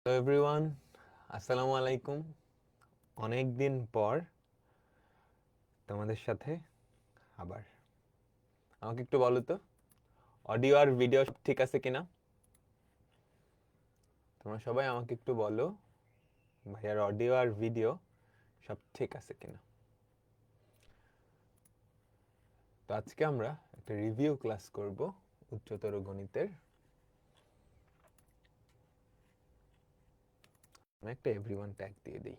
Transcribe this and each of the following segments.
Hello everyone, আসসালামু আলাইকুম। অনেক দিন পর তোমাদের সাথে আবার। আমাকে একটু বলো তো, অডিও আর ভিডিও সব ঠিক আছে কিনা? তোমরা সবাই আমাকে একটু বলো, ভাইয়ার অডিও আর ভিডিও সব ঠিক আছে কিনা। তো আজকে আমরা একটা রিভিউ ক্লাস করব উচ্চতর গণিতের। আমি একটা এভরিওয়ান ট্যাগ দিয়ে দিই।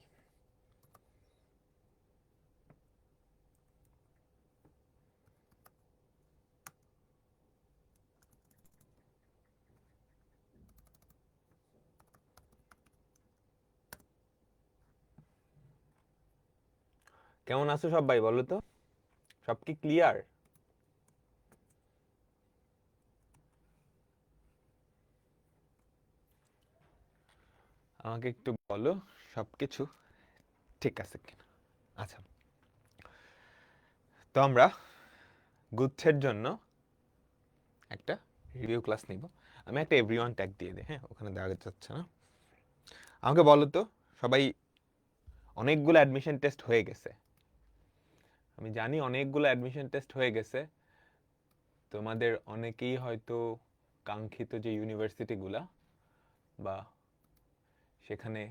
কেমন আছো সবাই বলো তো? সব কি ক্লিয়ার? আমাকে একটু বলো সবকিছু ঠিক আছে কিনা। আচ্ছা, তো আমরা গুচ্ছের জন্য একটা রিভিউ ক্লাস নিব। আমি একটা এভরিওয়ান ট্যাগ দিয়ে দিই, হ্যাঁ, ওখানে দেখা যাচ্ছে না। আমাকে বলো তো সবাই, অনেকগুলো অ্যাডমিশন টেস্ট হয়ে গেছে, আমি জানি অনেকগুলো অ্যাডমিশন টেস্ট হয়ে গেছে। তোমাদের অনেকেই হয়তো কাঙ্ক্ষিত যে ইউনিভার্সিটিগুলা বা সেখানে,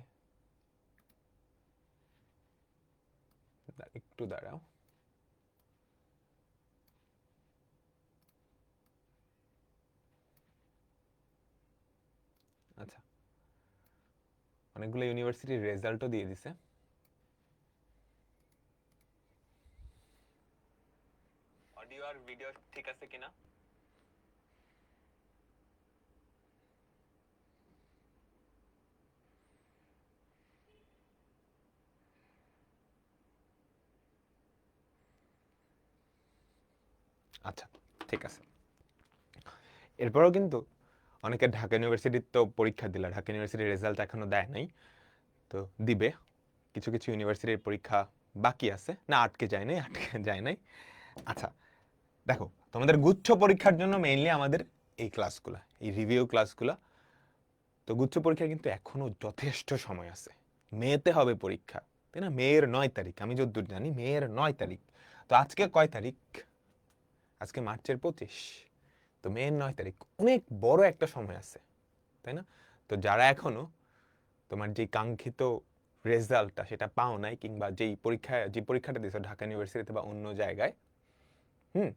একটু দাঁড়াও, আচ্ছা, অনেকগুলো ইউনিভার্সিটির রেজাল্টও দিয়ে দিছে। অডিও আর ভিডিও ঠিক আছে কিনা? আচ্ছা, ঠিক আছে। এরপরও কিন্তু অনেকে ঢাকা ইউনিভার্সিটির তো পরীক্ষা দিলা, ঢাকা ইউনিভার্সিটির রেজাল্ট এখনো দেয় নাই, তো দিবে। কিছু কিছু ইউনিভার্সিটির পরীক্ষা বাকি আছে, না আটকে যায় নাই, আটকে যায় নাই। আচ্ছা, দেখো, তোমাদের গুচ্ছ পরীক্ষার জন্য মেইনলি আমাদের এই ক্লাসগুলা, এই রিভিউ ক্লাসগুলা। তো গুচ্ছ পরীক্ষা কিন্তু এখনো যথেষ্ট সময় আছে। মেতে হবে পরীক্ষা, তাই না? মেয়ের 9 তারিখ, আমি যতদূর জানি মেয়ের 9 তারিখ। তো আজকে কয় তারিখ? আজকে মার্চের 25। তো মেয়ের 9 তারিখ, অনেক বড় একটা সময় আছে, তাই না? তো যারা এখনো তোমার যে কাঙ্ক্ষিত রেজাল্টটা সেটা পাও নাই, কিংবা যেই পরীক্ষায় যে পরীক্ষাটা দিয়েছো ঢাকা ইউনিভার্সিটিতে বা অন্য জায়গায়, হুম,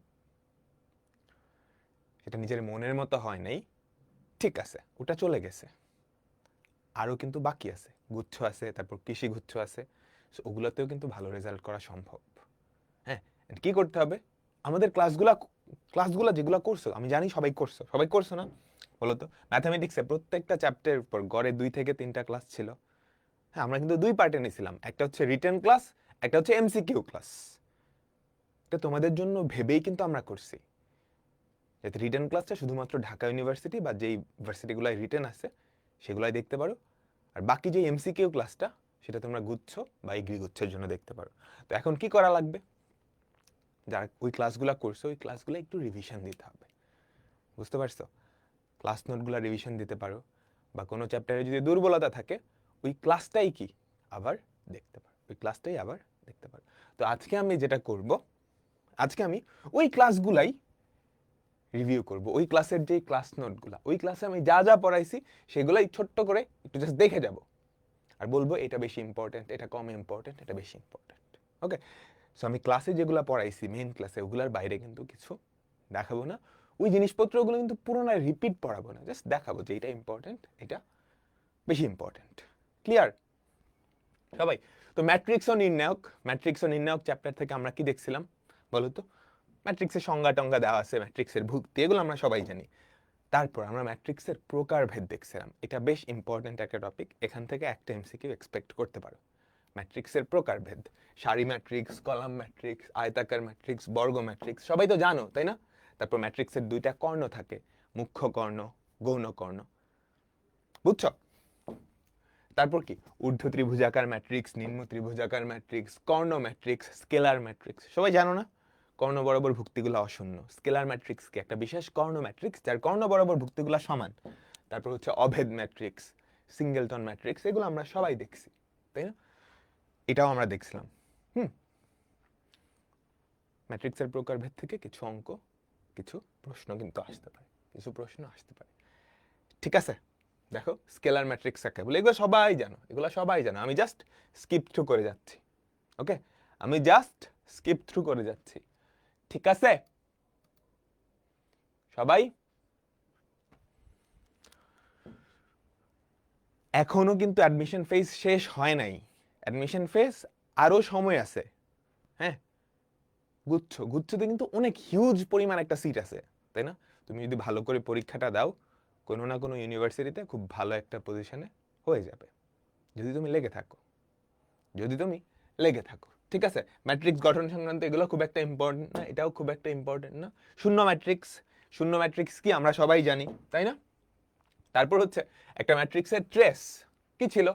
সেটা নিজের মনের মতো হয় নাই, ঠিক আছে, ওটা চলে গেছে। আরও কিন্তু বাকি আছে, গুচ্ছ আছে, তারপর কৃষি গুচ্ছ আছে। সো ওগুলোতেও কিন্তু ভালো রেজাল্ট করা সম্ভব। হ্যাঁ, কি করতে হবে? আমাদের ক্লাসগুলা যেগুলো করছো, আমি জানি সবাই করছো, সবাই করছো না বলো তো? ম্যাথামেটিক্সে প্রত্যেকটা চ্যাপ্টারের উপর গড়ে 2 থেকে 3টা ক্লাস ছিল। হ্যাঁ, আমরা কিন্তু দুই পার্টে নিয়েছিলাম, একটা হচ্ছে রিটেন ক্লাস, একটা হচ্ছে এমসিকিউ ক্লাস। এটা তোমাদের জন্য ভেবেই কিন্তু আমরা করছি, যাতে রিটেন ক্লাসটা শুধুমাত্র ঢাকা ইউনিভার্সিটি বা যেই ইউনিভার্সিটিগুলোয় রিটেন আছে সেগুলাই দেখতে পারো, আর বাকি যে এমসিকিউ ক্লাসটা সেটা তোমরা গুচ্ছ বা এগ্রি গুচ্ছের জন্য দেখতে পারো। তো এখন কি করা লাগবে? যারা ওই ক্লাসগুলো করছো ওই ক্লাসগুলো একটু রিভিশন দিতে হবে, বুঝতে পারছো? ক্লাস নোটগুলো রিভিশন দিতে পারো, বা কোনো চ্যাপ্টারে যদি দুর্বলতা থাকে ওই ক্লাসটাই কি আবার দেখতে পারো, ওই ক্লাসটাই আবার দেখতে পারো। তো আজকে আমি যেটা করব, আজকে আমি ওই ক্লাসগুলাই রিভিউ করব, ওই ক্লাসের যে ক্লাস নোটগুলো, ওই ক্লাসে আমি যা যা পড়াইছি সেগুলাই ছোট্ট করে একটু জাস্ট দেখে যাব, আর বলবো এটা বেশি ইম্পর্টেন্ট, এটা কম ইম্পর্টেন্ট, এটা বেশি ইম্পর্টেন্ট। ওকে? সো আমি ক্লাসে যেগুলো পড়াইছি মেইন ক্লাসে, ওগুলোর বাইরে কিন্তু কিছু দেখাবো না। ওই জিনিসপত্রগুলো কিন্তু পুরোনায় রিপিট পড়াবো না, জাস্ট দেখাবো যে এটা ইম্পর্টেন্ট, এটা বেশি ইম্পর্টেন্ট। ক্লিয়ার সবাই? তো ম্যাট্রিক্স ও নির্ণায়ক চ্যাপ্টার থেকে আমরা কি দেখছিলাম বলো তো? ম্যাট্রিক্সের সংজ্ঞা টঙ্গা দেওয়া আছে, ম্যাট্রিক্সের ভুক্তি, এগুলো আমরা সবাই জানি। তারপর আমরা ম্যাট্রিক্সের প্রকারভেদ দেখছিলাম, এটা বেশ ইম্পর্টেন্ট একটা টপিক, এখান থেকে একটা এমসিকিউ এক্সপেক্ট করতে পারো। ম্যাট্রিক্সের প্রকারভেদ, সারি ম্যাট্রিক্স, কলাম ম্যাট্রিক্স, আয়তাকার ম্যাট্রিক্স, বর্গ ম্যাট্রিক্স, সবাই তো জানো, তাই না? তারপর ম্যাট্রিক্সের 2টা কর্ণ থাকে, মুখ্য কর্ণ, গৌণ কর্ণ, বুঝছো? তারপর কি ঊর্ধ্ব ত্রিভুজাকার ম্যাট্রিক্স, নিম্ন ত্রিভুজাকার ম্যাট্রিক্স, কর্ণ ম্যাট্রিক্স, স্কেলার ম্যাট্রিক্স, সবাই জানো না? কর্ণ বরাবর ভুক্তিগুলো অশূন্য। স্কেলার ম্যাট্রিক্স কি? একটা বিশেষ কর্ণ ম্যাট্রিক্স যার কর্ণ বরাবর ভুক্তিগুলো সমান। তারপর হচ্ছে অভেদ ম্যাট্রিক্স, সিঙ্গেলটন ম্যাট্রিক্স, এগুলো আমরা সবাই দেখছি, তাই না? এটাও আমরা দেখছিলাম। ম্যাট্রিক্সের প্রকারভেদ থেকে কিছু অঙ্ক, কিছু প্রশ্ন কিন্তু আসতে পারে, কিছু প্রশ্ন আসতে পারে। ঠিক আছে, দেখো স্কেলার ম্যাট্রিক্স কাকে বলে, এগুলো সবাই জানো, এগুলো সবাই জানো, আমি জাস্ট স্কিপ থ্রু করে যাচ্ছি। ওকে, আমি জাস্ট স্কিপ থ্রু করে যাচ্ছি। ঠিক আছে সবাই? এখনো কিন্তু অ্যাডমিশন ফেজ শেষ হয় নাই, অ্যাডমিশন ফেজ আরো সময় আছে। হ্যাঁ, গুচ্ছতে কিন্তু অনেক হিউজ পরিমাণ একটা সিট আছে, তাই না? তুমি যদি ভালো করে পরীক্ষাটা দাও, কোনো না কোনো ইউনিভার্সিটিতে খুব ভালো একটা পজিশনে হয়ে যাবে, যদি তুমি লেগে থাকো, যদি তুমি লেগে থাকো। ঠিক আছে, ম্যাট্রিক্স গঠন সংক্রান্ত এগুলো খুব একটা ইম্পর্টেন্ট না, এটাও খুব একটা ইম্পর্টেন্ট না। শূন্য ম্যাট্রিক্স কি আমরা সবাই জানি, তাই না? তারপর হচ্ছে একটা ম্যাট্রিক্সের ট্রেস কি ছিল?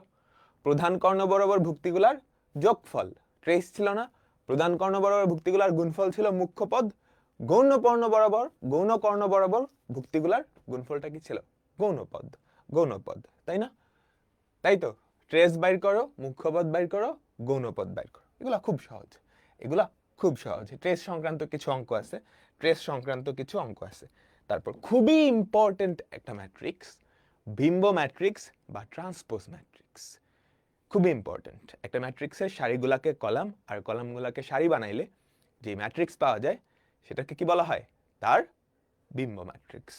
প্রধান কর্ণ বরাবর ভুক্তিগুলার যোগফল। ট্রেস ছিল না, প্রধান কর্ণ বরাবর ভুক্তিগুলার গুণফল ছিল মুখ্য পদ। গৌণ কর্ণ বরাবর ভুক্তিগুলার গুণফলটা কি ছিল? গৌণপদ, তাই না? তাই তো, ট্রেস বাইর করো, মুখ্য পদ বাইর করো, গৌণপদ বাইর করো, এগুলা খুব সহজ। ট্রেস সংক্রান্ত কিছু অঙ্ক আছে। তারপর খুবই ইম্পর্টেন্ট একটা ম্যাট্রিক্স, বিম্ব ম্যাট্রিক্স বা ট্রান্সপোজ ম্যাট্রিক্স। খুবই ইম্পর্টেন্ট। একটা ম্যাট্রিক্সের সারিগুলাকে কলাম আর কলামগুলাকে সারি বানাইলে যে ম্যাট্রিক্স পাওয়া যায় সেটাকে কি বলা হয়? তার বিম্ব ম্যাট্রিক্স,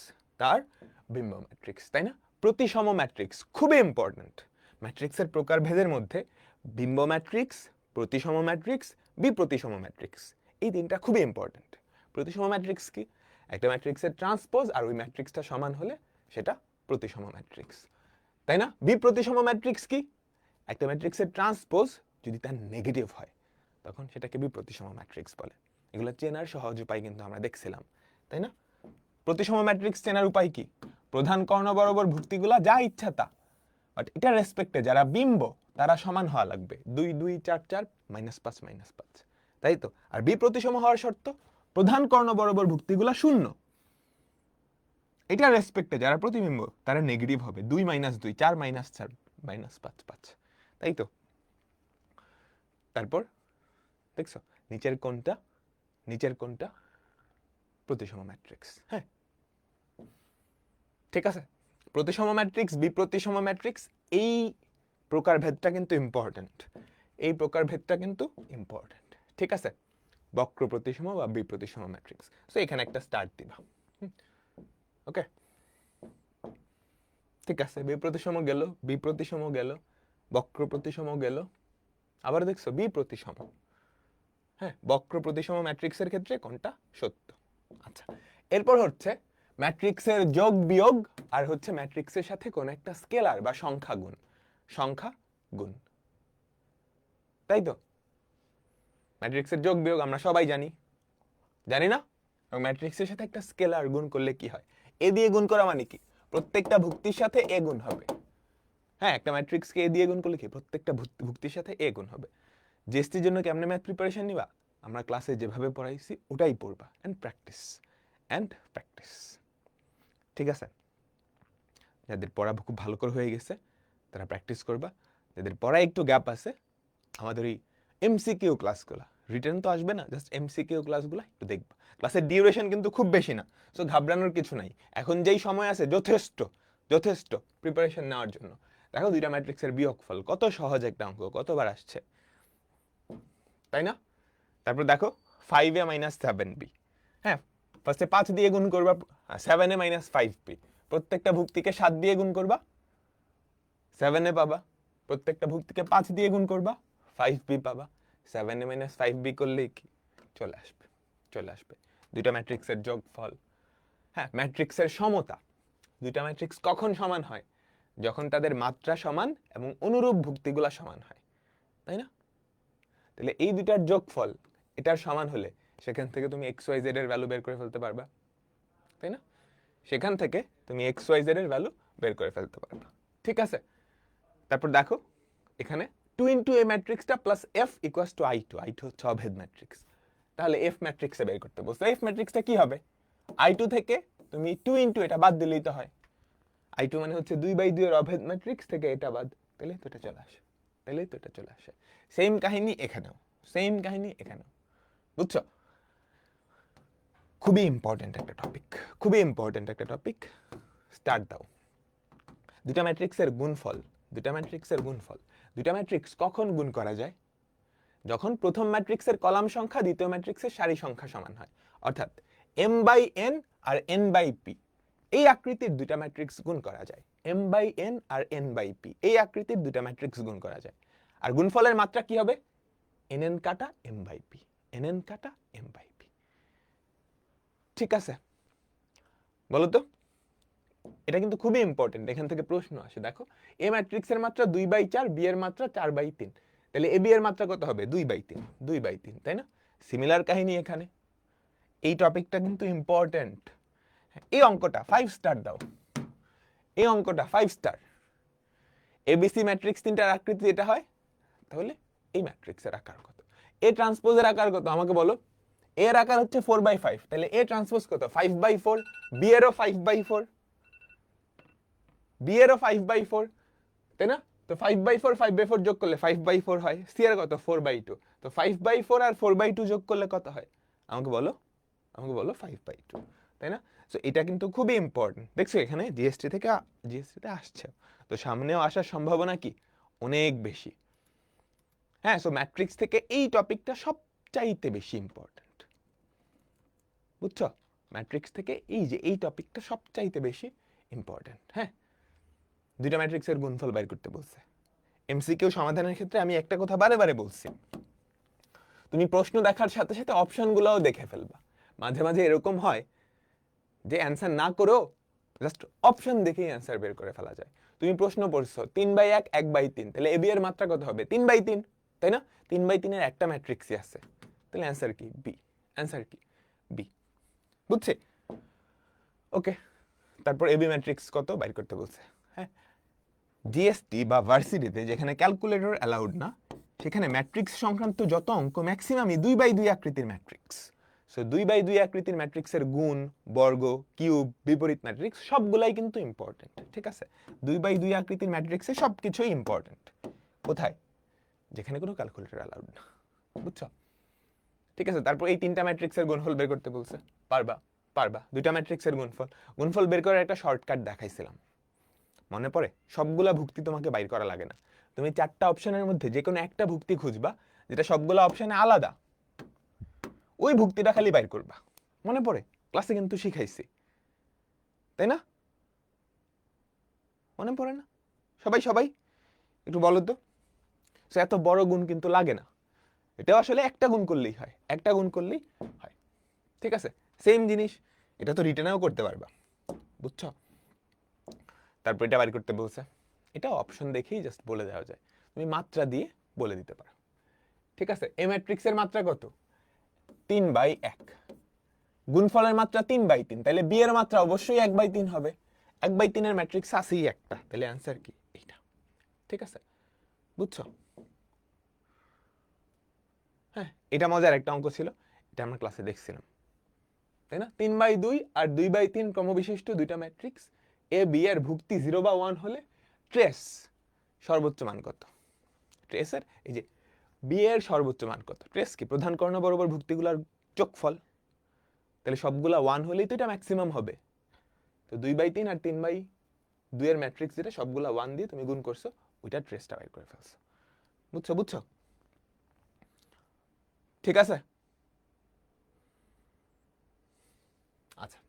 তাই না? প্রতিসম ম্যাট্রিক্স খুবই ইম্পর্টেন্ট। ম্যাট্রিক্সের প্রকারভেদের মধ্যে বিম্ব ম্যাট্রিক্স, প্রতিসম ম্যাট্রিক্স, বিপ্রতিসম ম্যাট্রিক্স, এই তিনটা খুবই ইম্পর্টেন্ট। প্রতিসম ম্যাট্রিক্স কি? একটা ম্যাট্রিক্সের ট্রান্সপোজ আর ওই ম্যাট্রিক্সটা সমান হলে সেটা প্রতিসম ম্যাট্রিক্স, তাই না? বিপ্রতিসম ম্যাট্রিক্স কি? একটা ম্যাট্রিক্সের ট্রান্সপোজ যদি তার নেগেটিভ হয় তখন সেটাকে বিপ্রতিসম ম্যাট্রিক্স বলে। এগুলো চেনার সহজ উপায় কিন্তু আমরা দেখছিলাম, তাই না? প্রতিসম ম্যাট্রিক্স চেনার উপায় কি? প্রধান কর্ণ বরাবর ভুক্তিগুলা যা ইচ্ছা তা, বাট এটা রেসপেক্টে যারা বিম্ব তারা সমান হওয়া লাগবে, 2 2 4 4 -5 তাই তো? আর বিপ্রতিসম হওয়ার শর্ত প্রধান কর্ণ বরাবর ভুক্তিগুলা শূন্য, এটা রেসপেক্টে যারা প্রতিবিম্ব তারা নেগেটিভ হবে, 2 -2 4 -4 -5 তাই তো? তারপর দেখছো নিচের কোনটা প্রতিসম ম্যাট্রিক্স। হ্যাঁ, ঠিক আছে, প্রতিসম ম্যাট্রিক্স, বিপ্রতিসম ম্যাট্রিক্স, এই প্রকারভেদটা কিন্তু ইম্পর্টেন্ট। ঠিক আছে, বক্র প্রতিসম বা বিপ্রতিসম ম্যাট্রিক্স। সো এখানে একটা স্টার্ট দিবা। ওকে, ঠিক আছে, বিপ্রতিসম গেল, বক্র প্রতিসম গেল, আবার দেখছো বিপ্রতিসম। হ্যাঁ, বক্র প্রতিসম ম্যাট্রিক্সের ক্ষেত্রে কোনটা সত্য? আচ্ছা, এরপর হচ্ছে ম্যাট্রিক্সের যোগ বিয়োগ, আর হচ্ছে ম্যাট্রিক্সের সাথে কোন একটা স্কেলার বা সংখ্যা গুণ, তাই তো? ম্যাট্রিক্সের যোগ বিয়োগ আমরা সবাই জানি না? এবং ম্যাট্রিক্সের সাথে একটা স্কেলার গুণ করলে কি হয়? এ দিয়ে গুণ করা মানে কি? প্রত্যেকটা ভুক্তির সাথে এ গুণ হবে। হ্যাঁ, একটা ম্যাট্রিক্সকে এ দিয়ে গুণ করলে কি? প্রত্যেকটা ভুক্তির সাথে এ গুণ হবে। জিএসটির জন্য কেমনে ম্যাথ প্রিপারেশন নিবা? আমরা ক্লাসে যেভাবে পড়াইছি ওটাই পড়বা, এন্ড প্র্যাকটিস। ঠিক আছে, যাদের পড়া খুব ভালো করে হয়ে গেছে তারা প্র্যাকটিস করবা, যাদের পড়ায় একটু গ্যাপ আছে আমাদের এই এমসিকিউ ক্লাসগুলো, রিটেন তো আসবে না, জাস্ট এমসিকিউ ক্লাসগুলো একটু দেখবা। ক্লাসের ডিউরেশন কিন্তু খুব বেশি না, সো ঘাবড়ানোর কিছু নাই। এখন যেই সময় আছে যথেষ্ট প্রিপারেশন নেওয়ার জন্য। দেখো দুইটা ম্যাট্রিক্সের বিয়োগফল কত সহজ একটা অঙ্ক, কতবার আসছে, তাই না? তারপর দেখো 5a - 7b, হ্যাঁ, ফার্স্টে 5 দিয়ে গুণ করবা, 7a - 5b, প্রত্যেকটা ভুক্তিকে 7 দিয়ে গুণ করবা, 7a পাবা। প্রত্যেকটা ভুক্তিকে 5 দিয়ে গুণ করবা, 5b পাবা। 7a - 5b করলেই কি চলে আসবে দুইটা ম্যাট্রিক্সের যোগফল। হ্যাঁ, ম্যাট্রিক্সের সমতা, দুইটা ম্যাট্রিক্স কখন সমান হয়? যখন তাদের মাত্রা সমান এবং অনুরূপ ভুক্তিগুলা সমান হয়, তাই না? তাহলে এই দুইটার যোগফল এটার সমান হলে সেখান থেকে তুমি xyz এর ভ্যালু বের করে ফেলতে পারবা, তাই না? সেখান থেকে তুমি xyz এর ভ্যালু বের করে ফেলতে পারবা। ঠিক আছে, তারপর দেখো এখানে 2 × a ম্যাট্রিক্সটা প্লাস f = i2 হচ্ছে অভেদ ম্যাট্রিক্স। তাহলে f ম্যাট্রিক্সে বের করতে বলছো, f ম্যাট্রিক্সটা কি হবে? i2 থেকে তুমি 2 × এটা বাদ দিলেই তো হয়। I2 মানে হচ্ছে 2/2 এর অভেদ ম্যাট্রিক্স থেকে এটা বাদ, তাহলে তো এটা চলে আসে, সেম কাহিনী এখানেও, বুঝছো? খুবই ইম্পর্টেন্ট একটা টপিক, স্টার্ট দাও। দুটা ম্যাট্রিক্সের গুণফল, দুটা ম্যাট্রিক্স কখন গুণ করা যায়? যখন প্রথম ম্যাট্রিক্সের কলাম সংখ্যা দ্বিতীয় ম্যাট্রিক্সের সারি সংখ্যা সমান হয়, অর্থাৎ m/n আর n/p এই আকৃতির দুটা ম্যাট্রিক্স গুণ করা যায়, m/n আর n/p এই আকৃতির দুটা ম্যাট্রিক্স গুণ করা যায়। আর গুণফলের মাত্রা কি হবে? nn কাটা m/p, ঠিক আছে? বলো তো, এটা কিন্তু খুবই ইম্পর্টেন্ট, এখান থেকে প্রশ্ন আসে। দেখো, এ ম্যাট্রিক্সের মাত্রা 2/4, বি এর মাত্রা 4/3, তাহলে এ বি এর মাত্রা কত হবে? 2/3, তাই না? সিমিলার কাহিনী এখানে, এই টপিকটা কিন্তু ইম্পর্টেন্ট। এই অঙ্কটা 5 স্টার দাও, এই অঙ্কটা 5 স্টার। এবিসি ম্যাট্রিক্স তিনটার আকৃতি এটা হয়, তাহলে এই ম্যাট্রিক্সের আকার কত? এ ট্রান্সপোজের আকার কত আমাকে বলো? এর আকার হচ্ছে 4/5, তাহলে এ ট্রান্সপোজ কত? 5/4, বি এরও 5/4, বি এরও 5/4, তাই না? তো 5/4 যোগ করলে 5/4 হয়, সি এর কত? 4/2, তো 5/4 আর 4/2 যোগ করলে কত হয় আমাকে বলো? 5/2, তাই না? সো এটা কিন্তু খুবই ইম্পর্টেন্ট। দেখছো এখানে জিএসটিতে আসছে, তো সামনেও আসার সম্ভাবনা কি? অনেক বেশি। হ্যাঁ, সো ম্যাট্রিক্স থেকে এই টপিকটা সবচাইতে বেশি ইম্পর্টেন্ট, বুঝছো? ম্যাট্রিক্স থেকে এই টপিকটা সবচাইতে বেশি ইম্পর্টেন্ট। হ্যাঁ, দুইটা ম্যাট্রিক্সের গুণফল বের করতে বলছে। এমসিকিউ সমাধানের ক্ষেত্রে আমি একটা কথা বারে বারে বলছি, তুমি প্রশ্ন দেখার সাথে সাথে অপশনগুলোও দেখে ফেলবা। মাঝে মাঝে এরকম হয় যে অ্যান্সার না করেও জাস্ট অপশন দেখেই অ্যান্সার বের করে ফেলা যায়। তুমি প্রশ্ন পড়ছো 3/1, 1/3, তাহলে এবি এর মাত্রা কত হবে? 3/3, তাই না? 3/3 এর একটা ম্যাট্রিক্সই আছে, তাহলে অ্যান্সার কি? বি। বুঝছি? ওকে, তারপর এবি ম্যাট্রিক্স কত বাইর করতে বলছে। হ্যাঁ, জিএসটি বা ভার্সিটিতে যেখানে ক্যালকুলেটর অ্যালাউড না, সেখানে ম্যাট্রিক্স সংক্রান্ত যত অঙ্ক ম্যাক্সিমামই 2/2 আকৃতির ম্যাট্রিক্স। সো 2/2 আকৃতির ম্যাট্রিক্সের গুণ, বর্গ, কিউব, বিপরীত ম্যাট্রিক্স সবগুলাই কিন্তু ইম্পর্টেন্ট, ঠিক আছে? 2/2 আকৃতির ম্যাট্রিক্সে সবকিছুই ইম্পর্টেন্ট। কোথায়? যেখানে কোনো ক্যালকুলেটর অ্যালাউড না, বুঝছো? ঠিক আছে, তারপর এই তিনটা ম্যাট্রিক্সের গুণফল বের করতে বলছে। পারবা। দুইটা ম্যাট্রিক্সের গুণফল বের করার একটা শর্টকাট দেখাইছিলাম, মনে পড়ে? সবগুলা ভুক্তি তোমাকে বাইর করা লাগে না, তুমি 4টা অপশনের মধ্যে যে কোনো একটা ভুক্তি খুঁজবা যেটা সবগুলা অপশনে আলাদা, ওই ভুক্তিটা খালি বাইর করবা। মনে পড়ে? ক্লাসে কিন্তু শিখাইছি, তাই না? মনে পড়ে না? সবাই একটু বলো তো। সো এত বড় গুণ কিন্তু লাগে না, এটাও আসলে একটা গুণ করলেই হয়, ঠিক আছে? সেম জিনিস, এটা তো রিটেনেও করতে পারবা, বুঝছো? তারপর এটা বাইর করতে বলছে, এটা অপশন দেখেই জাস্ট বলে দেওয়া যায়, তুমি মাত্রা দিয়ে বলে দিতে পারো, ঠিক আছে? এ ম্যাট্রিক্সের মাত্রা কত? 3/1, গুণফলের মাত্রা 3/3, তাহলে বি এর মাত্রা অবশ্যই 1/3 হবে। 1/3 এর ম্যাট্রিক্স আছেই একটা, তাহলে অ্যান্সার কি? এইটা, ঠিক আছে? বুঝছো? হ্যাঁ, এটা মজার একটা অঙ্ক ছিল, এটা আমরা ক্লাসে দেখছিলাম, তাই না? 3/2 আর 2/3 ক্রমবিশিষ্ট দুইটা ম্যাট্রিক্স এ বি এর ভুক্তি 0 বা 1 হলে ট্রেস সর্বোচ্চ মান কত? ট্রেসের এই যে বি এর সর্বোচ্চ মান কত? ট্রেস কি? প্রধান কর্ণ বরাবর ভুক্তিগুলোর যোগফল, তাহলে সবগুলা 1 হলেই তো এটা ম্যাক্সিমাম হবে। তো 2/3 আর 3/2 এর ম্যাট্রিক্স যেটা সবগুলা 1 দিয়ে তুমি গুণ করছো, ওইটা ট্রেসটা বাইর করে ফেলছো, বুঝছো? ঠিক আছে? আচ্ছা,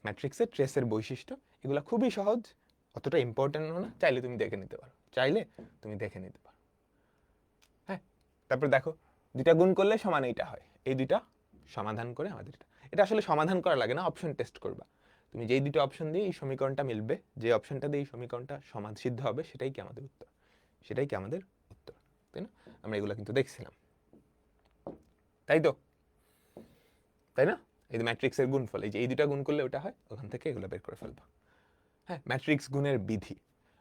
ম্যাট্রিক্সের ট্রেসের বৈশিষ্ট্য এগুলো খুবই সহজ, অতটা ইম্পর্টেন্ট না, চাইলে তুমি দেখে নিতে পারো, হ্যাঁ, তারপর দেখো দুইটা গুণ করলে সমান এইটা হয়, এই দুইটা সমাধান করে আমাদের এটা আসলে সমাধান করা লাগে না, অপশন টেস্ট করবা। তুমি যেই দুটো অপশন দিয়ে এই সমীকরণটা মিলবে, যে অপশনটা দিয়ে এই সমীকরণটা সমান সিদ্ধ হবে, সেটাই কি আমাদের উত্তর, তাই না? আমরা এগুলো কিন্তু দেখছিলাম, তাই না? এই যে ম্যাট্রিক্সের গুণফল, এই যে এই দুটা গুণ করলে ওটা হয়, ওখান থেকে এগুলো বের করে ফেলবা। হ্যাঁ, ম্যাট্রিক্স গুণের বিধি,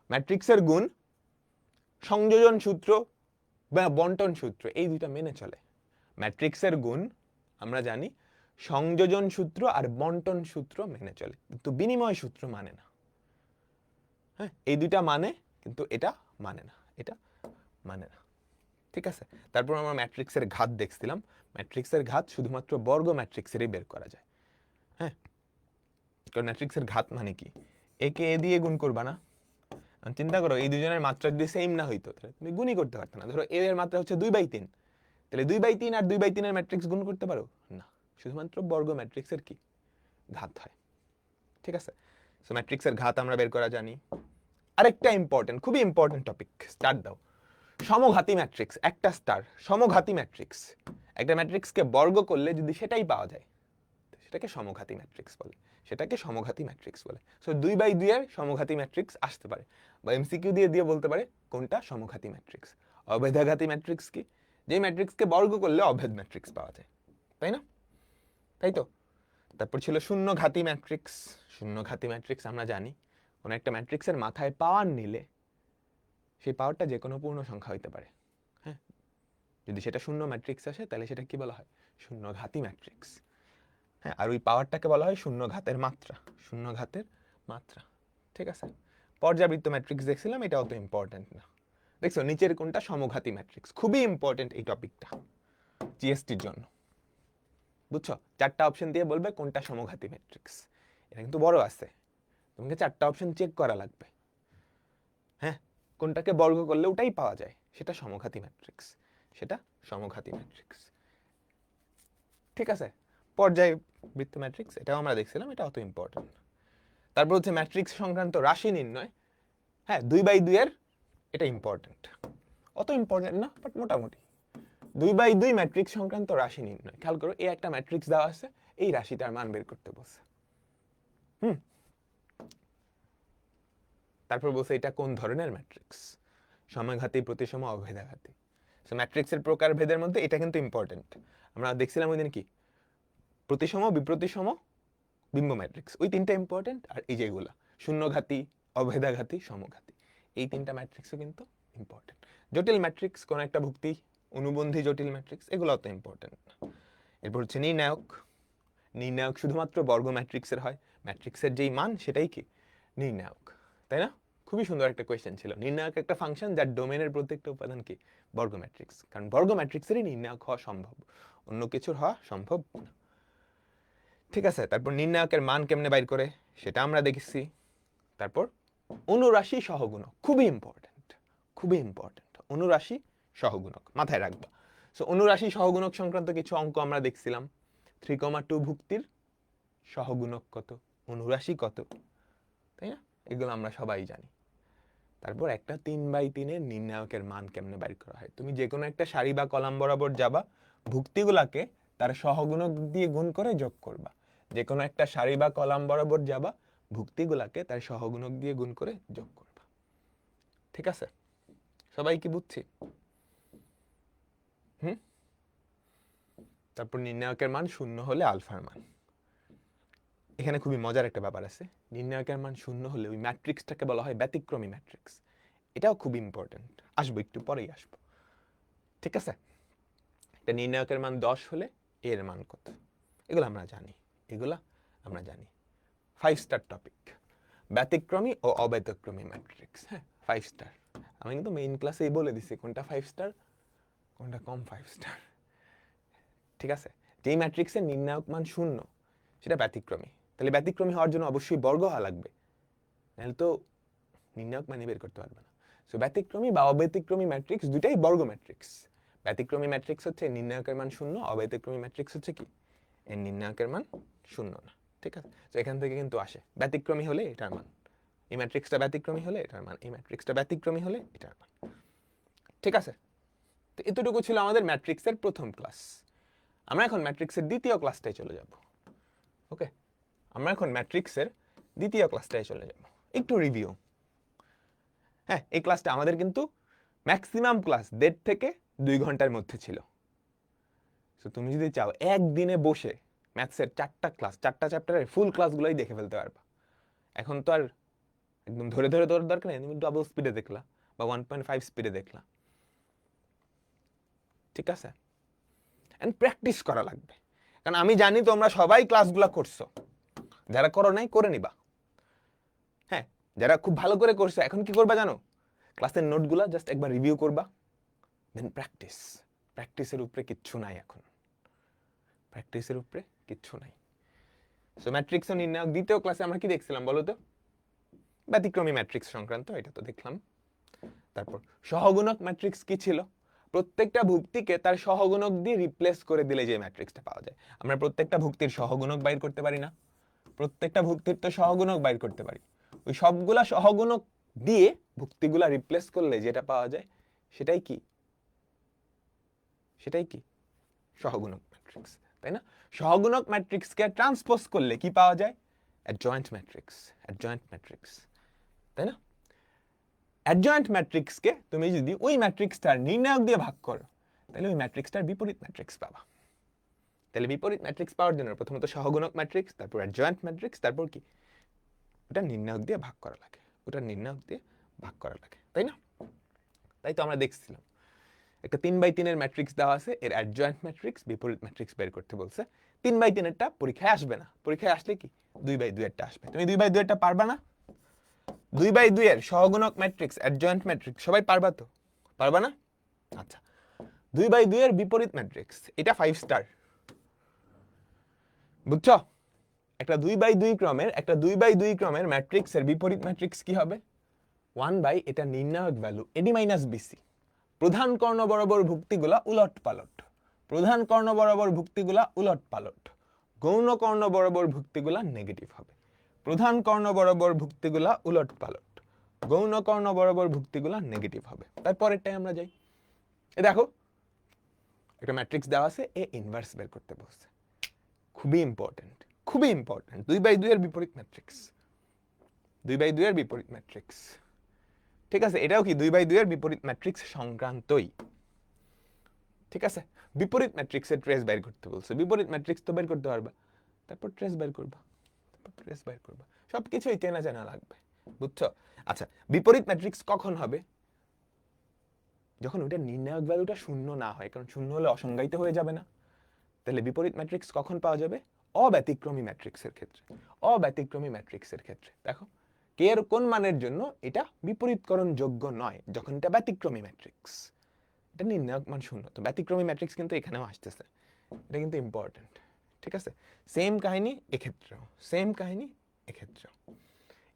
ম্যাট্রিক্সের গুণ সংযোজন সূত্র বা বন্টন সূত্র এই দুইটা মেনে চলে। ম্যাট্রিক্সের গুণ আমরা জানি সংযোজন সূত্র আর বন্টন সূত্র মেনে চলে, কিন্তু বিনিময় সূত্র মানে না। হ্যাঁ, এই দুইটা মানে, কিন্তু এটা মানে না, এটা মানে না। ঠিক আছে, তারপর আমরা ম্যাট্রিক্সের ঘাত দেখছিলাম। ম্যাট্রিক্সের ঘাত শুধুমাত্র বর্গ ম্যাট্রিক্সেরই বের করা যায়। হ্যাঁ, কারণ ম্যাট্রিক্সের ঘাত মানে কি, একে এ দিয়ে গুণ করবা না। চিন্তা করো, এই দুজনের মাত্রা যদি সেম না হইতো তাহলে তুমি গুণই করতে পারতো না। ধরো এ এর মাত্রা হচ্ছে 2/3, তাহলে 2/3 আর 2/3 ম্যাট্রিক্স গুণ করতে পারো না। শুধুমাত্র বর্গ ম্যাট্রিক্সের কি ঘাত হয়। ঠিক আছে, সো ম্যাট্রিক্সের ঘাত আমরা বের করা জানি। আরেকটা ইম্পর্টেন্ট, খুবই ইম্পর্টেন্ট টপিক, স্টার দাও। সমঘাতী ম্যাট্রিক্স, একটা স্টার, সমঘাতী ম্যাট্রিক্স। একটা ম্যাট্রিক্সকে বর্গ করলে যদি সেটাই পাওয়া যায়, সেটাকে সমঘাতী ম্যাট্রিক্স বলে, সেটাকে সমঘাতী ম্যাট্রিক্স বলে। সো 2/2 এর সমঘাতী ম্যাট্রিক্স আসতে পারে, বা এমসিকিউ দিয়ে দিয়ে বলতে পারে কোনটা সমঘাতী ম্যাট্রিক্স। অভেদাঘাতী ম্যাট্রিক্স কি, যে ম্যাট্রিক্সকে বর্গ করলে অভেদ ম্যাট্রিক্স পাওয়া যায়, তাই না? তাই তো। তারপর ছিল শূন্যঘাতী ম্যাট্রিক্স। শূন্যঘাতী ম্যাট্রিক্স আমরা জানি, কোনো একটা ম্যাট্রিক্সের মাথায় পাওয়ার নিলে সেই পাওয়ারটা যে কোনো পূর্ণ সংখ্যা হইতে পারে। হ্যাঁ, যদি সেটা শূন্য ম্যাট্রিক্স আসে তাহলে সেটা কি বলা হয়, শূন্যঘাতী ম্যাট্রিক্স। হ্যাঁ, আর ওই পাওয়ারটাকে বলা হয় শূন্য ঘাতের মাত্রা, শূন্য ঘাতের মাত্রা। ঠিক আছে, পর্যাবৃত্ত ম্যাট্রিক্স দেখছিলাম, এটা অত ইম্পর্টেন্ট না। দেখছো নিচের কোনটা সমঘাতী ম্যাট্রিক্স, খুবই ইম্পর্টেন্ট এই টপিকটা জিএসটির জন্য। বুঝছো, 4টা অপশন দিয়ে বলবে কোনটা সমঘাতী ম্যাট্রিক্স। এটা কিন্তু বড় আছে, তোমাকে 4টা অপশন চেক করা লাগবে। হ্যাঁ, কোনটাকে বর্গ করলে ওটাই পাওয়া যায়, সেটা সমঘাতী ম্যাট্রিক্স, সেটা সমঘাতী ম্যাট্রিক্স। ঠিক আছে, পর্যায়বৃত্ত ম্যাট্রিক্স এটাও আমরা দেখছিলাম, এটা অত ইম্পর্টেন্ট। তারপর হচ্ছে ম্যাট্রিক্স সংক্রান্ত রাশি নির্ণয়। হ্যাঁ, 2/2 এর এটা ইম্পর্টেন্ট, অত ইম্পর্টেন্ট না বাট মোটামুটি। 2/2 ম্যাট্রিক্স সংক্রান্ত রাশি নির্ণয়। খেয়াল করো, এই একটা ম্যাট্রিক্স দেওয়া আছে, এই রাশিটার মান বের করতে বলছে। তারপর বলছে এটা কোন ধরনের ম্যাট্রিক্স, সমঘাতী, প্রতিসম, অভেদাঘাতী। সো ম্যাট্রিক্সের প্রকার ভেদের মধ্যে এটা কিন্তু ইম্পর্টেন্ট। আমরা দেখছিলাম ওই দিন কি, প্রতিসম, বিপ্রতিসম, বিম্ব ম্যাট্রিক্স, ওই 3টা ইম্পর্টেন্ট। আর এই যেগুলা শূন্যঘাতী, অভেদাঘাতী, সমঘাতী, এই 3টা ম্যাট্রিক্সও কিন্তু ইম্পর্টেন্ট। জটিল ম্যাট্রিক্স, কোন একটা ভুক্তি, অনুবন্ধী জটিল ম্যাট্রিক্স, এগুলো অত ইম্পর্টেন্ট না। এরপর হচ্ছে নির্ণায়ক। নির্ণায়ক শুধুমাত্র বর্গ ম্যাট্রিক্সের হয়, ম্যাট্রিক্সের যেই মান সেটাই কি নির্ণায়ক, তাই না? খুবই সুন্দর একটা কোয়েশ্চেন ছিল। নির্ণায়ক একটা ফাংশন যার ডোমেনের প্রত্যেকটা উপাদান কি বর্গ ম্যাট্রিক্স, কারণ বর্গ ম্যাট্রিক্সেরই নির্ণায়ক হওয়া সম্ভব, অন্য কিছুর হওয়া সম্ভব না। ঠিক আছে, তারপর নির্ণায়কের মান কেমনে বাইর করে সেটা আমরা দেখেছি। তারপর অনুরাশি সহগুণক, খুবই ইম্পর্টেন্ট, খুবই ইম্পর্টেন্ট। অনুরাশি সহগুণক মাথায় রাখবা। সো অনুরাশি সহগুণক সংক্রান্ত কিছু অঙ্ক আমরা দেখছিলাম। 3,2 ভুক্তির সহগুণক কত, অনুরাশি কত, তাই না? এগুলো আমরা সবাই জানি। তারপর একটা 3/3 এর নির্ণায়কের মান কেমনে বাইর করা হয়। তুমি যে কোনো একটা সারি বা কলাম বরাবর যাবা, ভুক্তিগুলাকে তার সহগুণক দিয়ে গুণ করে যোগ করবা। যে কোনো একটা সারি বা কলাম বরাবর যাবা, ভুক্তিগুলাকে তার সহগুণক দিয়ে গুণ করে যোগ করবা। ঠিক আছে, সবাই কি বুঝছি? তারপর নির্ণায়কের মান 0 হলে আলফার মান। এখানে খুবই মজার একটা ব্যাপার আছে, নির্ণায়কের মান 0 হলে ওই ম্যাট্রিক্সটাকে বলা হয় ব্যতিক্রমী ম্যাট্রিক্স। এটাও খুব ইম্পর্টেন্ট, আসবো একটু পরেই আসবো। ঠিক আছে, এটা নির্ণায়কের মান 10 হলে এর মান কত, এগুলো আমরা জানি, এগুলা আমরা জানি। 5 স্টার টপিক, ব্যতিক্রমী ও অব্যতিক্রমী ম্যাট্রিক্স। হ্যাঁ, 5 স্টার। আমি কিন্তু মেইন ক্লাসেই বলে দিছি কোনটা 5 স্টার, কোনটা কম 5 স্টার। ঠিক আছে, যেই ম্যাট্রিক্সের নির্ণায়ক মান 0 সেটা ব্যতিক্রমী। তাহলে ব্যতিক্রমী হওয়ার জন্য অবশ্যই বর্গ হওয়া লাগবে, নাহলে তো নির্ণায়ক মানে বের করতে পারবে না। সো ব্যতিক্রমী বা অব্যতিক্রমী ম্যাট্রিক্স দুটাই বর্গ ম্যাট্রিক্স। ব্যতিক্রমী ম্যাট্রিক্স হচ্ছে নির্ণায়কের মান 0, অব্যতিক্রমী ম্যাট্রিক্স হচ্ছে কি এর নির্ণায়কের মান 0 না। ঠিক আছে, তো এখান থেকে কিন্তু আসে ব্যতিক্রমী হলে এটার মান, এই ম্যাট্রিক্সটা ব্যতিক্রমী হলে এটার মান, এই ম্যাট্রিক্সটা ব্যতিক্রমী হলে এটার মান। ঠিক আছে, তো এতটুকু ছিল আমাদের ম্যাট্রিক্সের প্রথম ক্লাস। আমরা এখন ম্যাট্রিক্সের দ্বিতীয় ক্লাসটায় চলে যাব। ওকে, আমরা এখন ম্যাট্রিক্সের দ্বিতীয় ক্লাসটায় চলে যাব। একটু রিভিউ। হ্যাঁ, এই ক্লাসটা আমাদের কিন্তু ম্যাক্সিমাম ক্লাস 1.5 থেকে 2 ঘন্টার মধ্যে ছিল। সো তুমি যদি চাও একদিনে বসে ম্যাথসের 4টা ক্লাস, 4টা চ্যাপ্টারের ফুল ক্লাসগুলোই দেখে ফেলতে পারবা। এখন তো আর একদম ধরে ধরে তোর দরকার নেই, তুমি ডাবল স্পিডে দেখলা বা 1.5 স্পিডে দেখলা। ঠিক আছে, এন্ড প্র্যাকটিস করা লাগবে। কারণ আমি জানি তোমরা সবাই ক্লাসগুলো করছো, যারা করো নাই করে নিবা। হ্যাঁ, যারা খুব ভালো করে করছে এখন কি করবা জানো, ক্লাসের নোটগুলা জাস্ট একবার রিভিউ করবা, দেন প্র্যাকটিস। প্র্যাকটিসের উপরে কিচ্ছু নাই এখন, প্র্যাকটিসের উপরে কিচ্ছু নাই। সো ম্যাট্রিক্স ও নির্ণায়ক দ্বিতীয় ক্লাসে আমরা কি দেখছিলাম বলো তো, ব্যতিক্রমী ম্যাট্রিক্স সংক্রান্ত, এটা তো দেখলাম। তারপর সহগুণক ম্যাট্রিক্স কি ছিল, প্রত্যেকটা ভুক্তিকে তার সহগুণক দিয়ে রিপ্লেস করে দিলে যে ম্যাট্রিক্সটা পাওয়া যায়। আমরা প্রত্যেকটা ভুক্তির সহগুণক বাইর করতে পারি না, প্রত্যেকটা ভুক্তির তো সহগুণক বাইর করতে পারি, ওই সবগুলা সহগুণক দিয়ে ভুক্তিগুলা রিপ্লেস করলে যেটা পাওয়া যায় সেটাই কি, সেটাই কি সহগুণক ম্যাট্রিক্স, তাই না? সহগুণক ম্যাট্রিক্সকে ট্রান্সপোজ করলে কি পাওয়া যায়, অ্যাডজয়েন্ট ম্যাট্রিক্স, অ্যাডজয়েন্ট ম্যাট্রিক্স, তাই না? অ্যাডজয়েন্ট ম্যাট্রিক্সকে তুমি যদি ওই ম্যাট্রিক্সটার নির্ণায়ক দিয়ে ভাগ করো তাহলে ওই ম্যাট্রিক্সটার বিপরীত ম্যাট্রিক্স পাবা। তাহলে বিপরীত ম্যাট্রিক্স পাওয়ার জন্য প্রথমত সহগুণক ম্যাট্রিক্স, তারপর অ্যাডজয়েন্ট ম্যাট্রিক্স, তারপর কি ওটা নির্ণায়ক দিয়ে ভাগ করা লাগে, ওটা নির্ণায়ক দিয়ে ভাগ করা লাগে, তাই না? তাই তো আমরা দেখছিলাম একটা 3x3 এর ম্যাট্রিক্স দেওয়া আছে, এর অ্যাডজয়েন্ট ম্যাট্রিক্স বিপরীত ম্যাট্রিক্স বের করতে বলছে। 3x3 এরটা পরীক্ষায় আসবে না, পরীক্ষায় আসলে কি 2x2 এরটা আসবে। তুমি 2x2 এরটা পারবা না? 2x2 এর সহগুণক ম্যাট্রিক্স অ্যাডজয়েন্ট ম্যাট্রিক্স সবাই পারবা তো, পারবা না? আচ্ছা, 2x2 এর বিপরীত ম্যাট্রিক্স এটা 5 স্টার, বুঝছো? একটা 2x2 ক্রমের ম্যাট্রিক্সের বিপরীত ম্যাট্রিক্স কি হবে, 1 এটা নির্ণায়ক ভ্যালু এডি মাইনাস বিসি। প্রধান কর্ণ বরাবর ভুক্তিগুলা উলট পালট, প্রধান কর্ণ বরাবর ভুক্তিগুলা উলট পালট, গৌণ কর্ণ বরাবর ভুক্তিগুলা নেগেটিভ হবে। প্রধান কর্ণ বরাবর ভুক্তিগুলা উলট পালট, গৌণ কর্ণ বরাবর ভুক্তিগুলা নেগেটিভ হবে। তারপরেরটাই আমরা যাই, এ দেখো একটা ম্যাট্রিক্স দেওয়া আছে, এ ইনভার্স বের করতে বলছে, খুবই ইম্পর্টেন্ট, খুবই ইম্পর্টেন্ট। 2x2 এর বিপরীত ম্যাট্রিক্স, 2x2 এর বিপরীত ম্যাট্রিক্স, ঠিক আছে? এটাও কি 2x2 এর বিপরীত ম্যাট্রিক্স সংক্রান্তই, ঠিক আছে? বিপরীত ম্যাট্রিক্সের ট্রেস বের করতে বলছে, বিপরীত ম্যাট্রিক্স তো বের করতে পারবা, তারপর ট্রেস বের করবা, তারপর ট্রেস বের করবা, সবকিছুই চেনা জানা লাগবে, বুঝছো? আচ্ছা, বিপরীত ম্যাট্রিক্স কখন হবে, যখন ওটা নির্ণায়ক ভ্যালুটা শূন্য না হয়, কারণ শূন্য হলে অসংজ্ঞায়িত হয়ে যাবে না। তাহলে বিপরীত ম্যাট্রিক্স কখন পাওয়া যাবে, অব্যতিক্রমী ম্যাট্রিক্সের ক্ষেত্রে, অব্যতিক্রমী ম্যাট্রিক্সের ক্ষেত্রে। দেখো কে এর কোন মানের জন্য এটা বিপরীতকরণ যোগ্য নয়, যখন এটা ব্যতিক্রমী ম্যাট্রিক্স, এটা নির্ণায়ক মান শূন্য, তো ব্যতিক্রমী ম্যাট্রিক্স কিন্তু এখানেও আসতেছে, এটা কিন্তু ইম্পর্টেন্ট, ঠিক আছে? সেম কাহিনী এক্ষেত্রেও, সেম কাহিনী এক্ষেত্রেও।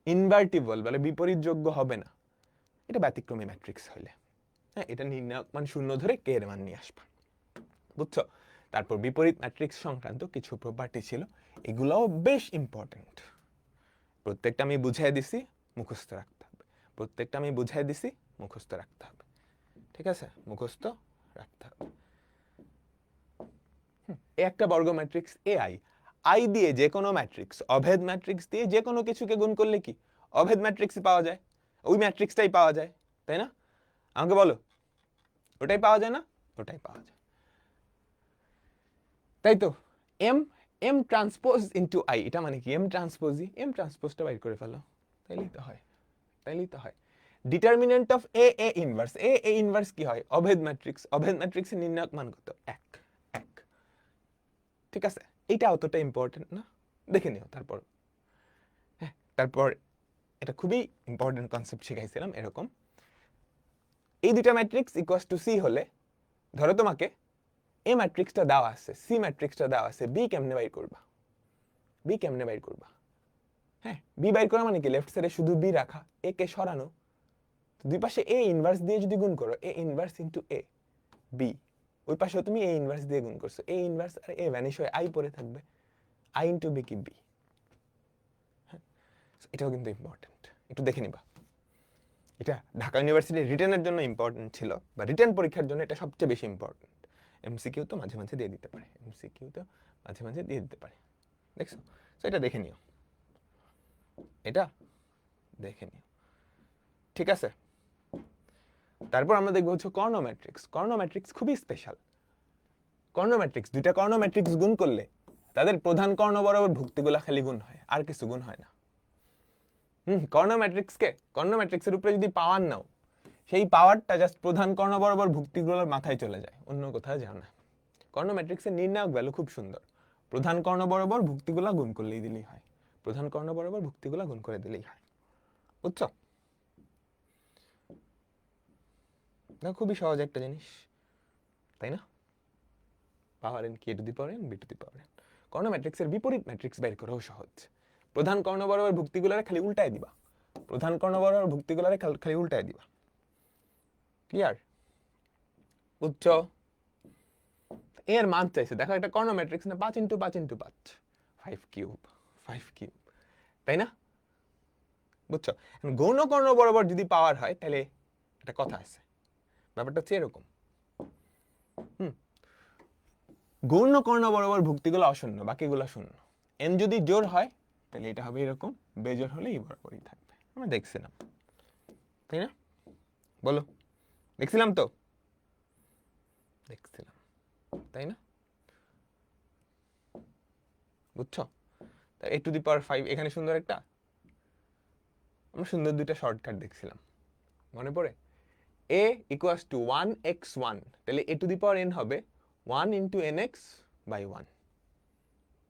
ইনভার্টিবল মানে বিপরীতযোগ্য হবে না, এটা ব্যতিক্রমী ম্যাট্রিক্স হইলে, হ্যাঁ, এটা নির্ণায়ক মান শূন্য ধরে কে এর মান নিয়ে আসবা, বুঝছো? তারপর বিপরীত ম্যাট্রিক্স সংক্রান্ত কিছু প্রপার্টি ছিল, এগুলোও বেশ ইম্পর্টেন্ট। প্রত্যেকটা আমি বুঝাই দিছি, মুখস্থ রাখতে হবে, প্রত্যেকটা আমি বুঝাই দিছি, মুখস্থ রাখতে হবে, ঠিক আছে? মুখস্থ রাখতে হবে। একটা বর্গ ম্যাট্রিক্স এআই, আই দিয়ে যে কোনো ম্যাট্রিক্স, অভেদ ম্যাট্রিক্স দিয়ে যে কোনো কিছুকে গুণ করলে কি অভেদ ম্যাট্রিক্সই পাওয়া যায়, ওই ম্যাট্রিক্সটাই পাওয়া যায়, তাই না? আমাকে বলো, ওটাই পাওয়া যায় না? ওটাই পাওয়া যায়, তাই তো? M M transpose into I, এটা মানে কি এম ট্রান্সপোজই, এম ট্রান্সপোজটা বাইর করে ফেলো, তাইলেই তো হয়, তাইলেই তো হয়। Determinant of A A inverse, A A inverse কি হয়, অভেদ ম্যাট্রিক্স, অভেদ ম্যাট্রিক্সের নির্ণায়ক মান কত, 1 1, ঠিক আছে? এটা অতটা ইম্পর্টেন্ট না, দেখে নিও। তারপর হ্যাঁ, তারপর এটা খুবই ইম্পর্টেন্ট কনসেপ্ট শিখাইছিলাম এরকম, এই দুইটা ম্যাট্রিক্স ইকুয়ালস টু সি হলে, ধরো তোমাকে এ ম্যাট্রিক্সটা দেওয়া আছে, সি ম্যাট্রিক্সটা দেওয়া আছে, বি কেমনে বাইর করবা, বি কেমনে বাইর করবা? হ্যাঁ, বি বাইর করা মানে কি, লেফট সাইডে শুধু বি রাখা, এ কে সরানো, দুই পাশে এ ইনভার্স দিয়ে যদি গুণ করো, A inverse into A B, ওই পাশেও তুমি এ ইনভার্স দিয়ে গুণ করছো, A inverse R A vanish হয়ে আই পড়ে থাকবে, আই ইনটু বি কি বি। হ্যাঁ, এটাও কিন্তু ইম্পর্টেন্ট, একটু দেখে নিবা। এটা ঢাকা ইউনিভার্সিটির রিটেনের জন্য ইম্পর্টেন্ট ছিল, বা রিটেন পরীক্ষার জন্য এটা সবচেয়ে বেশি ইম্পর্টেন্ট। এমসিকিউ তো মাঝে মাঝে দিয়ে দিতে পারে, এমসিকিউ তো মাঝে মাঝে দিয়ে দিতে পারে, দেখছো? তো এটা দেখে নিও, এটা দেখে নিও, ঠিক আছে? তারপর আমরা দেখবো হচ্ছে কর্ণ ম্যাট্রিক্স। কর্ণ ম্যাট্রিক্স খুবই স্পেশাল। কর্ণ ম্যাট্রিক্স, দুইটা কর্ণ ম্যাট্রিক্স গুণ করলে তাদের প্রধান কর্ণ বরাবর ভুক্তিগুলা খালি গুণ হয়, আর কিছু গুণ হয় না। কর্ণ ম্যাট্রিক্সের উপরে যদি পাওয়ার নাও, সেই পাওয়ারটা জাস্ট প্রধান কর্ণ বরাবর ভুক্তিগুলোর মাথায় চলে যায়, অন্য কোথাও যায় না। কর্ণ ম্যাট্রিক্সের নির্ণায়ক ভ্যালু খুব সুন্দর, প্রধান কর্ণ বরাবর ভুক্তিগুলা গুণ করলেই দিলেই হয়, প্রধান কর্ণ বরাবর ভুক্তিগুলা গুণ করে দিলেই হয়। বুঝছো? খুবই সহজ একটা জিনিস, তাই না? Power n k to the power n b to the power n. কর্ণ ম্যাট্রিক্সের বিপরীত ম্যাট্রিক্স বের করাও সহজ। প্রধান কর্ণ বরাবর ভুক্তিগুলারে খালি উল্টায় দিবা, প্রধান কর্ণ বরাবর ভুক্তিগুলারে খালি উল্টায় দিবা। ক্লিয়ার? বুঝছো? এর মান চাইছে, দেখো একটা কর্ণ ম্যাট্রিক্স না, 5 ইন্টু 5 ইন্টু 5, 5 কিউব, 5 কিউব, তাই না? বুঝছো? গৌণ কর্ণ বরাবর যদি পাওয়ার হয় তাহলে একটা কথা আছে, ব্যাপারটা হচ্ছে এরকম। গৌণ কর্ণ বরাবর ভুক্তিগুলো অশূন্য, বাকিগুলো শূন্য। এন যদি জোর হয় তাহলে এটা হবে এরকম, বেজোর হলে এই বরাবরই থাকবে। আমরা দেখছিলাম, তাই না? বলো, দেখছিলাম তো? দেখছিলাম, তাই না? বুঝছো? এ টু দি পাওয়ার 5 এখানে সুন্দর একটা, আমরা সুন্দর দুইটা শর্টকাট দেখছিলাম, মনে পড়ে? a ইকুয়ালস টু 1x1, তাহলে a two the power n হবে 1 ইন্টু nx বাই 1,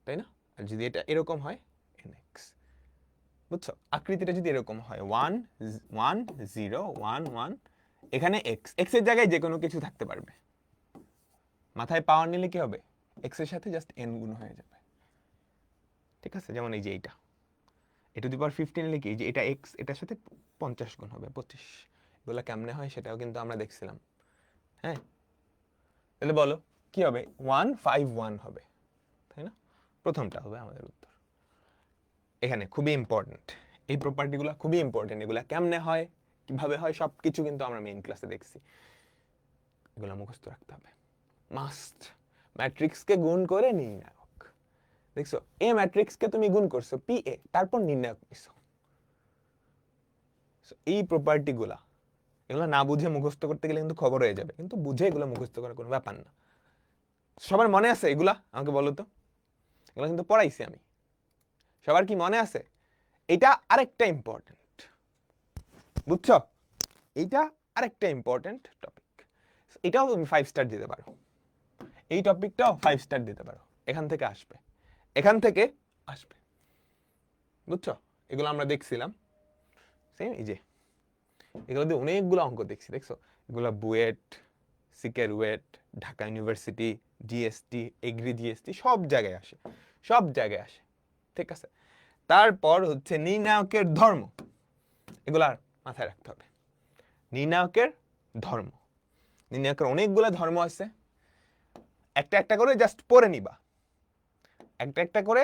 তাই না? আর যদি এটা এরকম হয় nx, বুঝছো? আকৃতিটা যদি এরকম হয় 1 1 0 1 1, এখানে x, x এর জায়গায় যে কোনো কিছু থাকতে পারবে। মাথায় পাওয়ার নিলে কি হবে? x এর সাথে জাস্ট n গুণ হয়ে যাবে, ঠিক আছে? যেমন এই যে এইটা a টু দি পাওয়ার 15 নিলে কি, যে এটা x, এটার সাথে 50 গুণ হবে, 25। এগুলো কেমনে হয় সেটাও কিন্তু আমরা দেখছিলাম। হ্যাঁ, তাহলে বলো কি হবে? 151 হবে, তাই না? প্রথমটা হবে আমাদের উত্তর। এখানে খুবই ইম্পর্টেন্ট, এই প্রপার্টিগুলো খুবই ইম্পর্টেন্ট। এগুলা কেমনে হয়, কিভাবে হয়, সবকিছু কিন্তু আমরা মেইন ক্লাসে দেখছি। এগুলো মুখস্থ রাখতে হবে, মাস্ট। ম্যাট্রিক্সকে গুণ করে নির্ণায়ক, দেখছো? এ ম্যাট্রিক্সকে তুমি গুণ করছো পি এ, তারপর নির্ণায়ক নিছো। এই প্রপার্টিগুলা, এগুলো না বুঝে মুখস্থ করতে গেলে কিন্তু খবর হয়ে যাবে, কিন্তু বুঝে এগুলো মুখস্থ করার কোনো ব্যাপার না। সবার মনে আছে এগুলা? আমাকে বলো তো, এগুলো কিন্তু পড়াইছি আমি, সবার কি মনে আছে? এটা আরেকটা ইম্পর্টেন্ট, বুঝছো? এইটা আরেকটা ইম্পর্টেন্ট টপিক, এটাও তুমি 5 স্টার দিতে পারো, এই টপিকটাও 5 স্টার দিতে পারো। এখান থেকে আসবে, এখান থেকে আসবে, বুঝছো? এগুলো আমরা দেখছিলাম, সেম এই যে এগুলো দিয়ে অনেকগুলো অঙ্ক দেখছি, দেখছো? এগুলো বুয়েট, সিকের ওয়েট, Dhaka university, GST, agri GST, সব জায়গায় আসে, সব জায়গায় আসে, ঠিক আছে? তারপর হচ্ছে নির্ণায়কের ধর্ম, এগুলা মাথায় রাখতে হবে। নির্ণায়কের ধর্ম, নির্ণায়কের অনেকগুলো ধর্ম আছে, একটা একটা করে জাস্ট পড়ে নিবা, একটা একটা করে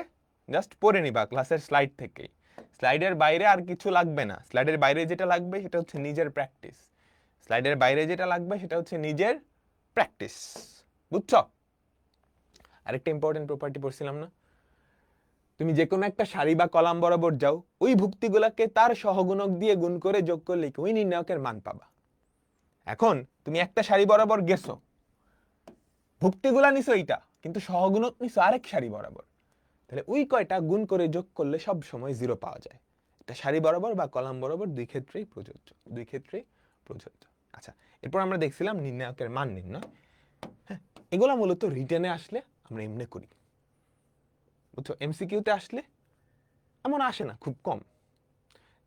জাস্ট পড়ে নিবা ক্লাসের স্লাইড থেকেই। স্লাইডের বাইরে আর কিছু লাগবে না, স্লাইডের বাইরে যেটা লাগবে সেটা হচ্ছে নিজের প্র্যাকটিস, স্লাইডের বাইরে যেটা লাগবে সেটা হচ্ছে নিজের প্র্যাকটিস, বুঝছো? আরেকটা ইম্পর্টেন্ট প্রপার্টি পড়ছিলাম না, তুমি যে কোনো একটা সারি বা কলাম বরাবর যাও, ওই ভুক্তিগুলাকে তার সহগুণক দিয়ে গুণ করে যোগ করলে ওই নির্ণায়কের মান পাবা। এখন তুমি একটা সারি বরাবর গেছো, ভুক্তিগুলা নিছো এইটা, কিন্তু সহগুণক নিছো আরেক সারি বরাবর, তাহলে ওই কয়টা গুণ করে যোগ করলে সব সময় 0 পাওয়া যায়। এটা সারি বরাবর বা কলাম বরাবর দুই ক্ষেত্রেই প্রযোজ্য, দুই ক্ষেত্রেই প্রযোজ্য। আচ্ছা, এরপর আমরা দেখছিলাম নির্ণায়কের মান নির্ণয়। হ্যাঁ, এগুলা মূলত রিটেনে আসলে আমরা এমনি করি, বুঝছো? এমসিকিউতে আসলে এমন আসে না, খুব কম।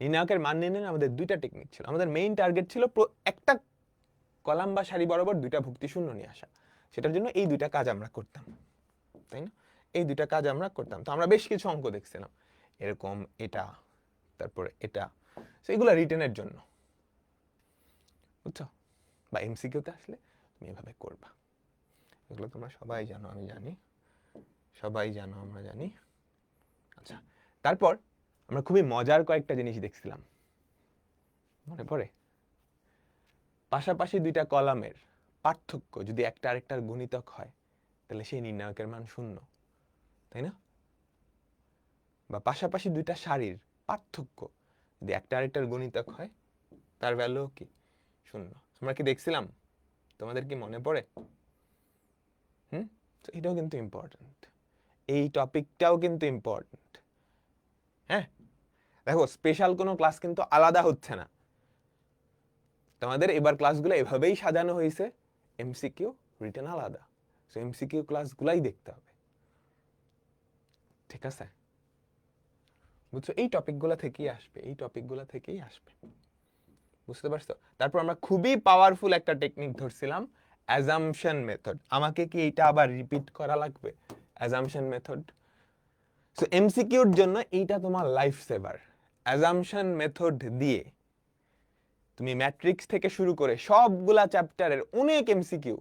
নির্ণায়কের মান নির্ণয়ের আমাদের দুইটা টেকনিক ছিল। আমাদের মেইন টার্গেট ছিল একটা কলাম বা সারি বরাবর দুইটা ভুক্তি শূন্য নিয়ে আসা, সেটার জন্য এই দুইটা কাজ আমরা করতাম, তাই না? এই দুইটা কাজ আমরা করতাম। তো আমরা বেশ কিছু অঙ্ক দেখছিলাম এরকম, এটা, তারপরে এটা, এগুলো রিটেনের জন্য, বুঝছো? বা এমসিকিউতে আসলে তুমি এভাবে করবা। এগুলো তোমরা সবাই জানো, আমি জানি, সবাই জানো, আমরা জানি। আচ্ছা, তারপর আমরা খুবই মজার কয়েকটা জিনিস দেখছিলাম, মনে পড়ে? পাশাপাশি দুইটা কলামের পার্থক্য যদি একটা আরেকটার গুণিতক হয় তাহলে সেই নির্ণায়কের মান 0, তাই না? বা পাশাপাশি দুইটা সারির পার্থক্য যদি একটা আরেকটার গুণিতক হয় তার ভ্যালু কি? 0। আমরা কি দেখছিলাম? তোমাদের কি মনে পড়ে? এটাও কিন্তু ইম্পর্টেন্ট, এই টপিকটাও কিন্তু ইম্পর্টেন্ট। হ্যাঁ, দেখো স্পেশাল কোনো ক্লাস কিন্তু আলাদা হচ্ছে না, তোমাদের এবার ক্লাসগুলো এভাবেই সাজানো হয়েছে, এমসিকিউ রিটেন আলাদা, সো এমসিকিউ ক্লাসগুলাই দেখতে হবে, ঠিক আছে, বুঝছো? এই টপিকগুলো থেকেই আসবে, এই টপিকগুলো থেকেই আসবে, বুঝতে পারছো? তারপর আমরা খুবই পাওয়ারফুল একটা টেকনিক ধরছিলাম, অ্যাজাম্পশন মেথড। আমাকে কি এটা আবার রিপিট করা লাগবে? Assumption method. সো এমসিকিউর জন্য এইটা তোমার লাইফ সেভার। অ্যাজাম্পশন মেথড দিয়ে তুমি ম্যাট্রিক্স থেকে শুরু করে সবগুলা চ্যাপ্টারের অনেক এমসিকিউ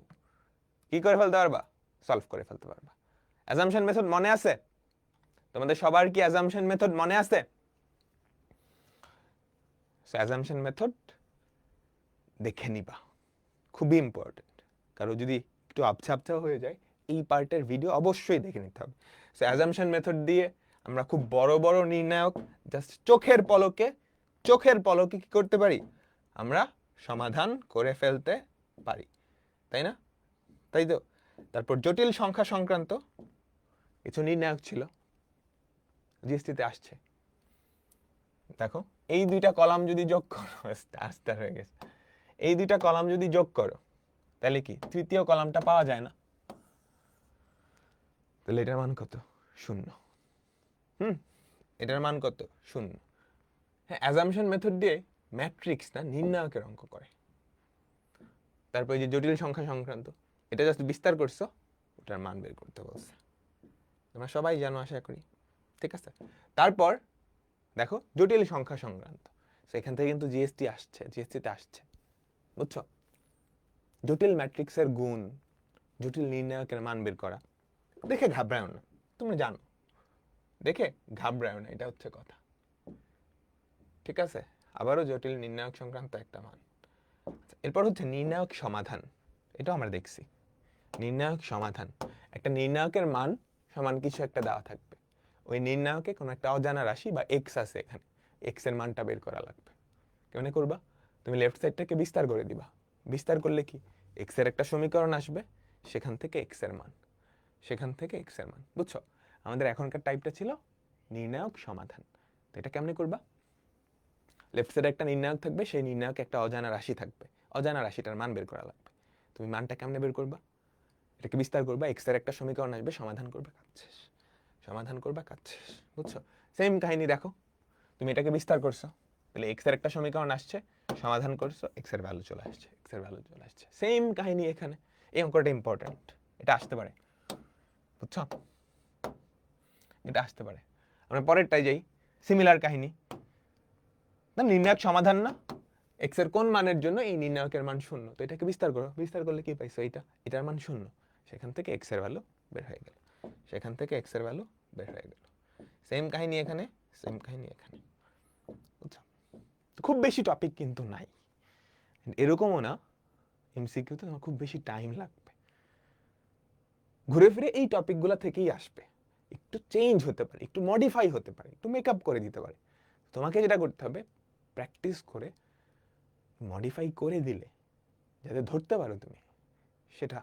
কি করে ফেলতে পারবা? সলভ করে ফেলতে পারবা। অ্যাজাম্পশন মেথড মনে আছে? তোমাদের সবার কি অ্যাজাম্পশন মেথড মনে আছে? সো অ্যাজাম্পশন মেথড দেখে নিবা, খুবই ইম্পর্টেন্ট। কারো যদি একটু আবছা আবছা হয়ে যায়, এই পার্টের ভিডিও অবশ্যই দেখে নিতে হবে। সো অ্যাজাম্পশন মেথড দিয়ে আমরা খুব বড় বড় নির্ণায়ক জাস্ট চোখের পলকে কি করতে পারি? আমরা সমাধান করে ফেলতে পারি, তাই না? তাই তো? তারপর জটিল সংখ্যা সংক্রান্ত কিছু নির্ণায়ক ছিল, জিএসটিতে আসছে। দেখো এই দুইটা কলাম যদি যোগ করো, আস্তে হয়ে গেছে, এই দুইটা কলাম যদি যোগ করো তাহলে কি তৃতীয় কলামটা পাওয়া যায় না? তাহলে এটার মান কত? 0। এটার মান কত? 0। হ্যাঁ, অ্যাজাম্পশন মেথড দিয়ে ম্যাট্রিক্স না নির্ণায়কের অঙ্ক করে। তারপর যে জটিল সংখ্যা সংক্রান্ত, এটা জাস্ট বিস্তার করছো, ওটার মান বের করতে বলছে। তোমরা সবাই জানো আশা করি, ঠিক আছে? তারপর দেখো জটিল সংখ্যা সংক্রান্ত, সেখান থেকে কিন্তু জিএসটিতে আসছে, বুঝছো? জটিল ম্যাট্রিক্সের গুণ, জটিল নির্ণায়কের মান বের করা, দেখে ঘাবড়ায় না, তুমি জানো, দেখে ঘাবড়ায় না, এটা হচ্ছে কথা, ঠিক আছে? আবারও জটিল নির্ণায়ক সংক্রান্ত একটা মান। এরপর হচ্ছে নির্ণায়ক সমাধান, এটা আমরা দেখছি। নির্ণায়ক সমাধান, একটা নির্ণায়কের মান সমান কিছু একটা দেওয়া থাকবে, ওই নির্ণায়কে কোনো একটা অজানা রাশি বা এক্স আছে, এখানে এক্স এর মানটা বের করা লাগবে। কেমনে করবা? তুমি লেফট সাইডটাকে বিস্তার করে দিবা, বিস্তার করলে কি এক্স এর একটা সমীকরণ আসবে, সেখান থেকে এক্স এর মান, বুঝছো? আমাদের এখনকার টাইপটা ছিল নির্ণায়ক সমাধান। তো এটা কেমনে করবা? লেফট সাইডে একটা নির্ণায়ক থাকবে, সেই নির্ণায়কে একটা অজানা রাশি থাকবে, অজানা রাশিটার মান বের করা লাগবে। তুমি মানটা কেমনে বের করবা? এটাকে বিস্তার করবা, এক্স এর একটা সমীকরণ আসবে, সমাধান করবে, কাজ শেষ। বুঝছো? সেম কাহিনী দেখো, তুমি এটাকে বিস্তার করছো, তাহলে এক্স এর একটা সমীকরণ আসছে, সমাধান করছো, এক্স এর ভ্যালু চলে আসছে, সেম কাহিনী এখানে। এই অঙ্কটা ইম্পর্টেন্ট, এটা আসতে পারে, বুঝছো? এটা আসতে পারে। আমরা পরেরটাই যাই, সিমিলার কাহিনী। না, নির্ণায়ক সমাধান না, এক্স এর কোন মানের জন্য এই নির্ণায়কের মান 0, তো এটাকে বিস্তার করো, বিস্তার করলে কি পাইছো? এটার মান 0, সেখান থেকে এক্স এর ভ্যালু বের হয়ে গেল, সেম কাহিনী এখানে, বুঝছো? খুব বেশি টপিক কিন্তু নাই, এরকমও না এমসিকিউতে তোমার খুব বেশি টাইম লাগবে। ঘুরে ফিরে এই টপিকগুলো থেকেই আসবে, একটু চেঞ্জ হতে পারে, একটু মডিফাই হতে পারে, একটু মেকআপ করে দিতে পারে। তোমাকে যেটা করতে হবে, প্র্যাকটিস করে মডিফাই করে দিলে যাতে ধরতে পারো তুমি, সেটা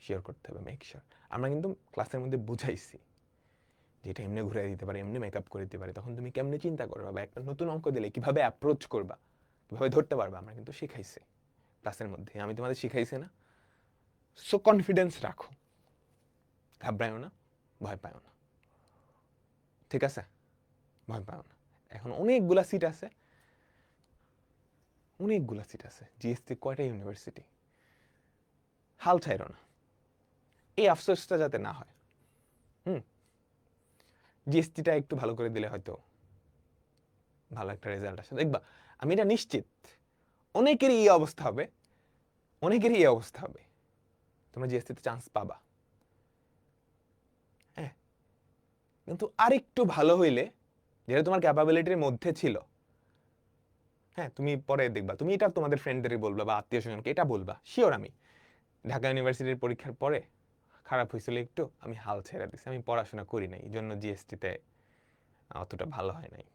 শিওর করতে হবে, মেক শিওর। আমরা কিন্তু ক্লাসের মধ্যে বুঝাইছি যে এটা এমনি ঘুরে দিতে পারে, এমনি মেকআপ করে দিতে পারে, তখন তুমি কেমনে চিন্তা করবা, বা একটা নতুন অঙ্ক দিলে কিভাবে অ্যাপ্রোচ করবা, কিভাবে ধরতে পারবা, আমরা কিন্তু শিখাইছি ক্লাসের মধ্যে, আমি তোমাদের শিখাইছি না? সো কনফিডেন্স রাখো, ঘাবড়ায়ও না, ভয় পাও না, ঠিক আছে? ভয় পাও না। এখন অনেকগুলা সিট আছে, জিএসটি কয়টা ইউনিভার্সিটি, হাল ছাইরো না, এই আফসোসটা যাতে না হয়। জিএসটিটা একটু ভালো করে দিলে হয়তো ভালো একটা রেজাল্ট আসে, দেখবা। আমি এটা নিশ্চিত, অনেকেরই এই অবস্থা হবে, তোমরা জিএসটিতে চান্স পাবা। হ্যাঁ, কিন্তু আরেকটু ভালো হইলে, যেটা তোমার ক্যাপাবিলিটির মধ্যে ছিল, হ্যাঁ, তুমি পরে দেখবা, তুমি এটা তোমাদের ফ্রেন্ডদেরই বলবা বা আত্মীয় স্বজনকে এটা বলবা, শিওর। আমি ঢাকা ইউনিভার্সিটির পরীক্ষার পরে খারাপ হয়েছিল একটু, আমি হাল ছেড়ে দিছি, আমি পড়াশোনা করি নাই, এই জন্য জিএসটিতে অতটা ভালো হয় নাই,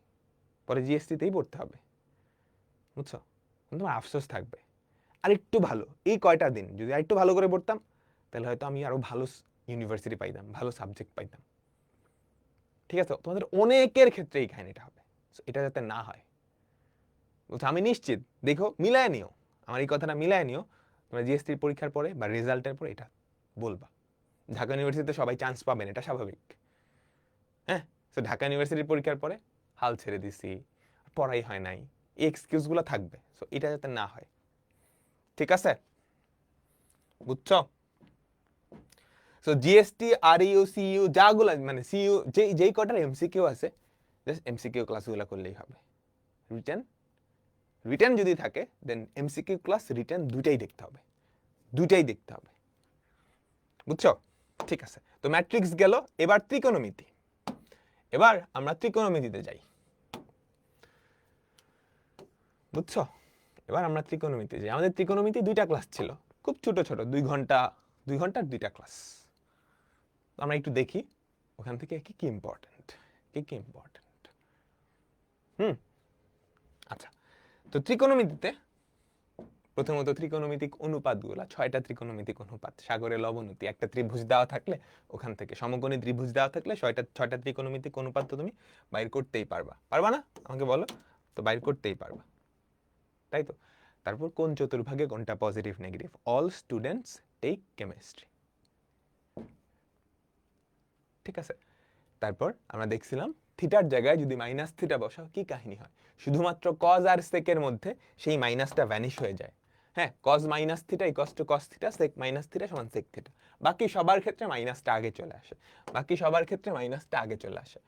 পরে জিএসটিতেই পড়তে হবে, বুঝছো? তোমার আফসোস থাকবে। আর একটু ভালো, এই কয়টা দিন যদি আরেকটু ভালো করে পড়তাম, তাহলে হয়তো আমি আরো ভালো ইউনিভার্সিটি পাইতাম, ভালো সাবজেক্ট পাইতাম, ঠিক আছে? তোমাদের অনেকের ক্ষেত্রে এই কাহিনীটা হবে, এটা যাতে না হয়, বুঝছো? আমি নিশ্চিত, দেখো মিলায় নিও, আমার এই কথাটা মিলায় নিও, তোমরা জিএসটির পরীক্ষার পরে বা রেজাল্টের পরে এটা বলবা। ঢাকা ইউনিভার্সিটিতে সবাই চান্স পাবেন, এটা স্বাভাবিক, হ্যাঁ, তো ঢাকা ইউনিভার্সিটির পরীক্ষার পরে হাল ছেড়ে দিছি, পড়াই হয় নাই, এই এক্সকিউজগুলো থাকবে। সো এটা যাতে না হয়, ঠিক আছে? বুঝছো? সো জিএসটি, আরইউ, সিইউ যাগুলো মানে সিইউ যেই কটার এমসিকিউ আছে, জাস্ট এমসিকিউ ক্লাসগুলো করলেই হবে। রিটেন রিটেন যদি থাকে দেন এমসিকিউ ক্লাস রিটেন দুইটাই দেখতে হবে, দুইটাই দেখতে হবে। বুঝছো? ঠিক আছে, তো ম্যাট্রিক্স গেল। এবার ত্রিকোণমিতি। এবার আমরা ত্রিকোণমিতিতে যাই। বুঝছো? এবার আমরা ত্রিকোণমিতি যাই। আমাদের ত্রিকোণমিতি দুইটা ক্লাস ছিল, খুব ছোট ছোট, 2 ঘন্টার দুইটা ক্লাস। আমরা একটু দেখি ওখান থেকে কি কি ইম্পর্টেন্ট, কি কি ইম্পর্টেন্ট। আচ্ছা, তো ত্রিকোণমিতিতে প্রথমত ত্রিকোণমিতিক অনুপাতগুলো, 6টা ত্রিকোণমিতিক অনুপাত। সাগরে লবণতি, একটা ত্রিভুজ দেওয়া থাকলে ওখান থেকে সমকোণী ত্রিভুজ দেওয়া থাকলে 6টা ত্রিকোণমিতিক অনুপাত তো তুমি বাইর করতেই পারবা। পারবা না? আমাকে বলো তো, বাইর করতেই পারবা, তাই তো? তারপর কোন চতুর্ভাগে কোনটা positive negative, all students take chemistry, ঠিক আছে? তারপর আমরা দেখছিলাম থিটার জায়গায় যদি মাইনাস থিটা বসাও কি কাহিনী হয়, শুধুমাত্র কজ আর সেকের মধ্যে সেই মাইনাসটা ভ্যানিশ হয়ে যায়। হ্যাঁ, cos minus theta equals to cos theta, sec minus theta সমান সেক থিটা। বাকি সবার ক্ষেত্রে মাইনাসটা আগে চলে আসে, বাকি সবার ক্ষেত্রে মাইনাসটা আগে চলে আসে।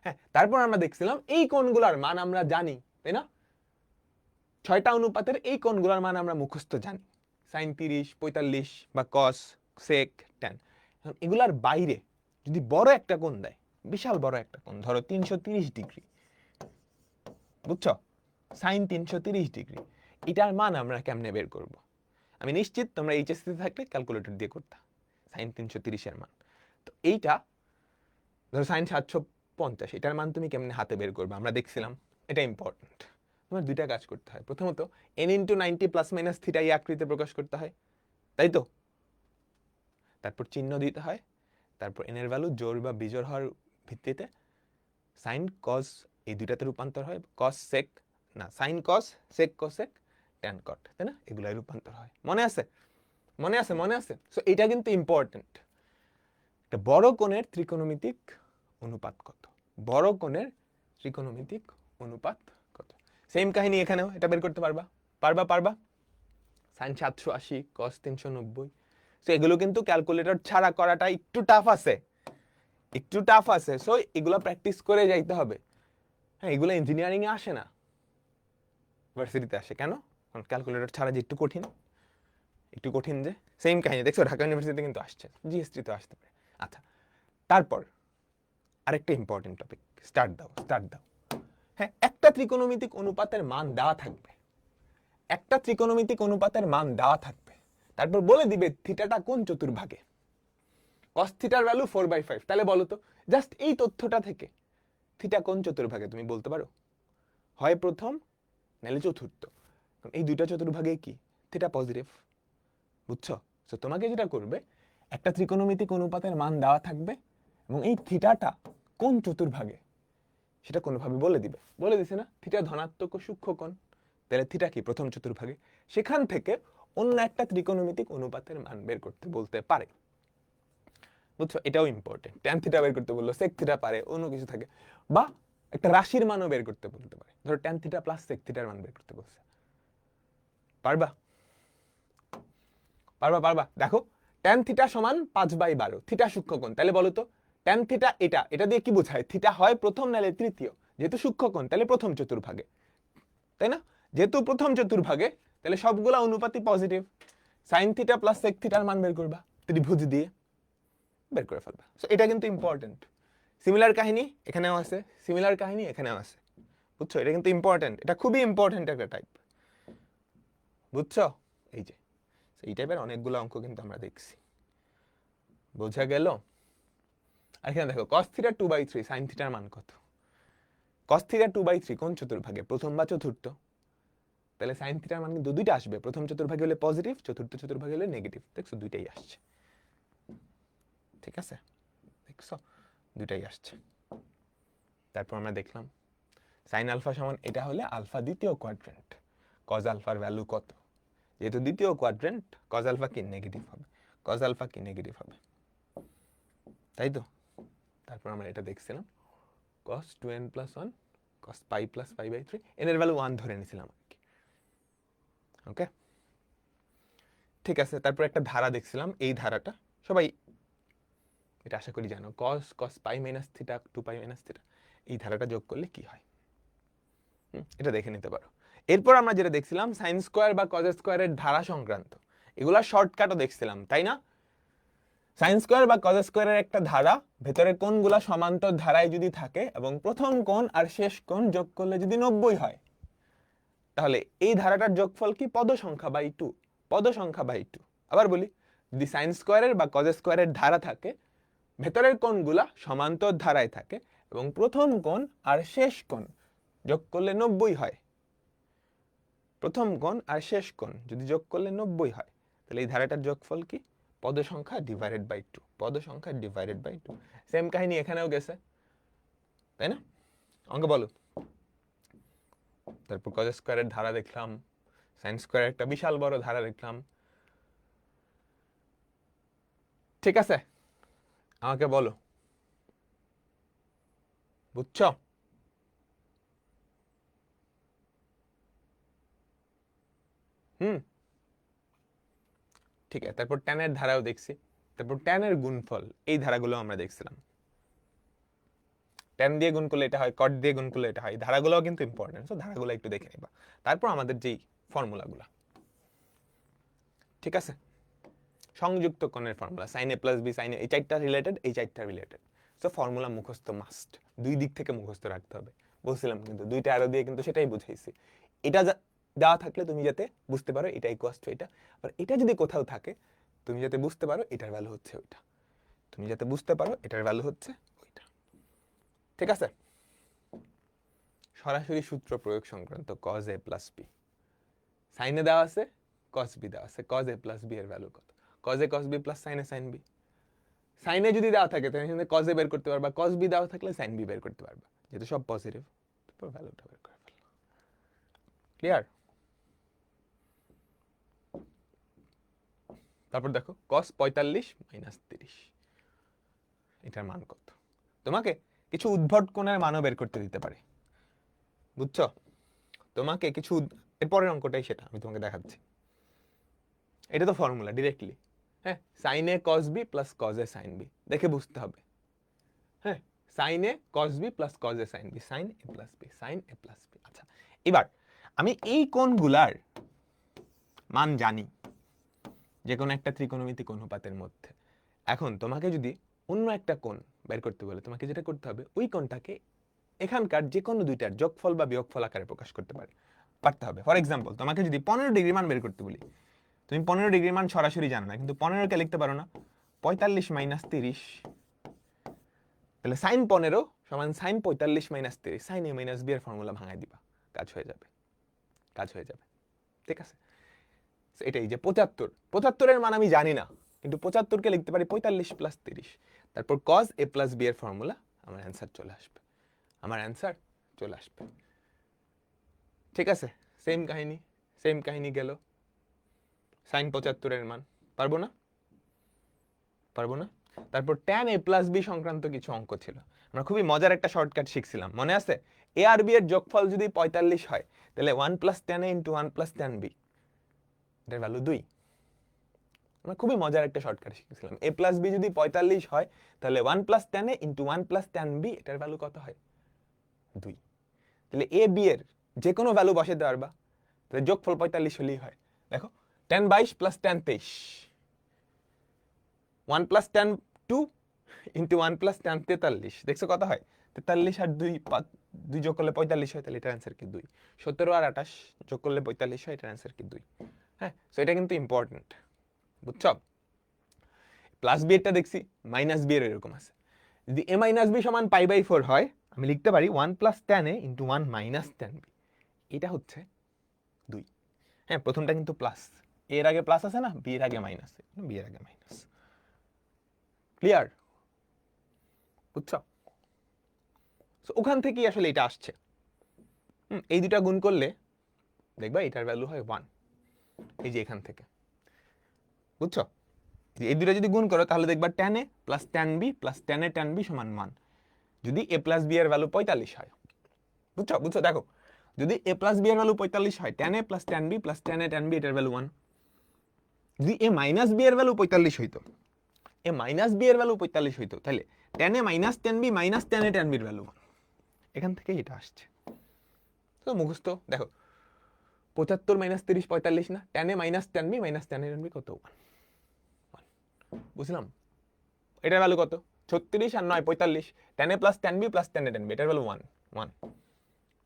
হ্যাঁ, তারপর আমরা দেখছিলাম এই কোণগুলোর মান আমরা জানি, তাই না? 6টা অনুপাতের এই কোণগুলোর মান আমরা মুখস্থ জানি, সাইন 30, 45 বা কস, সেক, ট্যান। এগুলার বাইরে যদি বড় একটা কোণ দেয়, বিশাল বড় একটা কোণ, ধরো 330 ডিগ্রি, বুঝছো? সাইন 330 ডিগ্রি, এটার মান আমরা কেমনে বের করব? আমি নিশ্চিত তোমরা এইচএসসি থাকলে ক্যালকুলেটর দিয়ে করতা সাইন 330 এর মান। তো এইটা ধরো সাইন 750, এটার মান তুমি কেমনে হাতে বের করবে আমরা দেখছিলাম। এটা ইম্পর্টেন্ট। তোমার দুইটা কাজ করতে হয়। প্রথমত n × 90 প্লাস মাইনাস থিটা এই আকৃতিতে প্রকাশ করতে হয়, তাই তো? তারপর চিহ্ন দিতে হয়, তারপর n এর ভ্যালু জোড় বা বিজোড় হওয়ার ভিত্তিতে সাইন কস এই দুইটাতে রূপান্তর হয়, কস সেক না, sine cos, sec cosec, tan cot, তাই না? এগুলাই রূপান্তর হয়। মনে আছে? মনে আছে? মনে আছে? সো এটা কিন্তু ইম্পর্টেন্ট। একটা বড় কোণের ত্রিকোণমিতিক অনুপাত কত, বড় কোণের ত্রিকোণমিতিক অনুপাত কত। সেম কাহিনী এখানেও, এটা বের করতে পারবা, পারবা পারবা। সাইন 780, কস 390, সো এগুলো কিন্তু ক্যালকুলেটর ছাড়া করাটা একটু টাফ আছে, একটু টাফ আছে। সো এগুলো প্র্যাকটিস করে যাইতে হবে। হ্যাঁ, এগুলো ইঞ্জিনিয়ারিং এ আসে না, ভার্সিটিতে আসে। কেন? কারণ ক্যালকুলেটর ছাড়া যে একটু কঠিন, একটু কঠিন। যে সেম কাহিনী দেখছো ঢাকা ইউনিভার্সিটিতে কিন্তু আসছে, জিএসটি তো আসতে পারে। আচ্ছা, তারপর আরেকটা ইম্পর্টেন্ট টপিক, স্টার্ট দাও, স্টার্ট দাও। হ্যাঁ, একটা ত্রিকোণমিতিক অনুপাতের মান দেওয়া থাকবে, একটা ত্রিকোণমিতিক অনুপাতের মান দেওয়া থাকবে, তারপর বলে দিবে থিটাটা কোন চতুর্ভাগে। কস থিটার ভ্যালু 4/5, তাহলে বলো তো জাস্ট এই তথ্যটা থেকে থিটা কোন চতুর্ভাগে তুমি বলতে পারো? হয় প্রথম নাহলে চতুর্থ। এই দুইটা চতুর্ভাগে কি থিটা পজিটিভ, বুঝছো? তো তোমাকে যেটা করবে, একটা ত্রিকোণমিতিক অনুপাতের মান দেওয়া থাকবে এবং এই থিটাটা কোন চতুর্ভাগে সেটা কোনোভাবে বলে দিবে। বলে দিছে না, থিটা ধনাত্মক ও সূক্ষ্ম কোণ, তাহলে থিটা কি প্রথম চতুর্ভাগে। সেখান থেকে অন্য একটা ত্রিকোণমিতিক অনুপাতের মান বের করতে বলতে পারে, বুঝছো? এটাও ইম্পর্টেন্ট। ট্যান থিটা বের করতে বললো, সেক থিটা পারে, অন্য কিছু থাকে, বা একটা রাশির মানও বের করতে বলতে পারে। ধরো ট্যান থিটা প্লাস সেক থিটার মান বের করতে বলছে, পারবা? পারবা পারবা। দেখো ট্যান থিটা সমান 5/12, থিটা সূক্ষ্মকোণ, তাহলে বলো তো ট্যান থিটা এটা এটা দিয়ে কি বোঝায়? থিটা হয় প্রথম নাহলে তৃতীয়, যেহেতু সূক্ষ্মকোণ তাহলে প্রথম চতুর্ভাগে, তাই না? যেহেতু প্রথম চতুর্ভাগে তাহলে সবগুলা অনুপাতই positive. Sine theta plus sec থিটার মান বের করবা ত্রিভুজ দিয়ে, বের করে ফেলবা। সো এটা কিন্তু ইম্পর্টেন্ট। সিমিলার কাহিনী এখানেও আছে, সিমিলার কাহিনী এখানেও আছে, বুঝছো? এটা কিন্তু ইম্পর্টেন্ট, এটা খুবই ইম্পর্টেন্ট একটা টাইপ, বুঝছো? এই যে এই টাইপের অনেকগুলো অঙ্ক কিন্তু আমরা দেখছি, বোঝা গেল? আর এখানে দেখো cos থিটা 2/3, sin থিটার মান কত? cos থিটা 2/3 কোন চতুর্ভাগে, প্রথম বা চতুর্থ? তাহলে sin থিটার মান কিন্তু দুইটা আসবে, প্রথম চতুর্ভাগে হলে পজিটিভ, চতুর্থ চতুর্ভাগে হলে নেগেটিভ। দেখছো দুইটাই আসছে, ঠিক আছে? দেখছো দুইটাই আসছে। তারপর আমরা দেখলাম sin আলফা সমান এটা হলে আলফা দ্বিতীয় কোয়াড্রেন্ট, cos আলফার ভ্যালু কত? যেহেতু দ্বিতীয় কোয়াড্রেন্ট, cos আলফা কি নেগেটিভ হবে, cos আলফা কি নেগেটিভ হবে, তাই তো? তারপর আমরা এটা দেখছিলাম cos 2n plus 1 cos pi plus pi by 3, n এর ভ্যালু 1 ধরে নিয়েছিলাম আর কি। ওকে, ঠিক আছে। তারপর একটা ধারা দেখছিলাম, এই ধারাটা সবাই এটা আশা করি জানো, cos pi minus theta 2 pi minus theta, এই ধারাটা যোগ করলে কি হয় এটা দেখে নিতে পারো। এরপর আমরা যেটা দেখছিলাম সাইন স্কোয়ার বা কজ স্কোয়ারের ধারা সংক্রান্ত, এগুলা শর্টকাটও দেখছিলাম, তাই না? সাইন স্কোয়ার বা কজ স্কোয়ারের একটা ধারা, ভেতরে কোণগুলা সমান্তর ধারায় যদি থাকে এবং প্রথম কোণ আর শেষ কোণ যোগ করলে যদি 90 হয়, তাহলে এই ধারাটার যোগফল কি? পদ সংখ্যা বাই 2, পদ সংখ্যা বাই 2। আবার বলি, যদি সাইন স্কোয়ারের বা কজ স্কোয়ারের ধারা থাকে, ভেতরের কোণগুলা সমান্তর ধারায় থাকে এবং প্রথম কোণ আর শেষ কোণ যোগ করলে 90 হয়, প্রথম কোণ আর শেষ কোণ যদি যোগ করলে 90 হয়, তাহলে এই ধারাটার যোগফল কি? পদ সংখ্যা ডিভাইডেড বাই 2, পদ সংখ্যা ডিভাইডেড বাই 2। সেম কাহিনী এখানেও গেছে, তাই না? অঙ্ক বলো। তারপর কজ স্কোয়ারের ধারা দেখলাম, সাইন স্কোয়ারের একটা বিশাল বড় ধারা দেখলাম, ঠিক আছে? আমাকে বলো, বুঝছো? ঠিক আছে। তারপর ট্যানের ধারাও দেখছি, তারপর ট্যানের গুণফল, এই ধারাগুলো আমরা দেখছিলাম। ট্যান দিয়ে গুণ করলে এটা হয়, কট দিয়ে গুণ করলে এটা হয়। ধারাগুলোও কিন্তু ইম্পর্টেন্ট, সো ধারাগুলো একটু দেখে নিবা। তারপর আমাদের যেই ফর্মুলাগুলো, ঠিক আছে? সংযুক্ত কোণের formula, sign A plus B, sine এ, এই চারটা রিলেটেড, এই চারটা রিলেটেড। সো ফর্মুলা মুখস্থ মাস্ট, দুই দিক থেকে মুখস্থ রাখতে হবে। বলছিলাম কিন্তু দুইটা অ্যারো দিয়ে কিন্তু সেটাই বুঝাইছি। এটা দেওয়া থাকলে তুমি যাতে বুঝতে পারো এটা ইকুয়ালস টু এটা, আর এটা যদি কোথাও থাকে তুমি যাতে বুঝতে পারো এটার ভ্যালু হচ্ছে ওইটা, তুমি যাতে বুঝতে পারো এটার ভ্যালু হচ্ছে ওইটা, ঠিক আছে? সরাসরি সূত্র প্রয়োগ সংক্রান্ত cos a প্লাস বি, সাইনে দেওয়া আছে, cos b দেওয়া আছে, cos a প্লাস বি এর ভ্যালু কত? cos a cos b plus sin a sin b। সাইনে যদি দেওয়া থাকে তাহলে এখানে cos a বের করতে পারবা, cos b দেওয়া থাকলে sin b বের করতে পারবা, যেহেতু সব পজিটিভ। তারপর ভ্যালুটা বের করে ফেললাম। ক্লিয়ার? তারপর দেখো cos 45 মাইনাস 30, এটার মান কত? তোমাকে কিছু উদ্ভট কোণের মানও বের করতে দিতে পারে, বুঝছো? তোমাকে কিছু, এরপরের অঙ্কটাই সেটা আমি তোমাকে দেখাচ্ছি। এটা তো ফর্মুলা ডিরেক্টলি, হ্যাঁ, sine A cos B plus cos A sine B, দেখে বুঝতে হবে। হ্যাঁ, sine A cos B plus cos A sine B, sine A plus B, sine A plus B. আচ্ছা, এবার আমি এই কোণগুলার মান জানি যে কোনো একটা ত্রিকোণমিতিক অনুপাতের মধ্যে। এখন তোমাকে যদি অন্য একটা কোণ বের করতে বলে, তোমাকে যেটা করতে হবে ওই কোণটাকে এখানকার যে কোনো দুইটার যোগফল বা বিয়োগফল আকারে প্রকাশ করতে পারতে হবে। ফর এক্সাম্পল, তোমাকে যদি 15 ডিগ্রি মান বের করতে বলি, তুমি 15 ডিগ্রি মান সরাসরি জানো না, কিন্তু 15কে লিখতে পারো না 45 মাইনাস 30, তাহলে সাইন 15 সমান সাইন 45 মাইনাস 30, সাইন এ মাইনাস বি এর ফর্মুলা ভাঙাই দিবা, কাজ হয়ে যাবে, কাজ হয়ে যাবে, ঠিক আছে? এটাই যে 75 এর মান আমি জানি না, কিন্তু 75কে লিখতে পারি 45 প্লাস 30, তারপর cos a প্লাস বি এর ফর্মুলা, আমার অ্যান্সার চলে আসবে, আমার অ্যান্সার চলে আসবে, ঠিক আছে? সেম কাহিনী গেল। সাইন 75 এর মান পারবো না, পারবো না। তারপর tan a প্লাস বি সংক্রান্ত কিছু অঙ্ক ছিল, আমরা খুবই মজার একটা শর্টকাট শিখছিলাম, মনে আছে? a আর b এর যোগফল যদি 45 হয়, তাহলে 1 plus tan a into 1 plus tan b, এটার ভ্যালু 2। আমরা খুবই মজার একটা শর্টকাট শিখছিলাম, a প্লাস b যদি 45 হয়, তাহলে 1 plus tan a into 1 plus tan b, এটার ভ্যালু কত হয়? 2। তাহলে a b এর যে কোনো ভ্যালু বসাতে পারবা, তাহলে যোগফল 45 হলেই হয়। দেখো, tan 22 plus tan 23, 1 plus tan 2 into 1 plus tan 43, দেখছো কত হয়? 43 আর 2 যোগ করলে 45 হয়, তাহলে এটার অ্যান্সার কি 2। 17 আর 28 যোগ করলে 45 হয়, এটার অ্যান্সার কি 2। হ্যাঁ, সো এটা কিন্তু ইম্পর্টেন্ট, বুঝছো? প্লাস বি এরটা দেখছি, মাইনাস বি এর এরকম আছে। যদি a মাইনাস বি সমান পাই বাই 4 হয়, আমি লিখতে পারি 1 plus tan a into 1 minus tan b, এটা হচ্ছে 2। হ্যাঁ, প্রথমটা কিন্তু প্লাস, এর আগে প্লাস আছে না, বি এর আগে মাইনাস, বি এর আগে মাইনাস। ক্লিয়ার? বুঝছো? ওখান থেকেই আসলে এটা আসছে। এই দুটা গুণ করলে দেখবা এটার ভ্যালু হয় 1, এই যে এখান থেকে, বুঝছো? এই দুটা যদি গুণ করো তাহলে দেখবা tan a plus tan b plus tan a tan b সমান 1। যদি a প্লাস b এর ভ্যালু 45 হয়, বুঝছো বুঝছো, দেখো যদি a প্লাস b এর ভ্যালু 45 হয়, tan a plus tan b plus tan a tan b এটার ভ্যালু 1। যদি a মাইনাস b এর ভ্যালু 45 হইতো, a মাইনাস b এর ভ্যালু 45 হইতো, তাহলে tan a minus tan b minus tan a tan b এর ভ্যালু 1। এখান থেকে এটা আসছে। তো মুখস্থ দেখো, 75 মাইনাস 30 45 না, tan a minus tan b minus tan a tan b কত? 1। বুঝলাম? এটার ভ্যালু কত? 36 আর 9 45, tan a plus tan b plus tan a tan b এটার ভ্যালু 1 1,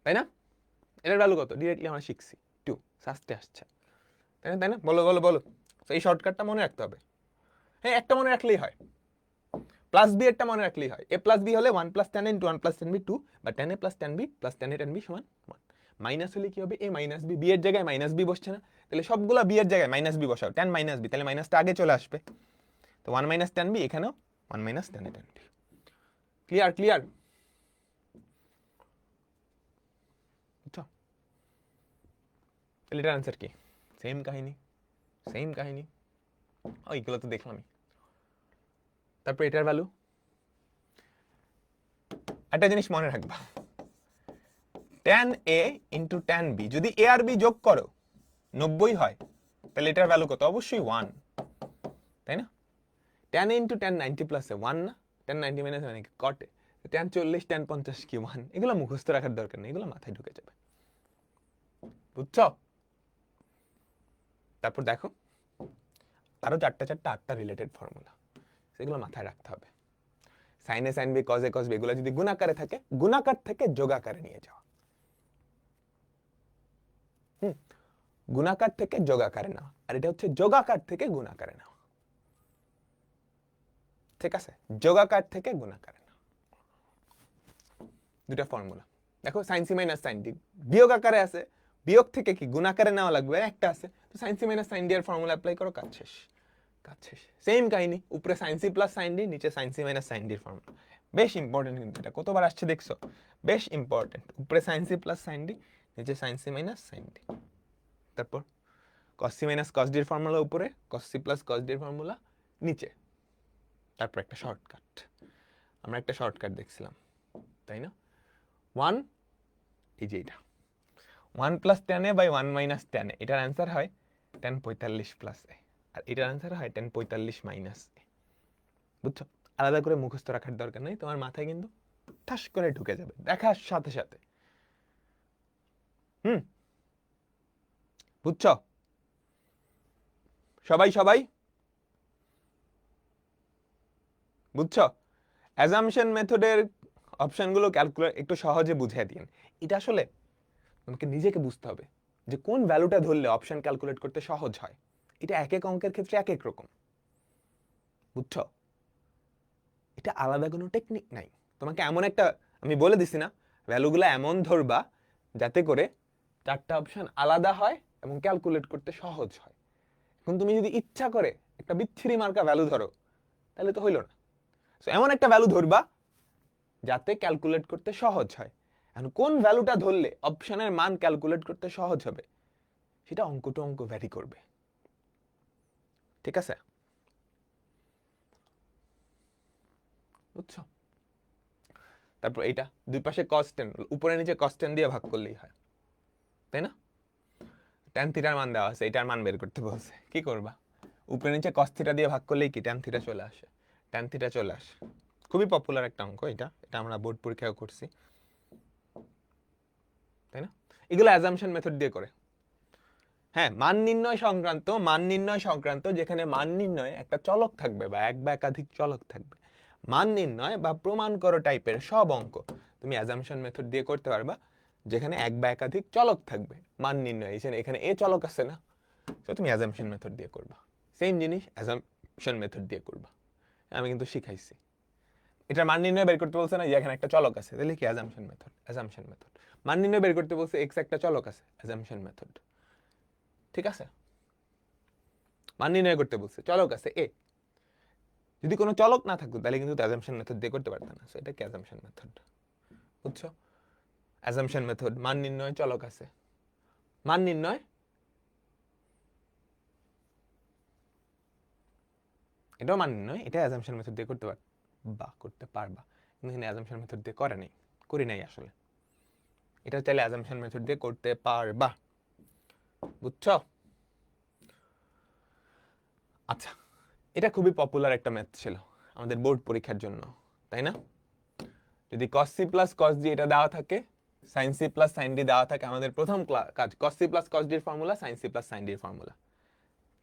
তাই না? এটার ভ্যালু কত? ডিরেক্টলি আমরা শিখছি 2, সাস্তে আসছে, তাই না? তাই না? বলো বলো বলো। তো এই শর্টকাটটা মনে রাখতে হবে। হ্যাঁ, একটা মনে রাখলেই হয়, প্লাস বি এরটা মনে রাখলেই হয়। এ প্লাস বি হলে 1 plus tan a into 1 plus tan b 2, বা tan a plus tan b plus tan a tan b সমান 1। মাইনাস হলে কি হবে? এ মাইনাস বি, বি এর জায়গায় মাইনাস বি বসছে না, তাহলে সবগুলা বি এর জায়গায় মাইনাস বি বসাও, tan মাইনাস বি, তাহলে মাইনাসটা আগে চলে আসবে। তো 1 মাইনাস tan b, এখানেও 1 minus tan a tan b। Clear clear? বুঝছো? তাহলে এটার আনসার কি? সেম কাহিনী, সেম কাহিনী। ওইগুলো তো দেখলামই। তারপর এটার ভ্যালু, একটা জিনিস মনে রাখবা, tan a into tan b, যদি a আর b যোগ করো 90 হয়, তাহলে এটার ভ্যালু কত? অবশ্যই 1, তাই না? tan a into tan 90 plus 1 না, tan 90 মাইনাস মানে কটে, tan 40 tan 50 কি 1? এগুলো মুখস্থ রাখার দরকার নেই, এগুলো মাথায় ঢুকে যাবে। বুঝছো? তারপর দেখো আরো আটটা রিলেটেড ফর্মুলা, সেগুলো মাথায় রাখতে হবে। Sine A sine B, cos A cos B, এগুলো যদি গুণাকারে থাকে, গুণাকার থেকে যোগাকারে নিয়ে যাওয়া। গুণাকার থেকে যোগাকারে নেওয়া, আর এটা হচ্ছে যোগাকার থেকে গুণাকারে নেওয়া। ঠিক আছে? যোগাকার থেকে গুণাকারে নেওয়া, দুটা ফর্মুলা। দেখো sine C minus sine D বিয়োগ আকারে আছে, বিয়োগ থেকে কি গুণাকারে নেওয়া লাগবে, একটা আছে। তো sine C minus sine d এর ফর্মুলা অ্যাপ্লাই করো, কাজ শেষ, কাজ শেষ। সেম কাহিনী, উপরে sine C plus sine d, নিচে sine C minus sine d এর ফর্মুলা। বেশ ইম্পর্টেন্ট কিন্তু এটা, কতবার আসছে দেখছো? বেশ ইম্পর্টেন্ট। উপরে sine C plus sine d, নিচে sine C minus sine d. তারপর cos c minus cos d এর ফর্মুলা উপরে, cos c plus cos d এর ফর্মুলা নিচে। তারপর একটা শর্টকাট, আমরা একটা শর্টকাট দেখছিলাম, তাই না? 1, এই যে এটা 1 plus tan a by 1 minus tan a, এটার অ্যান্সার হয় tan 45 প্লাস a, আর এটার অ্যান্সার হয় tan 45 মাইনাস a। বুঝছো? আলাদা করে মুখস্থ রাখার দরকার নেই, তোমার মাথায় কিন্তু ঠাস করে ঢুকে যাবে দেখার সাথে সাথে। বুঝছো? সবাই সবাই বুঝছো? অ্যাজাম্পশন মেথডের অপশনগুলো ক্যালকুলেট একটু সহজে বুঝিয়ে দিন। এটা আসলে তোমাকে নিজেকে বুঝতে হবে যে কোন ভ্যালুটা ধরলে অপশন ক্যালকুলেট করতে সহজ হয়। এটা এক এক অঙ্কের ক্ষেত্রে এক এক রকম, বুঝছো? এটা আলাদা কোনো টেকনিক নাই। তোমাকে এমন একটা, আমি বলে দিছি না, ভ্যালুগুলো এমন ধরবা যাতে করে চারটা অপশন আলাদা হয় এবং ক্যালকুলেট করতে সহজ হয়। এখন তুমি যদি ইচ্ছা করে একটা বিচ্ছিরি মার্কা ভ্যালু ধরো, তাহলে তো হইল না। সো এমন একটা ভ্যালু ধরবা যাতে ক্যালকুলেট করতে সহজ হয়। এখন কোন ভ্যালুটা ধরলে অপশনের মান ক্যালকুলেট করতে সহজ হবে, সেটা অঙ্ক টু অঙ্ক ভ্যারি করবে। ঠিক আছে? বুঝছো? তারপর এইটা দুই পাশে cos 10, উপরে নিচে cos 10 দিয়ে ভাগ করলেই হয়, তাই না? tan থিটার মান দেওয়া আছে, এটার মান বের করতে বলছে, কি করবা? উপরে নিচে cos থিটা দিয়ে ভাগ করলেই কি tan থিটা চলে আসে, tan থিটা চলে আসে। খুবই পপুলার একটা অঙ্ক এটা, এটা আমরা বোর্ড পরীক্ষাও করছি, তাই না? এগুলো অ্যাজাম্পশন মেথড দিয়ে করে। হ্যাঁ, মান নির্ণয় সংক্রান্ত, মান নির্ণয় সংক্রান্ত যেখানে মান নির্ণয় একটা চলক থাকবে বা এক বা একাধিক চলক থাকবে, মান নির্ণয় বা প্রমাণ করো টাইপের সব অঙ্ক তুমি অ্যাজাম্পশন মেথড দিয়ে করতে পারবা, যেখানে এক বা একাধিক চলক থাকবে। মান নির্ণয় এখানে এ চলক আছে না, তো তুমি অ্যাজাম্পশন মেথড দিয়ে করবা। সেম জিনিস অ্যাজাম্পশন মেথড দিয়ে করবা, আমি কিন্তু শিখাইছি। এটা মান নির্ণয় বের করতে বলছে না যে এখানে একটা চলক আছে, তাহলে কি অ্যাজাম্পশন মেথড, অ্যাজাম্পশন মেথড। মান নির্ণয় বের করতে বলছে এক্স একটা চলক আছে, অ্যাজাম্পশন মেথড। ঠিক আছে? মান নির্ণয় করতে বলছে চলক আছে এ, যদি কোনো চলক না থাকতো তাহলে কিন্তু অ্যাজাম্পশন মেথড দিয়ে করতে পারতাম না। সো এটা কি অ্যাজাম্পশন মেথড। বুঝছো? অ্যাজাম্পশন মেথড, মান নির্ণয়, চলক আছে, মান নির্ণয়, এটাও মান নির্ণয়, এটা অ্যাজাম্পশন মেথড দিয়ে করতে পারবা, করতে পারবা। এখানে অ্যাজাম্পশন মেথড দিয়ে করি নাই আসলে। এটা চাইলে অ্যাজাম্পশন মেথড দিয়ে করতে পারবা, বুঝছো? আচ্ছা, এটা খুবই পপুলার একটা ম্যাথ ছিল আমাদের বোর্ড পরীক্ষার জন্য, তাই না? যদি cos c plus cos d এটা দেওয়া থাকে, sin c plus sin d দেওয়া থাকে, আমাদের প্রথম কাজ cos c plus cos d এর formula, sin c plus sin d এর ফর্মুলা,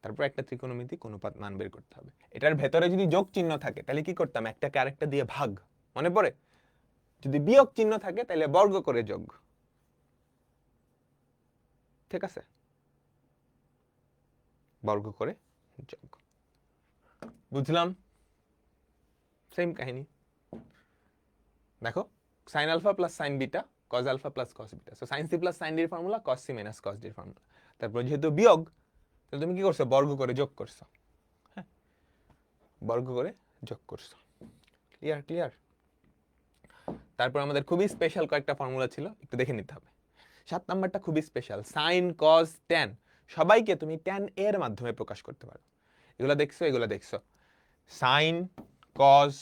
তারপর একটা ত্রিকোণমিতিক অনুপাত মান বের করতে হবে। এটার ভেতরে যদি যোগ চিহ্ন থাকে তাহলে কি করতাম, একটাকে আরেকটা দিয়ে ভাগ, মনে পড়ে? যদি বিয়োগ চিহ্ন থাকে তাহলে বর্গ করে যোগ, ঠিক আছে? বর্গ করে যোগ, বুঝলাম? সেম কাহিনী। দেখো, sin alpha plus sin beta cos alpha plus cos beta, so sin c plus sin d এর formula cos c minus cos d এর ফর্মুলা। তারপর যেহেতু বিয়োগ, তাহলে তুমি কি করছো, বর্গ করে যোগ করছো। হ্যাঁ, বর্গ করে যোগ করছো। ক্লিয়ার? তারপর আমাদের খুবই স্পেশাল কয়েকটা ফর্মুলা ছিল, একটু দেখে নিতে হবে। 7 নাম্বারটা খুবই স্পেশাল, sin cos tan। সবাইকে তুমি tan এর মাধ্যমে প্রকাশ করতে পারো। এগুলা দেখছো, sin cos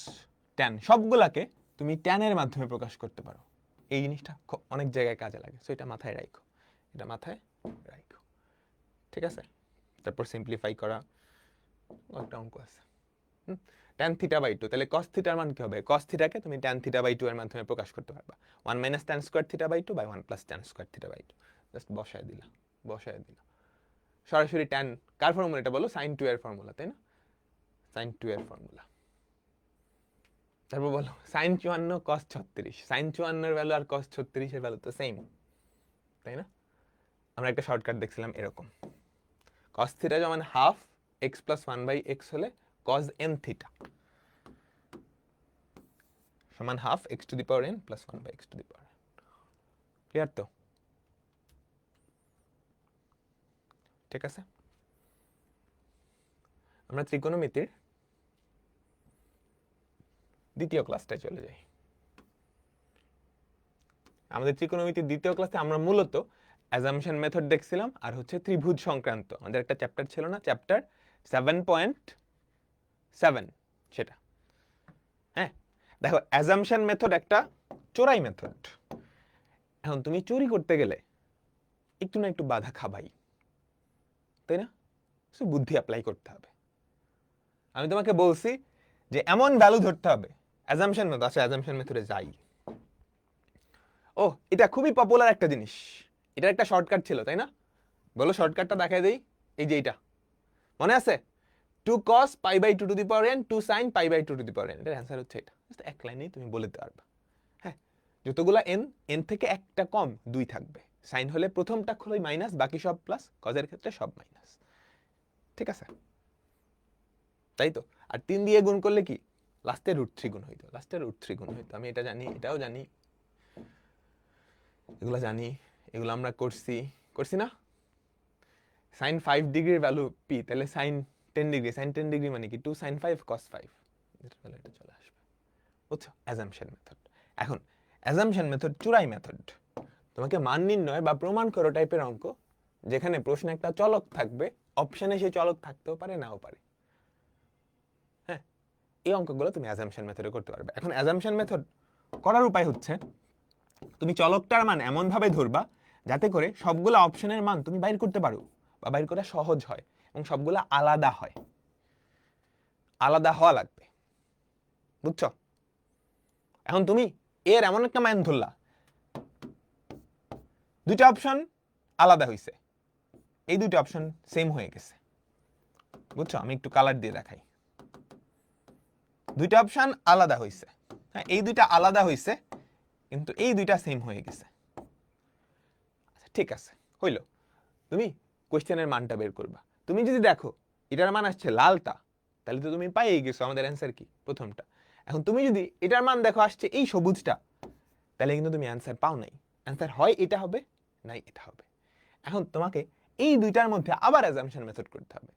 tan সবগুলাকে তুমি tan এর মাধ্যমে প্রকাশ করতে পারো। এই জিনিসটা অনেক জায়গায় কাজে লাগে, সো এটা মাথায় রাখো, ঠিক আছে? তারপর সিম্পলিফাই করা একটা অঙ্ক আছে, tan থিটা বাই 2, তাহলে cos থিটার মান কি হবে? cos থিটাকে তুমি tan থিটা বাই 2 এর মাধ্যমে প্রকাশ করতে পারবা, 1 minus tan square theta by 2 by 1 plus tan square theta by 2। Just বসায় দিলা। সরাসরি tan কার ফর্মুলা এটা বলো? sin 2 এর ফর্মুলা, তাই না? sin 2 এর ফর্মুলা। তারপর বলো sin 54 cos 36, sin 54 এর ভ্যালু আর cos 36 এর ভ্যালু তো সেম, তাই না? আমরা একটা শর্টকাট দেখছিলাম এরকম, cos থিটা সমান half x plus 1 by x হলে cos n থিটা সমান half x to the power n plus 1 by x to the power n। Clear তো? ঠিক আছে, আমরা ত্রিকোণমিতির দ্বিতীয় ক্লাসটায় চলে যাই। আমাদের ত্রিকোণমিতির দ্বিতীয় ক্লাসে আমরা মূলত অ্যাজাম্পশন মেথড দেখছিলাম আর হচ্ছে ত্রিভুজ সংক্রান্ত আমাদের একটা চ্যাপ্টার ছিল না, চ্যাপ্টার 7.7, সেটা। হ্যাঁ, দেখো অ্যাজাম্পশন মেথড একটা চোরাই মেথড। এখন তুমি চুরি করতে গেলে একটু না একটু বাধা খাবাই, তাই না? বুদ্ধি অ্যাপ্লাই করতে হবে। আমি তোমাকে বলছি যে এমন ভ্যালু ধরতে হবে, অ্যাজাম্পশন মেথড আছে, অ্যাজাম্পশন মেথডে যাই। ও, এটা খুবই পপুলার একটা জিনিস, এটার একটা শর্টকাট ছিল, তাই না? বলো শর্টকাটটা দেখাই দেই, এই যে এটা মনে আছে, 2 cos pi by 2 to the power n 2 sin pi by 2 to the power n। এটার অ্যান্সার হচ্ছে এটা, জাস্ট এক লাইনেই তুমি বলে দিতে পারবা। হ্যাঁ, যতগুলা n থেকে একটা কম 2 থাকবে, সাইন হলে প্রথমটা হলো মাইনাস, বাকি সব প্লাস, কজের ক্ষেত্রে সব মাইনাস, ঠিক আছে? তাই তো। আর 3 দিয়ে গুণ করলে কি লাস্টে √3 গুণ হইতো, আমি এটা জানি, এটাও জানি, এগুলো জানি, এগুলো আমরা করছি না? sin 5 ডিগ্রির ভ্যালু p, তাহলে sin 10 ডিগ্রি, sin 10 ডিগ্রি মানে কি 2 sin 5 cos 5, এটা চলে আসবে, বুঝছো? Assumption method. এখন অ্যাজাম্পশন মেথড চুরাই মেথড, তোমাকে মান নির্ণয় বা প্রমাণ করো টাইপের অঙ্ক, যেখানে প্রশ্নে একটা চলক থাকবে, অপশনে সেই চলক থাকতেও পারে নাও পারে। হ্যাঁ, এই অঙ্কগুলো তুমি অ্যাজাম্পশন মেথডে করতে পারবে। এখন অ্যাজাম্পশন মেথড করার উপায় হচ্ছে, তুমি চলকটার মান এমন ভাবে ধরবা যাতে করে সবগুলা অপশনের মান তুমি বাইর করতে পারো, বা বাইর করা সহজ হয়, এবং সবগুলা আলাদা হয়, আলাদা হওয়া লাগবে, বুঝছো? এখন তুমি এর এমন একটা মান ধরলা, দুইটা অপশন আলাদা হইছে, এই দুইটা অপশন সেম হয়ে গেছে, বুঝছো? আমি একটু কালার দিয়ে দেখাই, দুইটা অপশন আলাদা হইছে, হ্যাঁ এই দুইটা আলাদা হইছে, কিন্তু এই দুইটা সেম হয়ে গেছে। আচ্ছা ঠিক আছে, হইল। তুমি কোশ্চেনের মানটা বের করবা, তুমি যদি দেখো এটার মান আসছে লালটা, তাহলে তো তুমি পাইয়ে গেছো আমাদের অ্যান্সার কি, প্রথমটা। এখন তুমি যদি এটার মান দেখো আসছে এই সবুজটা, তাহলে কিন্তু তুমি অ্যান্সার পাও নাই, অ্যান্সার হয় এটা হবে, নাই এটা হবে। এখন তোমাকে এই দুইটার মধ্যে আবার অ্যাজাম্পশন মেথড করতে হবে।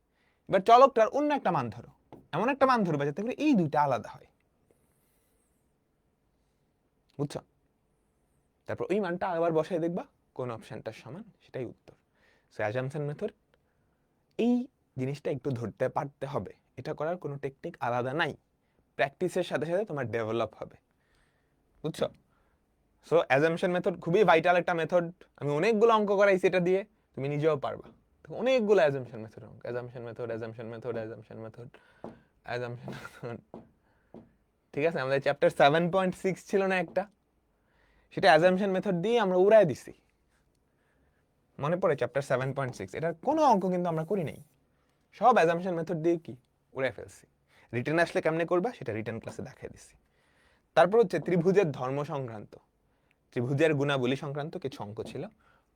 এবার চলকটার অন্য একটা মান ধরো, এমন একটা মান ধরবা যাতে করে এই দুইটা আলাদা হয়, বুঝছো? তারপর ওই মানটা আবার বসায় দেখবা কোন অপশনটার সমান, সেটাই উত্তর। সো অ্যাজাম্পশন মেথড, এই জিনিসটা একটু ধরতে পারতে হবে, এটা করার কোনো টেকনিক আলাদা নাই, প্র্যাকটিসের সাথে সাথে তোমার ডেভেলপ হবে, বুঝছো? সো অ্যাজাম্পশন মেথড খুবই ভাইটাল একটা মেথড। আমি অনেকগুলো অঙ্ক করাইছি এটা দিয়ে, তুমি নিজেও পারবা। অনেকগুলো অ্যাজাম্পশন মেথড অঙ্ক, assumption method, assumption method, assumption method, assumption method. ঠিক আছে, আমাদের চ্যাপ্টার 7.6 ছিল না একটা, সেটা অ্যাজাম্পশন মেথড দিয়ে আমরা উড়াই দিছি। মনে পড়ে চ্যাপ্টার 7.6? এটার কোনো অঙ্ক কিন্তু আমরা করি নাই, সব অ্যাজাম্পশন মেথড দিয়ে কি উড়াই ফেলছি। রিটেন আসলে কেমনে করবা সেটা রিটেন ক্লাসে দেখাই দিছি। তারপর হচ্ছে ত্রিভুজের ধর্ম সংক্রান্ত, ত্রিভুজের গুণাবলী সংক্রান্ত কিছু অঙ্ক ছিল।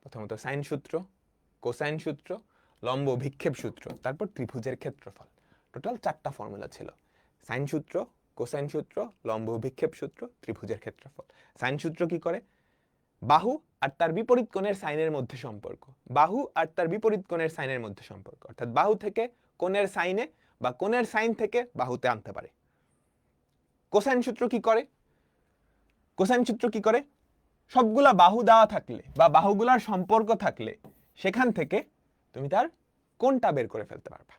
প্রথমত সাইন সূত্র, কোসাইন সূত্র, লম্ব অভিক্ষেপ সূত্র, তারপর ত্রিভুজের ক্ষেত্রফল। টোটাল 4টা ফর্মুলা ছিল, সাইন সূত্র, কোসাইন সূত্র, লম্ব অভিক্ষেপ সূত্র, ত্রিভুজের ক্ষেত্রফল। সাইন সূত্র কি করে? বাহু আর তার বিপরীত কোণের সাইনের মধ্যে সম্পর্ক, বাহু আর তার বিপরীত কোণের সাইনের মধ্যে সম্পর্ক, অর্থাৎ বাহু থেকে কোণের সাইনে বা কোণের সাইন থেকে বাহুতে আনতে পারে। কোসাইন সূত্র কি করে? কোসাইন সূত্র কি করে? সবগুলা বাহু দেওয়া থাকলে বা বাহুগুলার সম্পর্ক থাকলে সেখান থেকে তুমি তার কোণটা বের করে ফেলতে পারবা।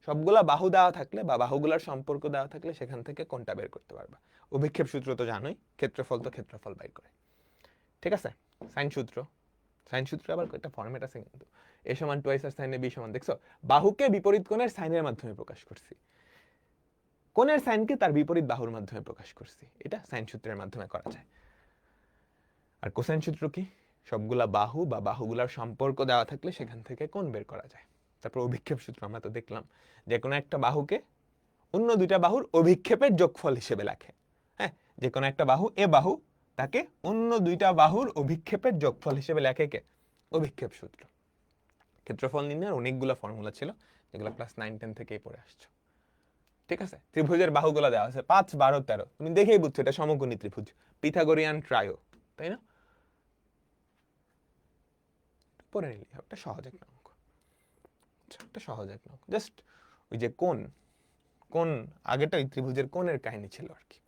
সবগুলা বাহু দেওয়া থাকলে বা বাহুগুলার সম্পর্ক দেওয়া থাকলে সেখান থেকে কোণটা বের করতে পারবা। অভিক্ষেপ সূত্র তো জানোই, ক্ষেত্রফল তো ক্ষেত্রফল বের করে। ঠিক আছে, সাইন সূত্র, সাইন সূত্র আবার একটা ফরম্যাট আছে কিন্তু, a সমান 2r sin b সমান, দেখছো, বাহুকে বিপরীত কোণের সাইনের মাধ্যমে প্রকাশ করছি, কোণের সাইনকে তার বিপরীত বাহুর মাধ্যমে প্রকাশ করছি, এটা সাইন সূত্রের মাধ্যমে করা যায়। আর কোসাইন সূত্র কি? সবগুলা বাহু বা বাহুগুলার সম্পর্ক দেওয়া থাকলে সেখান থেকে কোণ বের করা যায়। তারপর অভিক্ষেপ সূত্র আমরা তো দেখলাম, যে কোনো একটা বাহুকে অন্য দুইটা বাহুর অভিক্ষেপের যোগফল হিসেবে লেখে। হ্যাঁ, যে কোনো একটা বাহু, এ বাহু, তাকে অন্য দুইটা বাহুর অভিক্ষেপের যোগফল হিসেবে লেখে কে? অভিক্ষেপ সূত্র। ক্ষেত্রফল নির্ণয়ের অনেকগুলো ফর্মুলা ছিল যেগুলো ক্লাস 9-10 থেকেই পড়ে আসছো। ঠিক আছে, ত্রিভুজের বাহুগুলো দেওয়া আছে 5, 12, 13, তুমি দেখেই বুঝছো এটা সমকোণী ত্রিভুজ, পিথাগোরিয়ান ট্রায়ো, তাই না? পড়ে নিলি, একটা সহজ একটা অঙ্ক, একটা সহজ একটা অঙ্ক, জাস্ট ওই যে কোণ, কোণ আগেটা ওই ত্রিভুজের কোণের কাহিনী ছিল আর কি।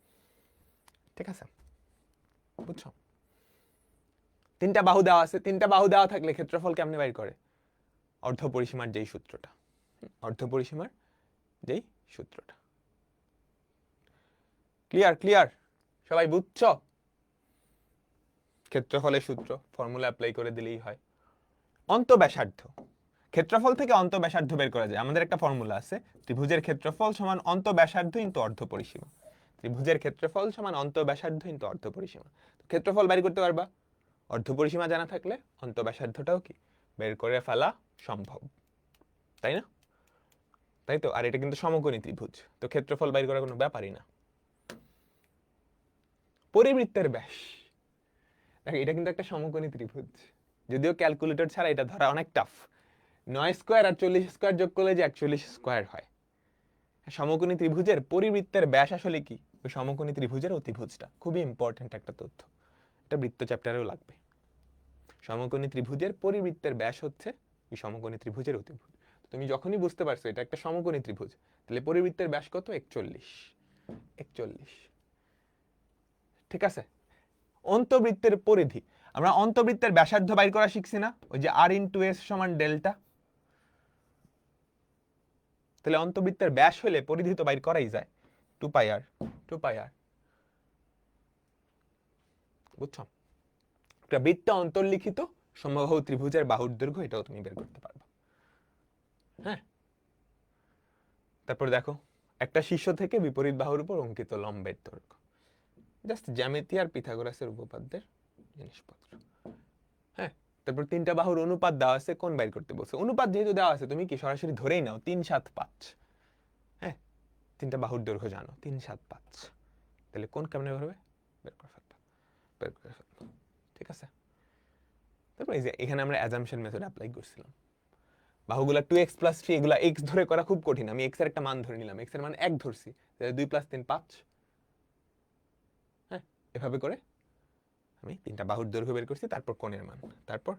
ঠিক আছে, বুঝছো? 3টা বাহু দেওয়া আছে, 3টা বাহু দেওয়া থাকলে ক্ষেত্রফল কেমনে বের করে? অর্ধপরিসীমার যেই সূত্রটা, অর্ধপরিসীমার যেই সূত্রটা। ক্লিয়ার? ক্লিয়ার? সবাই বুঝছো? ক্ষেত্রফলের সূত্র ফর্মুলা অ্যাপ্লাই করে দিলেই হয়। অন্তঃব্যাসার্ধ, ক্ষেত্রফল থেকে অন্তঃব্যাসার্ধ বের করা যায়। আমাদের একটা ফর্মুলা আছে, ত্রিভুজের ক্ষেত্রফল সমান অন্তঃব্যাসার্ধ ইনটু অর্ধপরিসীমা। ত্রিভুজের ক্ষেত্রফল সমান অন্তঃব্যাসার্ধ ইনটু অর্ধপরিসীমা। ক্ষেত্রফল বের করতে পারবা, অর্ধপরিসীমা জানা থাকলে অন্তঃব্যাসার্ধটাও কি বের করে ফেলা সম্ভব, তাই না? তাই তো। আর এটা কিন্তু সমকোণী ত্রিভুজ, তো ক্ষেত্রফল বের করার কোনো ব্যাপারই না। পরিবৃত্তের ব্যাস, দেখো এটা কিন্তু একটা সমকোণী ত্রিভুজ, যদিও ক্যালকুলেটর ছাড়া এটা ধরা অনেক টাফ। 9 স্কোয়ার আর 40 স্কোয়ার যোগ করলে যে 41 স্কোয়ার হয়। সমকোণী ত্রিভুজের পরিবৃত্তের ব্যাস আসলে কি? ওই সমকোণী ত্রিভুজের অতিভুজটা। খুবই ইম্পর্টেন্ট একটা তথ্য, এটা বৃত্ত চ্যাপ্টারেও লাগবে। সমকোণী ত্রিভুজের পরিবৃত্তের ব্যাস হচ্ছে ওই সমকোণী ত্রিভুজের অতিভুজ। তুমি যখনই বুঝতে পারছো এটা একটা সমকোণী ত্রিভুজ, তাহলে পরিবৃত্তের ব্যাস কত? 41। 41। ঠিক আছে, অন্তবৃত্তের পরিধি, আমরা অন্তবৃত্তের ব্যাসার্ধ বাইর করা শিখছি না, ওই যে r ইন্টু s সমান ডেল্টা। তাহলে অন্তবৃত্তের ব্যাস হলে পরিধি তো বাইর করাই যায়, 2πr, 2πr। বুঝছো? একটা বৃত্ত অন্তর্লিখিত সমবাহু ত্রিভুজের বাহুর দৈর্ঘ্য, এটাও তুমি বের করতে পারবে। হ্যাঁ, তারপর দেখো, একটা শীর্ষ থেকে বিপরীত বাহুর উপর অঙ্কিত লম্বের দৈর্ঘ্য, জাস্ট জ্যামিতি আর পিথাগোরাসের উপপাদ্যের জিনিসপত্র। হ্যাঁ, তারপর 3টা বাহুর অনুপাত দেওয়া আছে, কোণ বাইর করতে বলছে। অনুপাত যেহেতু দেওয়া আছে, তুমি কি সরাসরি ধরেই নাও 3, 7, 5। হ্যাঁ, 3টা বাহুর দৈর্ঘ্য জানো, 3, 7, 5, তাহলে কোণ কেমনে করবে? বের করে ফেলবা, বের করে ফেলবা। ঠিক আছে, তারপর এই যে এখানে আমরা অ্যাজাম্পশন মেথড অ্যাপ্লাই করছিলাম। বাহুগুলা 2x + 3, এগুলা x ধরে করা খুব কঠিন। আমি x এর একটা মান ধরে নিলাম, x এর মান 1 ধরছি, তাহলে 2 + 3 5। হ্যাঁ, এভাবে করে আমি 3টা বাহুর দৈর্ঘ্য বের করছি, তারপর কোণের মান, তারপর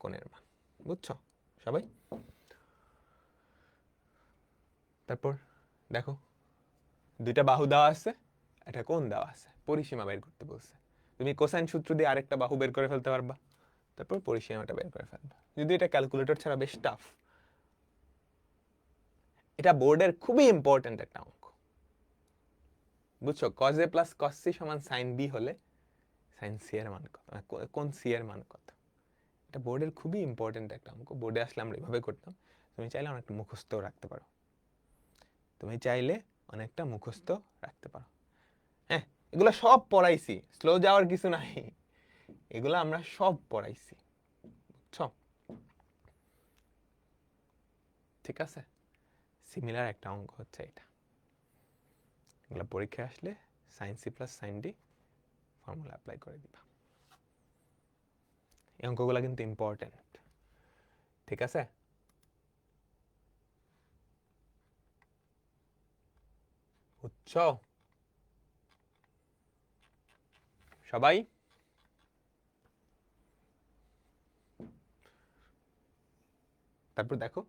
কোণের মান। বুঝছো সবাই? তারপর দেখো, 2টা বাহু দেওয়া আছে, একটা কোণ দেওয়া আছে, পরিসীমা বের করতে বলছে। তুমি কোসাইন সূত্র দিয়ে আরেকটা বাহু বের করে ফেলতে পারবা, তারপর পরিসীমাটা বের করে ফেলবা। যদি এটা ক্যালকুলেটর ছাড়া বেশ টাফ, এটা বোর্ডের খুবই ইম্পর্টেন্ট একটা অঙ্ক। বুঝছো? cos a + cos c সমান sin b হলে সাইন সি এর মান কত, কোন সি এর মান কত। এটা বোর্ডের খুবই ইম্পর্টেন্ট একটা অঙ্ক। বোর্ডে আসলে আমরা এভাবে করতাম। তুমি চাইলে অনেকটা মুখস্থও রাখতে পারো, তুমি চাইলে অনেকটা মুখস্থ রাখতে পারো। হ্যাঁ, এগুলো সব পড়াইছি, স্লো যাওয়ার কিছু নাই, এগুলো আমরা সব পড়াইছি, বুঝছো? ঠিক আছে, সিমিলার একটা অঙ্ক হচ্ছে এটা। এগুলো পরীক্ষায় আসলে sine C plus sine D formula apply করে দিবা। এই অঙ্কগুলো কিন্তু ইম্পর্টেন্ট, ঠিক আছে? বুঝছো সবাই? তারপর দেখো,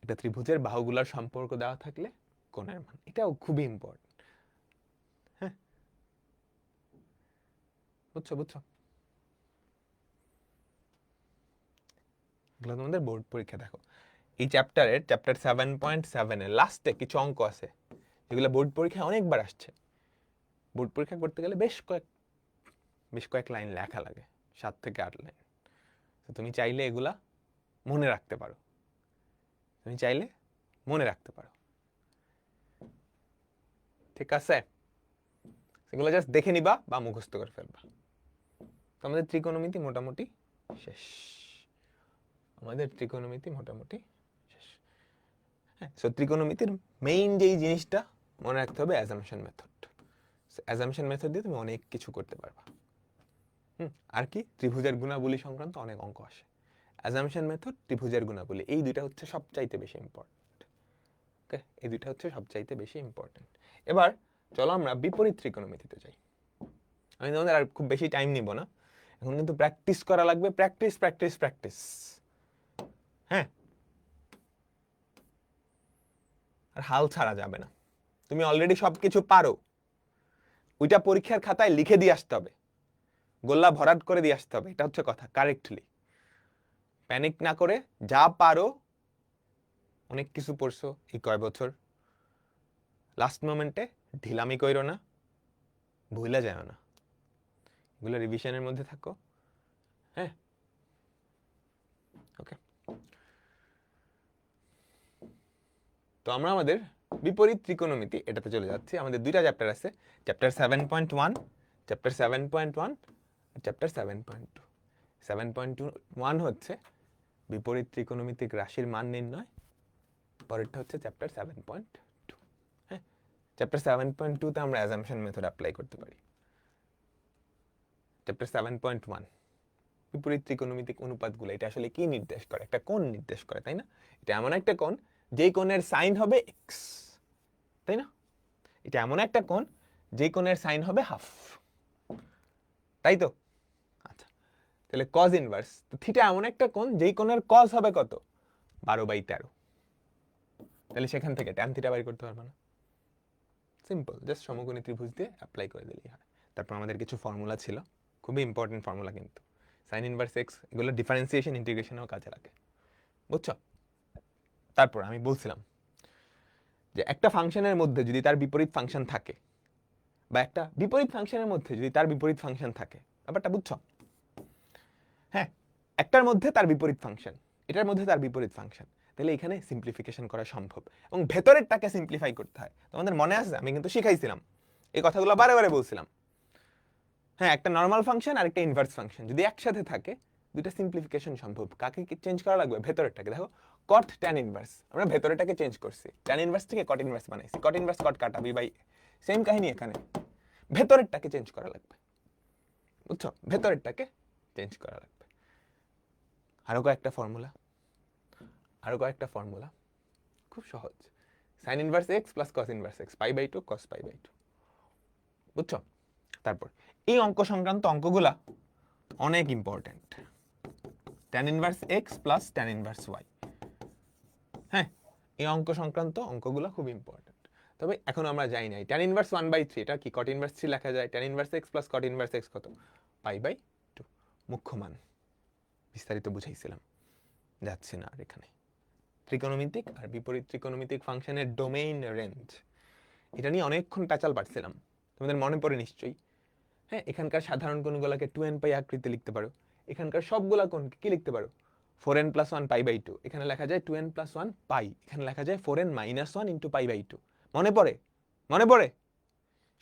একটা ত্রিভুজের বাহুগুলোর সম্পর্ক দেওয়া থাকলে কোণের মান, এটাও খুবই ইম্পর্টেন্ট। হ্যাঁ, বুঝছো বুঝছো? এগুলো তোমাদের বোর্ড পরীক্ষা। দেখো এই চ্যাপ্টারের চ্যাপ্টার 7.7 এর লাস্টে কিছু অঙ্ক আছে যেগুলো বোর্ড পরীক্ষায় অনেকবার আসছে। বোর্ড পরীক্ষা করতে গেলে বেশ কয়েক লাইন লেখা লাগে, 7 থেকে 8 লাইন। তো তুমি চাইলে এগুলা মনে রাখতে পারো, তুমি চাইলে মনে রাখতে পারো, ঠিক আছে? সেগুলো জাস্ট দেখে নিবা বা মুখস্থ করে ফেলবা। তো আমাদের ত্রিকোণমিতি মোটামুটি শেষ, আমাদের ত্রিকোণমিতি মোটামুটি শেষ। হ্যাঁ, সো ত্রিকোণমিতির মেইন যেই জিনিসটা মনে রাখতে হবে অ্যাজাম্পশন মেথড। অ্যাজাম্পশন মেথড দিয়ে তুমি অনেক কিছু করতে পারবা। আর কি, ত্রিভুজের গুণাবলী সংক্রান্ত অনেক অঙ্ক আসে। অ্যাজাম্পশন মেথড, ত্রিভুজের গুণাবলী, এই দুইটা হচ্ছে সবচাইতে বেশি ইম্পর্টেন্ট। ওকে, এই দুইটা হচ্ছে সবচাইতে বেশি ইম্পর্টেন্ট। এবার চলো আমরা বিপরীত ত্রিকোণমিতিতে যাই। আমি তোমাদের আর খুব বেশি টাইম নিব না, এখন কিন্তু প্র্যাকটিস করা লাগবে, প্র্যাকটিস প্র্যাকটিস প্র্যাকটিস। হ্যাঁ, আর হাল ছাড়া যাবে না। তুমি অলরেডি সবকিছু পারো, ওইটা পরীক্ষার খাতায় লিখে দিয়ে আসতে হবে, গোল্লা ভরাট করে দিয়ে আসতে হবে, এটা হচ্ছে কথা, কারেক্টলি। প্যানিক না করে যা পারো, অনেক কিছু পড়ছো এই কয় বছর, লাস্ট মোমেন্টে ঢিলামি কইরো না, ভুলে যায় না, এগুলো রিভিশনের মধ্যে থাকো। হ্যাঁ, ওকে। তো আমরা আমাদের বিপরীত ত্রিকোণমিতি এটাতে চলে যাচ্ছি। আমাদের দুইটা চ্যাপ্টার আছে, চ্যাপ্টার 7.1, চ্যাপ্টার 7.1 আর চ্যাপ্টার 7.2। 7.1 হচ্ছে বিপরীত ত্রিকোণমিতিক রাশির মান নির্ণয়, পরেরটা হচ্ছে চ্যাপ্টার 7.2। হ্যাঁ, চ্যাপ্টার 7.2 তে আমরা অ্যাজাম্পশন মেথড অ্যাপ্লাই করতে পারি। চ্যাপ্টার 7.1 বিপরীত ত্রিকোণমিতিক অনুপাতগুলো, এটা আসলে কি নির্দেশ করে? একটা কোণ নির্দেশ করে, তাই না? এটা এমন একটা কোণ যেই কোণের সাইন হবে এক্স, তাই না? এটা এমন একটা কোণ যেই কোণের সাইন হবে হাফ, তাই তো? আচ্ছা, তাহলে কজ ইনভার্স, তো থিটা এমন একটা কোণ যেই কোণের কজ হবে কত? 12/13। তাহলে সেখান থেকে ট্যান থিটা বাই করতে পারবে না? সিম্পল, জাস্ট সমকোণী ত্রিভুজ দিয়ে অ্যাপ্লাই করে দিলেই হয়। তারপর আমাদের কিছু ফর্মুলা ছিল, খুবই ইম্পর্টেন্ট ফর্মুলা কিন্তু, সাইন ইনভার্স এক্স, এগুলো ডিফারেন্সিয়েশন ইন্টিগ্রেশনেও কাজে লাগে, বুঝছো? তারপর আমি বলছিলাম যে একটা ফাংশনের মধ্যে যদি তার বিপরীত ফাংশন থাকে, বা একটা বিপরীত ফাংশনের মধ্যে যদি তার বিপরীত ফাংশন থাকে, ব্যাপারটা বুঝছো? হ্যাঁ, একটার মধ্যে তার বিপরীত ফাংশন, এটার মধ্যে তার বিপরীত ফাংশন, তাহলে এখানে সিম্পলিফিকেশন করা সম্ভব, এবং ভেতরেরটাকে সিম্পলিফাই করতে হয়। তোমাদের মনে আছে, আমি কিন্তু শিখাইছিলাম, এই কথাগুলো বারে বারে বলছিলাম। হ্যাঁ, একটা নর্মাল ফাংশন আর একটা ইনভার্স ফাংশন যদি একসাথে থাকে, দুইটা সিম্পলিফিকেশন সম্ভব। কাকে চেঞ্জ করা লাগবে? ভেতরেরটাকে। দেখো, কট ট্যান ইনভার্স, আমরা ভেতরেরটাকে চেঞ্জ করছি, ট্যান ইনভার্স থেকে কট ইনভার্স বানাইছি, কট ইনভার্স কট কাটা বি বাই, সেম কাহিনী এখানে, ভেতরেরটাকে চেঞ্জ করা লাগবে, বুঝছো? ভেতরেরটাকে চেঞ্জ করা লাগবে। আরো কয়েকটা ফর্মুলা, খুব সহজ। Sine inverse x plus cos inverse x, π/2 cos π/2, বুঝছো? তারপর এই অঙ্ক সংক্রান্ত অঙ্কগুলা অনেক important, tan inverse x plus tan inverse y. হ্যাঁ, এই অঙ্ক সংক্রান্ত অঙ্কগুলো খুব ইম্পর্টেন্ট। তবে এখন আমরা জানি না ট্যান ইনভার্স 1/3 এটা কি কট ইনভার্স 3 লেখা যায়, tan inverse x plus cot inverse x কত? π/2। মুখ্য মান বিস্তারিত বুঝাইছিলাম, যাচ্ছে না আর এখানে। ত্রিকোণমিতিক আর বিপরীত ত্রিকোণমিতিক ফাংশনের ডোমেইন রেঞ্জ, এটা নিয়ে অনেকক্ষণ প্যাচাল পাচ্ছিলাম, তোমাদের মনে পড়ে নিশ্চয়ই। হ্যাঁ, এখানকার সাধারণ কোণগুলোকে 2n পাই আকৃতি লিখতে পারো, এখানকার সবগুলা কোণকে কি লিখতে পারো 4n + 1 π/2, এখানে লেখা যায় 2n + 1 পাই, এখানে লেখা যায় 4n - 1 × π/2। মনে পড়ে? মনে পড়ে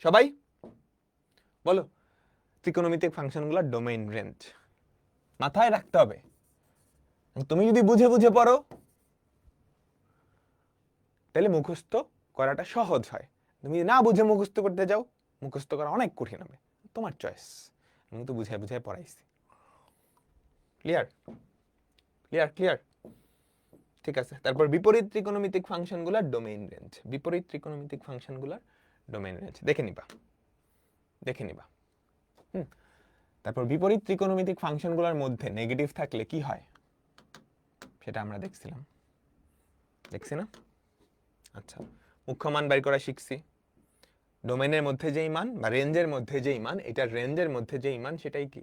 সবাই? বলো ত্রিকোণমিতিক ফাংশনগুলোর ডোমেইন রেঞ্জ মাথায় রাখতে হবে। তুমি যদি বুঝে বুঝে পড়ো তাহলে মুখস্থ করাটা সহজ হয়, তুমি না বুঝে মুখস্থ করতে যাও মুখস্থ করা অনেক কঠিন হবে, তোমার চয়েস। আমি তো বুঝাই বুঝাই পড়াইছি। Clear clear clear? ঠিক আছে, তারপর বিপরীত ত্রিকোণমিতিক ফাংশনগুলোর ডোমেইন রেঞ্জ, বিপরীত ত্রিকোণমিতিক ফাংশনগুলোর ডোমেইন রেঞ্জ দেখে নিবা, দেখে নিবা। তারপর বিপরীত ত্রিকোণমিতিক ফাংশনগুলোর মধ্যে নেগেটিভ থাকলে কি হয় সেটা আমরা দেখছিলাম, দেখছি না? আচ্ছা, মুখ্য মান বের করা শিখছি। ডোমেইনের মধ্যে যেই মান বা রেঞ্জের মধ্যে যেই মান, এটার রেঞ্জের মধ্যে যেই মান সেটাই কি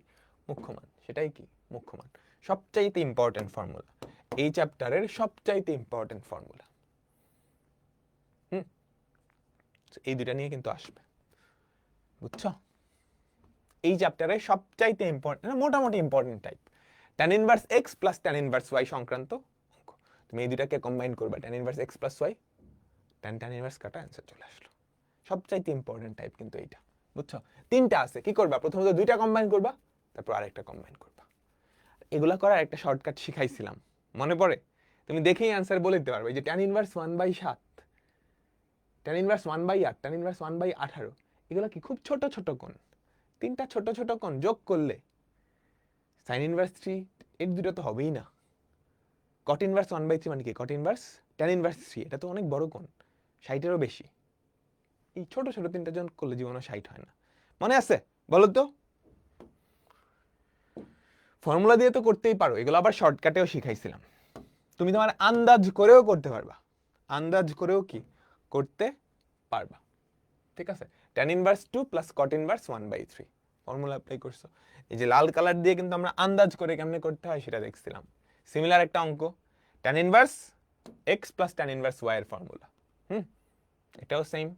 মুখ্য মান, সেটাই কি মুখ্য মান। সবচাইতে ইম্পর্টেন্ট ফর্মুলা, এই চ্যাপ্টারের সবচাইতে ইম্পর্টেন্ট ফর্মুলা। এই দুটা নিয়ে কিন্তু আসবে, বুঝছো? এই চ্যাপ্টারের সবচাইতে ইম্পর্টেন্ট, মোটামুটি important type, tan inverse x + tan inverse y সংক্রান্ত অঙ্ক। তুমি এই দুটাকে কম্বাইন করবা, tan inverse x + y, tan inverse কাটা, অ্যান্সার চলে আসলো। সবচাইতে ইম্পর্টেন্ট টাইপ কিন্তু এইটা, বুঝছো? তিনটা আছে, কি করবা? প্রথমত দুইটা কম্বাইন করবা, তারপর আরেকটা কম্বাইন করবা। এগুলা করার একটা শর্টকাট শিখাইছিলাম, মনে পড়ে? তুমি দেখেই অ্যান্সার বলে দিতে পারবে। এই যে tan inverse 1/7, tan inverse 1/8, tan inverse 1/18, এগুলো কি খুব ছোট ছোট কোণ, তিনটা ছোট ছোট কোণ যোগ করলে sin ইনভার্স 3 এর দুটো তো হবেই না। cot ইনভার্স 1/3 মানে কি? cot ইনভার্স tan ইনভার্স 3, এটা তো অনেক বড় কোণ, 60-এরও বেশি। এই ছোট ছোট তিনটা যোগ করলে জীবনে 60 হয় না। মনে আছে? বলো তো। ফর্মুলা দিয়ে তো করতেই পারো, এগুলো আবার শর্টকাটেও শিখাইছিলাম। তুমি তোমার আন্দাজ করেও করতে পারবা, আন্দাজ করেও কি করতে পারবা, ঠিক আছে? tan inverse 2 + cot inverse 1/3 formula apply করছো। এই যে লাল কালার দিয়ে কিন্তু আমরা আন্দাজ করে কেমনে করতে হয় সেটা দেখছিলাম। সিমিলার একটা অঙ্ক, tan inverse x + tan inverse y এর ফর্মুলা। এটাও সেম,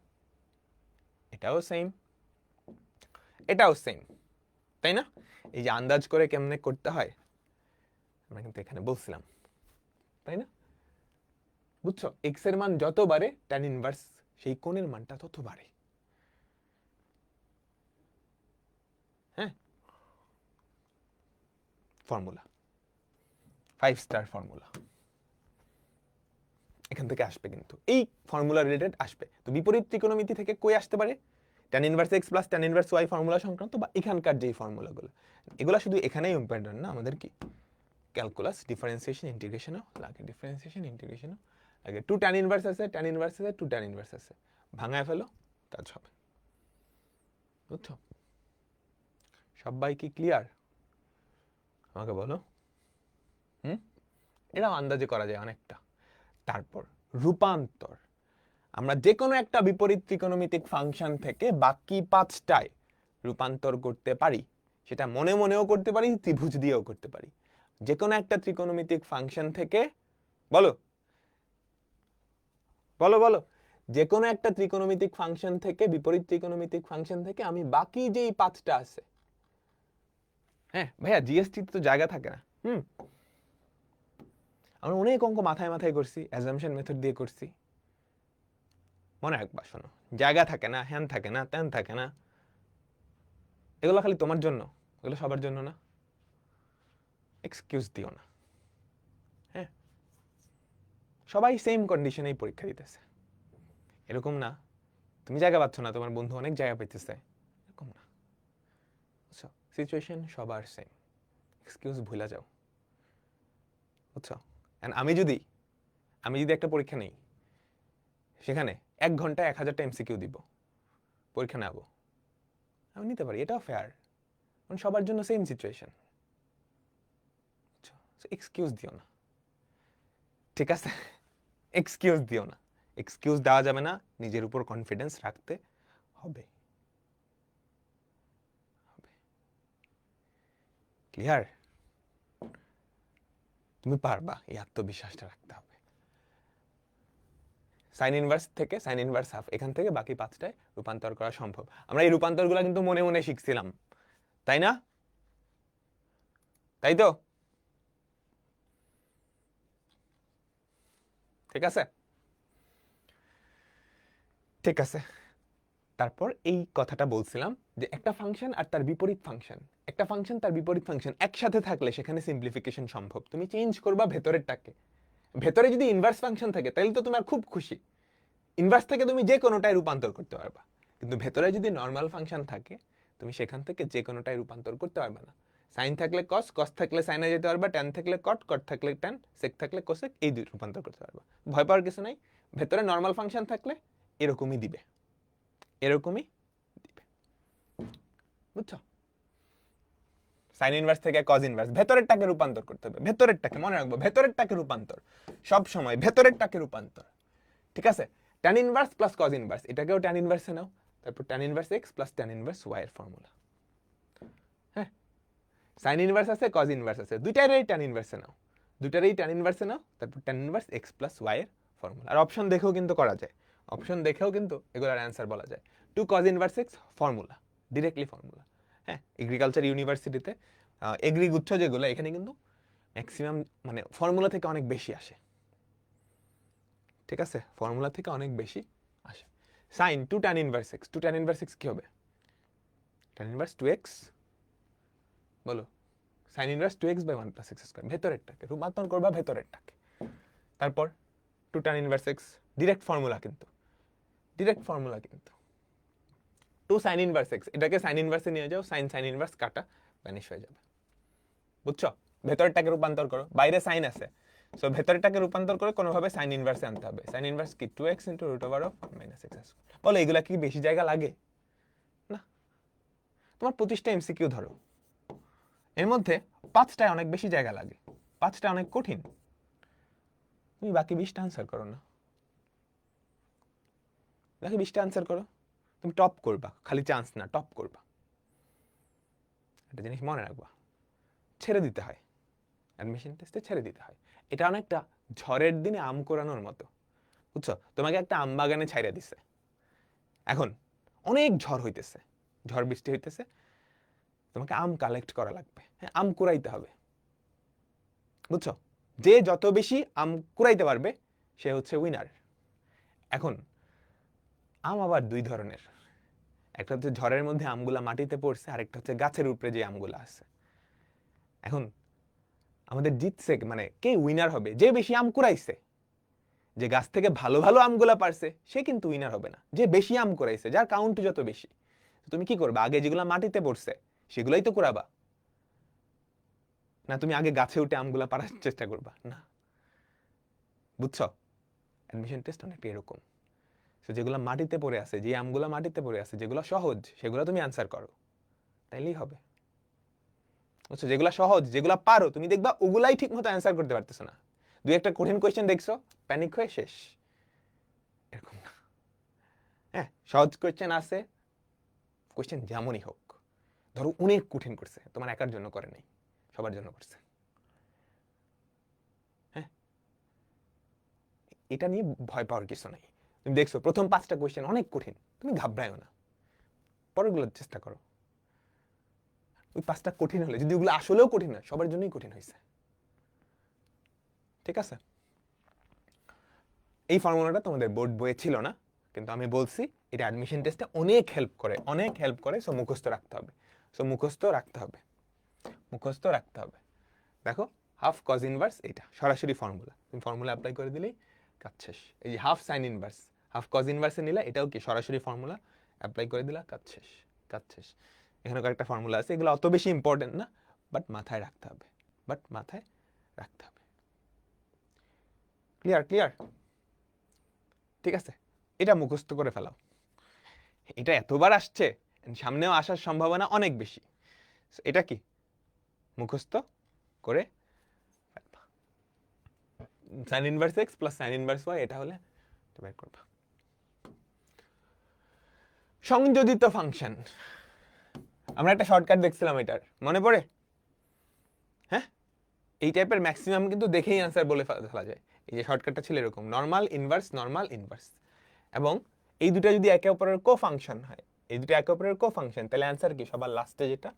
এটাও সেম, এটাও সেম, তাই না? এই যে আন্দাজ করে কেমনে করতে হয় আমরা কিন্তু এখানে বলছিলাম, তাই না? বুঝছো? x এর মান যত বাড়ে tan ইনভার্স সেই কোণের মানটা তত বাড়ে। হ্যাঁ, ফর্মুলা 5 স্টার ফর্মুলা এখান থেকে আসবে, কিন্তু এই ফর্মুলা রিলেটেড আসবে। তো বিপরীত ত্রিকোণমিতি থেকে কই আসতে পারে? tan inverse x + tan inverse y formula সংক্রান্ত বা এখানকার যেই ফর্মুলাগুলো, এগুলো শুধু এখানেই ইম্পর্টেন্ট না, আমাদের কি ক্যালকুলাস ডিফারেন্সিয়েশন ইন্টিগ্রেশনও লাগে, ডিফারেন্সিয়েশন ইন্টিগ্রেশনও লাগে। 2 tan ইনভার্স আছে, tan ইনভার্স আছে, 2 tan ইনভার্স আছে, ভাঙায় ফেলো, কাজ হবে। বুঝছো? সবাই কি ক্লিয়ার? আমাকে বলো। এটাও আন্দাজে করা যায় অনেকটা। তারপর রূপান্তর, আমরা যে কোনো একটা বিপরীত ত্রিকোণমিতিক ফাংশন থেকে বাকি 5টায় রূপান্তর করতে পারি। সেটা মনে মনেও করতে পারি, ত্রিভুজ দিয়েও করতে পারি। যে কোনো একটা ত্রিকোণমিতিক ফাংশন থেকে, বলো বলো বলো, যে কোনো একটা ত্রিকোণমিতিক ফাংশন থেকে, বিপরীত ত্রিকোণমিতিক ফাংশন থেকে আমি বাকি যেই 5টা আছে, হ্যাঁ ভাইয়া জিএসটি তো জায়গা থাকে না। আমরা অনেক অঙ্ক মাথায় মাথায় করছি, অ্যাজাম্পশন মেথড দিয়ে করছি। মনে রাখবা, শোনো, জায়গা থাকে না, হ্যান থাকে না, ত্যান থাকে না, এগুলো খালি তোমার জন্য, এগুলো সবার জন্য না। এক্সকিউজ দিও না। হ্যাঁ, সবাই সেম কন্ডিশনেই পরীক্ষা দিতেছে, এরকম না তুমি জায়গা পাচ্ছ না, তোমার বন্ধু অনেক জায়গা পেতেছে, এরকম না। বুঝছো? সিচুয়েশন সবার সেম, এক্সকিউজ ভুলে যাও। বুঝছো? আমি যদি একটা পরীক্ষা নেই, সেখানে 1 ঘন্টায় 1000টা এমসিকিউ দিব, পরীক্ষা নেবো, আমি নিতে পারি, এটাও ফেয়ার, কারণ সবার জন্য সেম সিচুয়েশন। এক্সকিউজ দিও না, ঠিক আছে? এক্সকিউজ দিও না, এক্সকিউজ দেওয়া যাবে না, নিজের উপর কনফিডেন্স রাখতে হবে। ক্লিয়ার? তুমি পারবা, এই আত্মবিশ্বাসটা রাখতে হবে। সাইন ইনভার্স থেকে সাইন ইনভার্স হাফ, এখান থেকে বাকি 5টায় রূপান্তর করা সম্ভব। আমরা এই রূপান্তরগুলো কিন্তু মনে মনে শিখছিলাম, তাই না? তাই তো? ঠিক আছে, ঠিক আছে। তারপর এই কথাটা বলছিলাম যে একটা ফাংশন আর তার বিপরীত ফাংশন, একটা ফাংশন তার বিপরীত ফাংশন একসাথে থাকলে সেখানে সিম্পলিফিকেশন সম্ভব। তুমি চেঞ্জ করবা ভেতরেরটাকে, ভেতরে যদি ইনভার্স ফাংশন থাকে তাহলে তো তোমার খুব খুশি, ইনভার্স থেকে তুমি যে কোনোটায় রূপান্তর করতে পারবা। কিন্তু ভেতরে যদি নর্মাল ফাংশন থাকে তুমি সেখান থেকে যে কোনোটায় রূপান্তর করতে পারবে না। সাইন থাকলে কস, কস থাকলে সাইনে যেতে পারবা, ট্যান থাকলে কট, কট থাকলে ট্যান, সেক থাকলে কোসেক, এই দুই রূপান্তর করতে পারবা। ভয় পাওয়ার কিছু নাই, ভেতরে নর্মাল ফাংশন থাকলে এরকমই দিবে, এরকমই দিবে। বুঝছো? সাইন ইনভার্স থেকে কজ ইনভার্স, ভেতরেরটাকে রূপান্তর করতে হবে, ভেতরেরটাকে মনে রাখবো, ভেতরেরটাকে রূপান্তর সব সময়, ভেতরেরটাকে রূপান্তর। ঠিক আছে, tan inverse plus cos inverse, এটাকেও ট্যান ইনভার্সে নাও, তারপর tan inverse x plus tan inverse y এর ফর্মুলা। হ্যাঁ, সাইন ইনভার্স আছে, কজ ইনভার্স আছে, দুইটারই ট্যান ইনভার্সে নাও, দুইটারই ট্যান ইনভার্সে নাও, তারপর tan inverse x plus y এর ফর্মুলা। আর অপশন দেখেও কিন্তু করা যায়, অপশন দেখেও কিন্তু এগুলোর অ্যান্সার বলা যায়। Two cos inverse x formula, directly formula. হ্যাঁ, এগ্রিকালচার ইউনিভার্সিটিতে এগ্রি গুচ্ছ যেগুলো, এখানে কিন্তু ম্যাক্সিমাম মানে ফর্মুলা থেকে অনেক বেশি আসে। ঠিক আছে, ফর্মুলা থেকে অনেক বেশি আসে। Sine two tan inverse x, two tan inverse x কি হবে? ট্যান ইনভার্স 2x, বলো, sine inverse 2x by 1 plus x square, ভেতরেরটাকে রূপান্তর করবা, ভেতরেরটাকে। তারপর two tan inverse x, direct formula কিন্তু, ডিরেক্ট ফর্মুলা কিন্তু। টু সাইন ইনভার্স এক্স, এটাকে সাইন ইনভার্সে নিয়ে যাও, সাইন সাইন ইনভার্স কাটা ভ্যানিশ হয়ে যাবে। বুঝছো? ভেতরেরটাকে রূপান্তর করো, বাইরে সাইন আছে, সো ভেতরেরটাকে রূপান্তর করে কোনোভাবে সাইন ইনভার্সে আনতে হবে। সাইন ইনভার্স কি 2x into root over of minus x square. বলো, এগুলা কি বেশি জায়গা লাগে? না। তোমার 25টা এমসিকিউ ধরো, এর মধ্যে 5টায় অনেক বেশি জায়গা লাগে, 5টা অনেক কঠিন, তুমি বাকি 20টা আনসার করো না, বাকি 20টা আনসার করো, তুমি টপ করবা, খালি চান্স না, টপ করবা। একটা জিনিস মনে রাখবা, ছেড়ে দিতে হয়, অ্যাডমিশন টেস্টে ছেড়ে দিতে হয়। এটা অনেকটা ঝড়ের দিনে আম কোরানোর মতো। বুঝছো? তোমাকে একটা আম বাগানে ছাইড়া দিছে, এখন অনেক ঝড় হইতেছে, ঝড় বৃষ্টি হইতেছে, তোমাকে আম কালেক্ট করা লাগবে, হ্যাঁ, আম কুড়াইতে হবে। বুঝছো? যে যত বেশি আম কুড়াইতে পারবে সে হচ্ছে উইনার। এখন আম আবার দুই ধরনের, একটা হচ্ছে ঝড়ের মধ্যে আমগুলা মাটিতে পড়ছে, আরেকটা হচ্ছে গাছের উপরে যে আমগুলা আছে। এখন আমাদের জিতছে মানে কে উইনার হবে? যে বেশি আম কুড়াইছে। যে গাছ থেকে ভালো ভালো আমগুলা পারছে সে কিন্তু উইনার হবে না, যে বেশি আম কুড়াইছে, যার কাউন্ট যত বেশি। তুমি কি করবা? আগে যেগুলা মাটিতে পড়ছে সেগুলাই তো কুড়াবা, না তুমি আগে গাছে উঠে আমগুলা পারার চেষ্টা করবা? না। বুঝছো? অ্যাডমিশন টেস্ট অনেকটা এরকম। যেগুলো মাটিতে পড়ে আছে, যে আমগুলো মাটিতে পড়ে আছে, যেগুলো সহজ সেগুলো তুমি আনসার করো, তাইলেই হবে। বুঝছো? যেগুলো সহজ, যেগুলো পারো, তুমি দেখবা ওগুলাই ঠিক মতো অ্যান্সার করতে পারতেছো না, দুই একটা কঠিন কোয়েশ্চেন দেখছো, প্যানিক হয়ে শেষ। এরকম না। হ্যাঁ, সহজ কোয়েশ্চেন আছে, কোয়েশ্চেন যেমনই হোক, ধরো অনেক কঠিন করছে, তোমার একার জন্য করে নাই, সবার জন্য করছে। হ্যাঁ, এটা নিয়ে ভয় পাওয়ার কিছু নাই। তুমি দেখছো প্রথম 5টা কোয়েশ্চেন অনেক কঠিন, তুমি ঘাবড়ায়ও না, পরেরগুলো চেষ্টা করো। ওই 5টা কঠিন হলে, যদি ওগুলো আসলেও কঠিন হয়, সবার জন্যই কঠিন হয়েছে। ঠিক আছে, এই ফর্মুলাটা তোমাদের বোর্ড বইয়ে ছিল না, কিন্তু আমি বলছি এটা অ্যাডমিশন টেস্টে অনেক হেল্প করে, অনেক হেল্প করে। সো মুখস্থ রাখতে হবে, সো মুখস্থ রাখতে হবে, মুখস্থ রাখতে হবে। দেখো, হাফ কজ ইনভার্স, এটা সরাসরি ফর্মুলা, তুমি ফর্মুলা অ্যাপ্লাই করে দিলেই কাজ শেষ। এই যে half sine inverse, half cos ইনভার্সে নিলে, এটাও কি সরাসরি ফর্মুলা, অ্যাপ্লাই করে দিলা, কাজ শেষ, কাজ শেষ। এখানে কয়েকটা ফর্মুলা আছে, এগুলো অত বেশি ইম্পর্টেন্ট না, বাট মাথায় রাখতে হবে, বাট মাথায় রাখতে হবে। ক্লিয়ার? ক্লিয়ার? ঠিক আছে, এটা মুখস্থ করে ফেলাও, এটা এতবার আসছে, সামনেও আসার সম্ভাবনা অনেক বেশি। এটা কি মুখস্থ করে sine inverse x plus sine inverse y, এটা হলে বের করবা। সংযোজিত ফাংশন, আমরা একটা শর্টকাট দেখছিলাম, এটার মনে পড়ে? হ্যাঁ, এই টাইপের ম্যাক্সিমাম কিন্তু দেখেই আনসার বলে ফেলা যায়। এই যে শর্টকাটটা ছিল এরকম, নর্মাল ইনভার্স। এবং এই দুটো যদি একে অপরের কো ফাংশন হয়, এই দুটো একে অপরের কো ফাংশন, তাহলে অ্যান্সার কি? সবার লাস্টে যেটা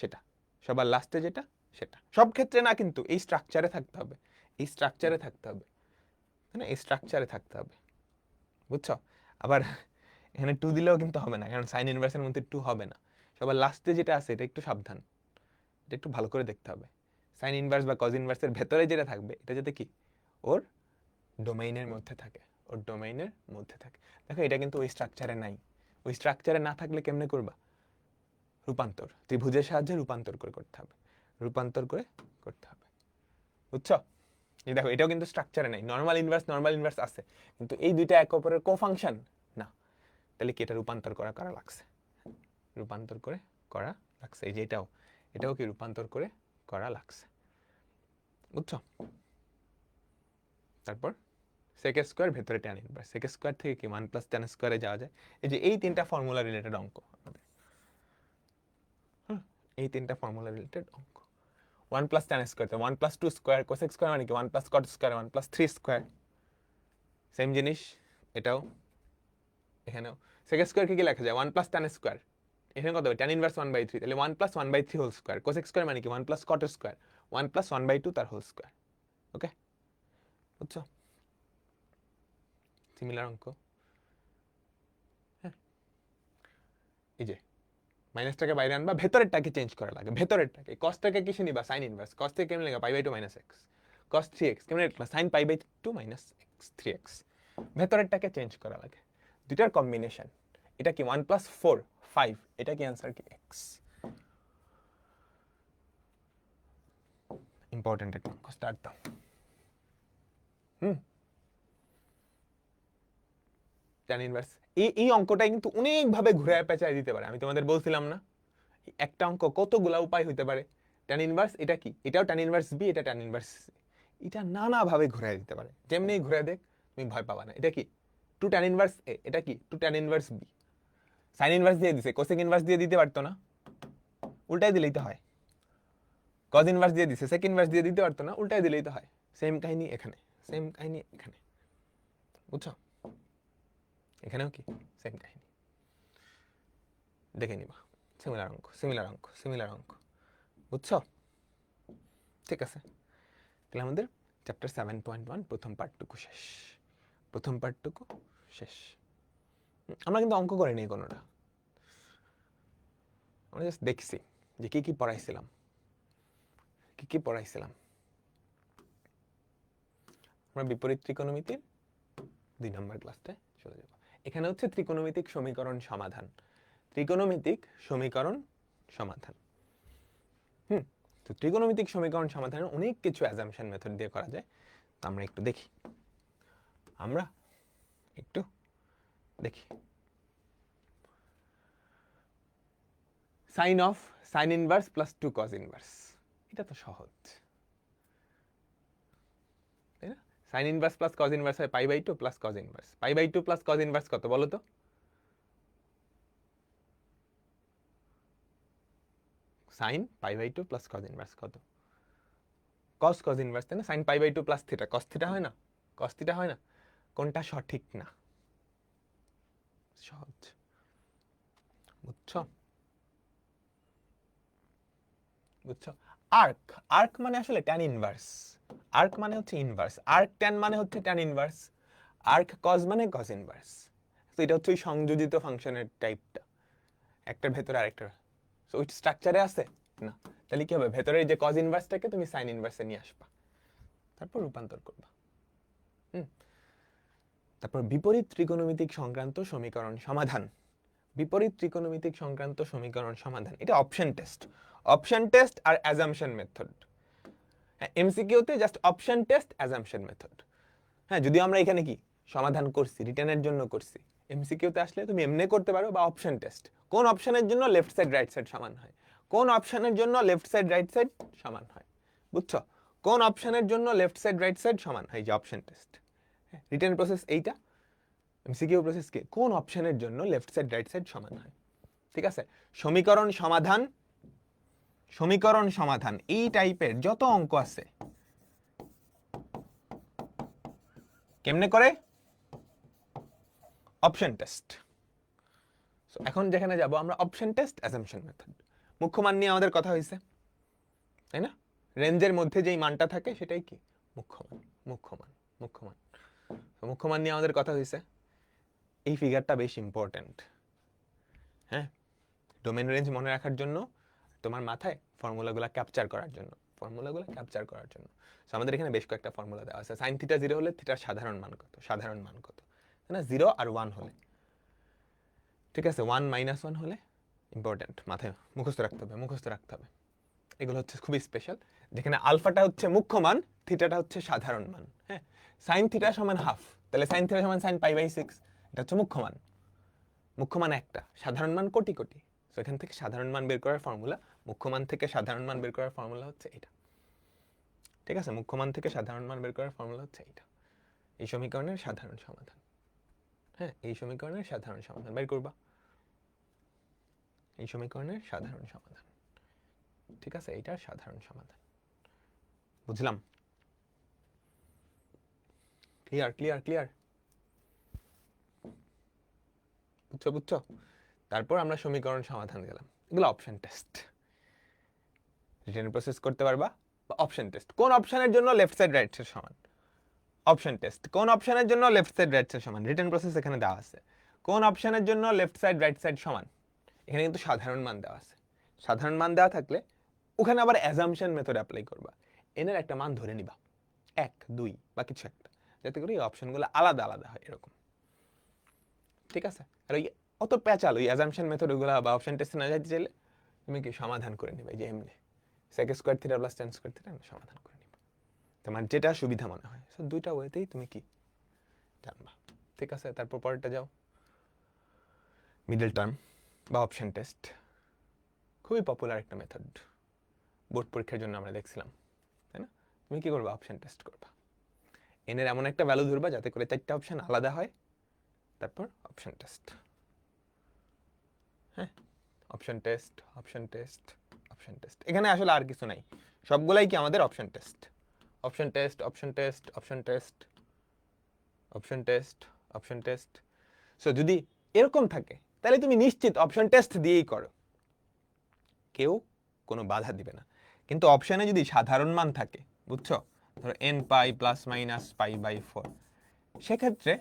সেটা, সবার লাস্টে যেটা সেটা। সব ক্ষেত্রে না কিন্তু, এই স্ট্রাকচারে থাকতে হবে, এই স্ট্রাকচারে থাকতে হবে, তাই না? এই স্ট্রাকচারে থাকতে হবে, বুঝছো? আবার এখানে 2 দিলেও কিন্তু হবে না, কারণ সাইন ইনভার্সের মধ্যে 2 হবে না। সবার লাস্টে যেটা আছে এটা একটু সাবধান, এটা একটু ভালো করে দেখতে হবে। সাইন ইনভার্স বা কজ ইনভার্সের ভেতরে যেটা থাকবে এটা যাতে কি ওর ডোমেইনের মধ্যে থাকে, ওর ডোমেইনের মধ্যে থাকে। দেখো এটা কিন্তু ওই স্ট্রাকচারে নাই, ওই স্ট্রাকচারে না থাকলে কেমনে করবা? রূপান্তর, ত্রিভুজের সাহায্যে রূপান্তর করে করতে হবে, রূপান্তর করে করতে হবে, বুঝছো? এই দেখো এটাও কিন্তু স্ট্রাকচারে নাই, নর্মাল ইনভার্স আছে, কিন্তু এই দুইটা এক অপরের কো ফাংশন না। তাহলে কি এটা রূপান্তর করা লাগছে, রূপান্তর করে করা লাগছে। এই যে এটাও কি রূপান্তর করে করা লাগছে, বুঝছো? তারপর sec স্কয়ার ভেতরে tan ইনভার্স, sec স্কয়ার থেকে কি 1 + tan স্কয়ারে যাওয়া যায়। এই যে এই তিনটা ফর্মুলা রিলেটেড অঙ্ক আমাদের, এই তিনটা ফর্মুলা রিলেটেড অঙ্ক। 1 + tan square, 1 + 2 square, cosec square মানে কি 1 + cot স্কয়ার, 1 + 3 স্কয়ার। সেম জিনিস এটাও, এখানেও sec স্কয়ার কি লেখা যায়? 1 + tan স্কয়ার, এখানে কত হবে? tan ইনভার্স 1/3, তাহলে 1 + 1/3 হোল স্কয়ার। cosec স্কয়ার মানে কি 1 + cot স্কয়ার, 1 + 1/2 তার হোল স্কয়ার। ওকে, বুঝছো? সিমিলার অঙ্ক। হ্যাঁ, এই যে মাইনাসটাকে বাইরে আনবা, ভেতরেরটাকে চেঞ্জ করা লাগে, ভেতরেরটাকে। কসটাকে কিসে নিবা? Sign inverse. কস থেকে কেমন লেখা? π/2 - x। cos 3x কেমন লিখবা? sin π/2 - x 3x। ভেতরেরটাকে চেঞ্জ করা লাগে, দুইটার কম্বিনেশন। এটা কি 1 + 4 5, এটা কি অ্যান্সার কি x। ইম্পর্টেন্ট একটা অঙ্ক, স্টার্ট দাও। tan ইনভার্স, এই অঙ্কটাই কিন্তু অনেক ভাবে ঘুরে পেঁচায় দিতে পারে। আমি তোমাদের বলছিলাম না, একটা অঙ্ক কতগুলা উপায় হইতে পারে। tan ইনভার্স এটা কি? এটাও tan ইনভার্স b, এটা tan ইনভার্স c। এটা নানা ভাবে ঘুরে দিতে পারে, যেমনি ঘুরে দেখ তুমি ভয় পাবা না। এটা কি 2 tan ইনভার্স a, এটা কি 2 tan inverse b। Sign inverse দিয়ে দিছে, কোসেক ইনভার্স দিয়ে দিতে পারতো না? উল্টাই দিলেই তো হয়। কজ ইনভার্স দিয়ে দিছে, সেক ইনভার্স দিয়ে দিতে পারতো না? উল্টাই দিলেই তো হয়। সেম কাহিনী এখানে, সেম কাহিনী এখানে, বুঝছো? এখানেও কি সেম কাহিনী, দেখে নিবা। সিমিলার অঙ্ক, সিমিলার অঙ্ক, সিমিলার অঙ্ক, বুঝছো? ঠিক আছে, তাহলে আমাদের চ্যাপ্টার 7.1 প্রথম পার্টটুকু শেষ, প্রথম পার্টটুকু শেষ। আমরা কিন্তু অঙ্ক করিনি কোনোটা, আমরা জাস্ট দেখছি যে কি কি পড়াইছিলাম, কি কি পড়াইছিলাম। আমরা বিপরীত ত্রিকোণমিতির 2 নম্বর ক্লাসে চলে যাব। এখানে হচ্ছে ত্রিকোণমিতিক সমীকরণ সমাধান, ত্রিকোণমিতিক সমীকরণ সমাধান। তো ত্রিকোণমিতিক সমীকরণ সমাধানের অনেক কিছু অ্যাজাম্পশন মেথড দিয়ে করা যায়। তো আমরা একটু দেখি, আমরা একটু দেখি। Sine inverse plus 2 cos inverse, এটা তো সহজ, তাই না? Sine inverse plus cos inverse হয় π/2 plus cos inverse. π/2 plus cos inverse কত বলো তো? সাইন π/2 প্লাস কজ ইনভার্স কত? কজ ইনভার্স, তাই না? Sine π/2 plus theta, cos theta হয় না? কস থিটা হয় না? কোনটা সঠিক না? সহজ, বুঝছো? বুঝছো? আর্ক, আর্ক মানে আসলে ট্যান ইনভার্স, আর্ক মানে হচ্ছে ইনভার্স, আর্ক ট্যান মানে হচ্ছে ট্যান ইনভার্স, আর্ক কজ মানে কজ ইনভার্স। তো এটা হচ্ছে ওই সংযোজিত ফাংশনের টাইপটা, একটার ভেতরে আরেকটা। সো ওই স্ট্রাকচারে আছে না, তাহলে কি হবে? ভেতরের যে কজ ইনভার্সটাকে তুমি সাইন ইনভার্সে নিয়ে আসবা, তারপর রূপান্তর করবা। তারপর বিপরীত ত্রিকোণমিতিক সংক্রান্ত সমীকরণ সমাধান, বিপরীত ত্রিকোণমিতিক সংক্রান্ত সমীকরণ সমাধান। এটা অপশন টেস্ট, অপশন টেস্ট আর অ্যাজাম্পশন মেথড। হ্যাঁ, এমসিকিউতে just option test, assumption method. হ্যাঁ, যদিও আমরা এখানে কি সমাধান করছি, রিটার্নের জন্য করছি। এমসিকিউতে আসলে তুমি এমনি করতে পারো, বা অপশন টেস্ট, কোন অপশনের জন্য লেফট সাইড রাইট সাইড সমান হয়, কোন অপশনের জন্য লেফট সাইড রাইট সাইড সমান হয়, বুঝছো? কোন অপশনের জন্য লেফট সাইড রাইট সাইড সমান হয়, যে অপশন টেস্ট। রিটার্ন প্রসেস এইটা, এমসিকিউ প্রসেস কি? কোন অপশনের জন্য লেফট সাইড রাইট সাইড সমান হয়। ঠিক আছে, সমীকরণ সমাধান, সমীকরণ সমাধান এই টাইপের যত অঙ্ক আছে, কেমনে করে? Option test. এখন যেখানে যাব আমরা অপশন টেস্ট, অ্যাসাম্পশন মেথড। মুখ্য মান নিয়ে আমাদের কথা হয়েছে, তাই না? রেঞ্জের মধ্যে যেই মানটা থাকে সেটাই কি? মুখ্য মান। মুখ্য মান, মুখ্য মান। মুখ্য মান নিয়ে আমাদের কথা হয়েছে। এই ফিগারটা বেশ ইম্পর্টেন্ট। হ্যাঁ, ডোমেন রেঞ্জ মনে রাখার জন্য, তোমার মাথায় ফর্মুলাগুলো ক্যাপচার করার জন্য, ফর্মুলাগুলো ক্যাপচার করার জন্য। সো আমাদের এখানে বেশ কয়েকটা ফর্মুলা দেওয়া আছে। সাইন থিটা 0 হলে থিটার সাধারণ মান কত? সাধারণ মান কত? তাই না? 0 আর 1 হলে, ঠিক আছে, 1 - 1 হলে ইম্পর্টেন্ট, মাথায় মুখস্থ রাখতে হবে, মুখস্থ রাখতে হবে। এগুলো হচ্ছে খুবই স্পেশাল, যেখানে আলফাটা হচ্ছে মুখ্য মান, থিটাটা হচ্ছে সাধারণ মান। হ্যাঁ, সাইন থিটা সমান হাফ, তাহলে সাইন থিটা সমান সাইন π/6, এটা হচ্ছে মুখ্য মান। মুখ্য মান একটা, সাধারণ মান কোটি কোটি। সো এখান থেকে সাধারণ মান বের করার ফর্মুলা, মুখ্য মান থেকে সাধারণ মান বের করার ফর্মুলা হচ্ছে এটা। ঠিক আছে, মুখ্য মান থেকে সাধারণ মান বের করার ফর্মুলা হচ্ছে এটা। এই সমীকরণের সাধারণ সমাধান। হ্যাঁ, এই সমীকরণের সাধারণ সমাধান বের করবা। এই সমীকরণের সাধারণ সমাধান, ঠিক আছে, এইটার সাধারণ সমাধান। বুঝলাম? Clear, clear, clear? বুঝছো, বুঝছো? তারপর আমরা সমীকরণ সমাধান দিলাম। এগুলো অপশন টেস্ট। রিটেন প্রসেস করতে পারবা বা অপশন টেস্ট। কোন অপশনের জন্য লেফট সাইড রাইট সাইড সমান? Option test. কোন অপশনের জন্য লেফট সাইড রাইট সাইড সমান? রিটেন প্রসেস এখানে দেওয়া আছে। কোন অপশনের জন্য লেফট সাইড রাইট সাইড সমান? এখানে কিন্তু সাধারণ মান দেওয়া আছে। সাধারণ মান দেওয়া থাকলে ওখানে আবার অ্যাজাম্পশন মেথড অ্যাপ্লাই করবা। এনের একটা মান ধরে নিবা, 1, 2 বা কিছু একটা, যাতে করে এই অপশনগুলো আলাদা আলাদা হয়, এরকম। ঠিক আছে? আর ওই অত প্যাচাল ওই অ্যাজাম্পশন মেথডগুলো বা অপশন টেস্টে না যাইতে চাইলে তুমি কি সমাধান করে নিবে, যে এমনি sec square theta plus tan square theta সমাধান করে নিবে, তোমার যেটা সুবিধা মনে হয়। সো দুইটা ওয়েতেই তুমি কি জানবা। ঠিক আছে, তারপর পরেরটা যাও, মিডল টার্ম বা অপশন টেস্ট। খুবই পপুলার একটা মেথড, বোর্ড পরীক্ষার জন্য আমরা দেখছিলাম, তাই না? তুমি কি করবা? অপশন টেস্ট করবা। এনের এমন একটা ভ্যালু ধরবা যাতে করে 4টা অপশন আলাদা হয়, তারপর অপশন টেস্ট। হ্যাঁ, option test, option test, option test. এখানে আসলে আর কিছু নাই, সবগুলাই কি আমাদের option test. Option test, option test, option test, option test, option test. So যদি এরকম থাকে তাহলে তুমি নিশ্চিত অপশন টেস্ট দিয়েই করো, কেউ কোনো বাধা দিবে না। কিন্তু অপশনে যদি সাধারণ মান থাকে, বুঝছো, ধরো n π ± π/4, সেক্ষেত্রে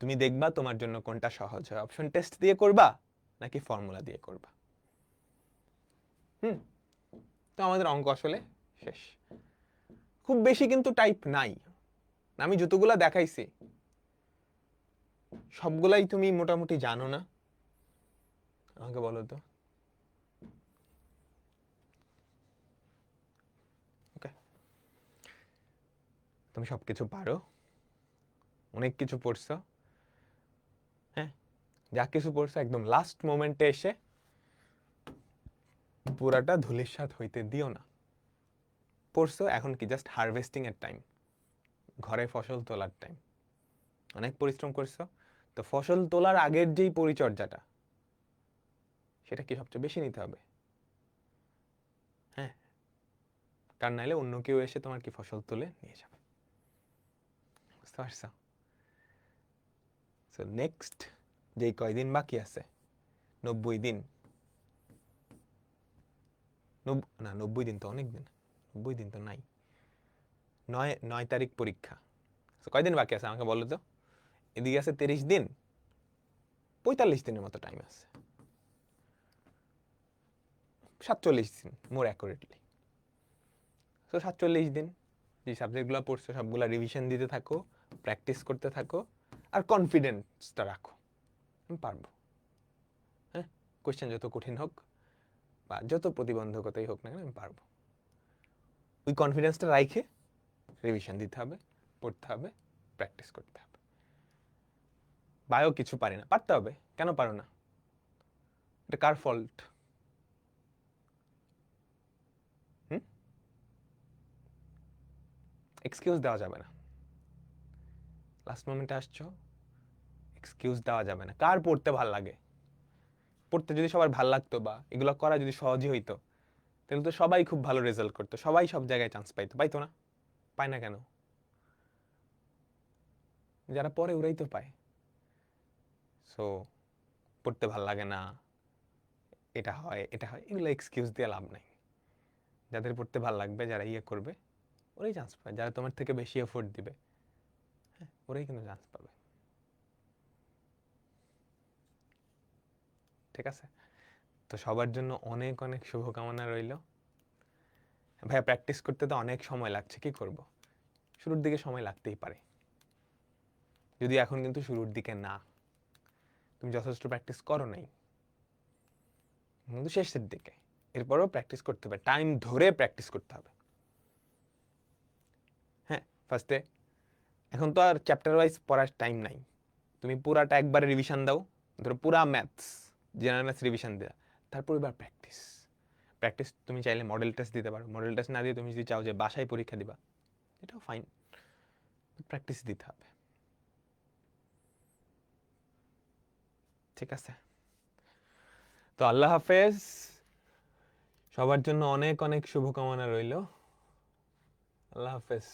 তুমি দেখবা তোমার জন্য কোনটা সহজ হয়, অপশন টেস্ট দিয়ে করবা নাকি ফর্মুলা দিয়ে করবা। তো আমাদের অঙ্ক আসলে শেষ। খুব বেশি কিন্তু টাইপ নাই, আমি যতগুলা দেখাইছি সবগুলাই তুমি মোটামুটি জানো না? আমাকে বলো তো। ওকে, তুমি সবকিছু পারো, অনেক কিছু পড়ছো। হ্যাঁ, যা কিছু পড়ছো একদম লাস্ট মোমেন্টে এসে পুরাটা ধূলিসাৎ হইতে দিও না। পড়ছো, এখন কি জাস্ট হারভেস্টিং এর টাইম, ঘরে ফসল তোলার টাইম। অনেক পরিশ্রম করছো, তো ফসল তোলার আগের যেই পরিচর্যাটা, সেটা কি সবচেয়ে বেশি নিতে হবে। হ্যাঁ, কারণ নাইলে অন্য কেউ এসে তোমার কি ফসল তুলে নিয়ে যাবে। বুঝতে পারছো? সো নেক্সট যেই কয়দিন বাকি আছে, 90 দিন, না 90 দিন তো অনেক দিন, 90 দিন তো নাই, 9 তারিখ পরীক্ষা। কয়দিন বাকি আছে আমাকে বলো তো? এদিকে আছে 30 দিন, 45 দিনের মতো টাইম আছে, 47 দিন মোর অ্যাকুরেটলি। তো 47 দিন যে সাবজেক্টগুলো পড়ছো সবগুলো রিভিশন দিতে থাকো, প্র্যাকটিস করতে থাকো, আর কনফিডেন্সটা রাখো, আমি পারবো। হ্যাঁ, কোয়েশ্চেন যত কঠিন হোক বা যত প্রতিবন্ধকতাই হোক না কেন, আমি পারবো। ওই কনফিডেন্সটা রাখে রিভিশন দিতে হবে, পড়তে হবে, প্র্যাকটিস করতে হবে। বায়ো কিছু পারি না, পারতে হবে। কেন পারো না? এটা কার ফল্ট? এক্সকিউজ দেওয়া যাবে না। লাস্ট মোমেন্টে আসছো, এক্সকিউজ দেওয়া যাবে না। কার পড়তে ভাল লাগে? পড়তে যদি সবার ভাল লাগতো বা এগুলো করা যদি সহজই হইতো, তাহলে তো সবাই খুব ভালো রেজাল্ট করতো, সবাই সব জায়গায় চান্স পাইতো। পাইতো না? পায় না কেন? যারা পড়ে ওরাই তো পায়। সো পড়তে ভাল লাগে না, এটা হয় এগুলো এক্সকিউজ দিয়ে লাভ নাই। যাদের পড়তে ভাল লাগবে, যারা করবে, ওরাই চান্স পায়। যারা তোমার থেকে বেশি এফোর্ট দিবে, হ্যাঁ, ওরাই কিন্তু চান্স পাবে। ঠিক আছে? তো সবার জন্য অনেক অনেক শুভকামনা রইল। ভাইয়া প্র্যাকটিস করতে তো অনেক সময় লাগছে, কি করব? শুরুর দিকে সময় লাগতেই পারে, যদি এখন কিন্তু শুরুর দিকে না, তুমি যথেষ্ট প্র্যাকটিস করো নাই, কিন্তু শেষের দিকে। এরপরেও প্র্যাকটিস করতে হবে, টাইম ধরে প্র্যাকটিস করতে হবে। হ্যাঁ, ফার্স্টে এখন তো আর চ্যাপ্টার ওয়াইজ পড়ার টাইম নাই, তুমি পুরাটা একবারে রিভিশন দাও, ধরো পুরা ম্যাথস, জেনারেল ম্যাথস রিভিশন দেওয়া, তারপর এবার প্র্যাকটিস। প্র্যাকটিস তুমি চাইলে মডেল টেস্ট দিতে পারো, মডেল টেস্ট না দিয়ে তুমি যদি চাও যে বাসায় পরীক্ষা দিবা, এটাও ফাইন, প্র্যাকটিস দিতে হবে। ঠিক আছে? তো আল্লাহ হাফেজ, সবার জন্য অনেক অনেক শুভকামনা রইল। আল্লাহ হাফেজ।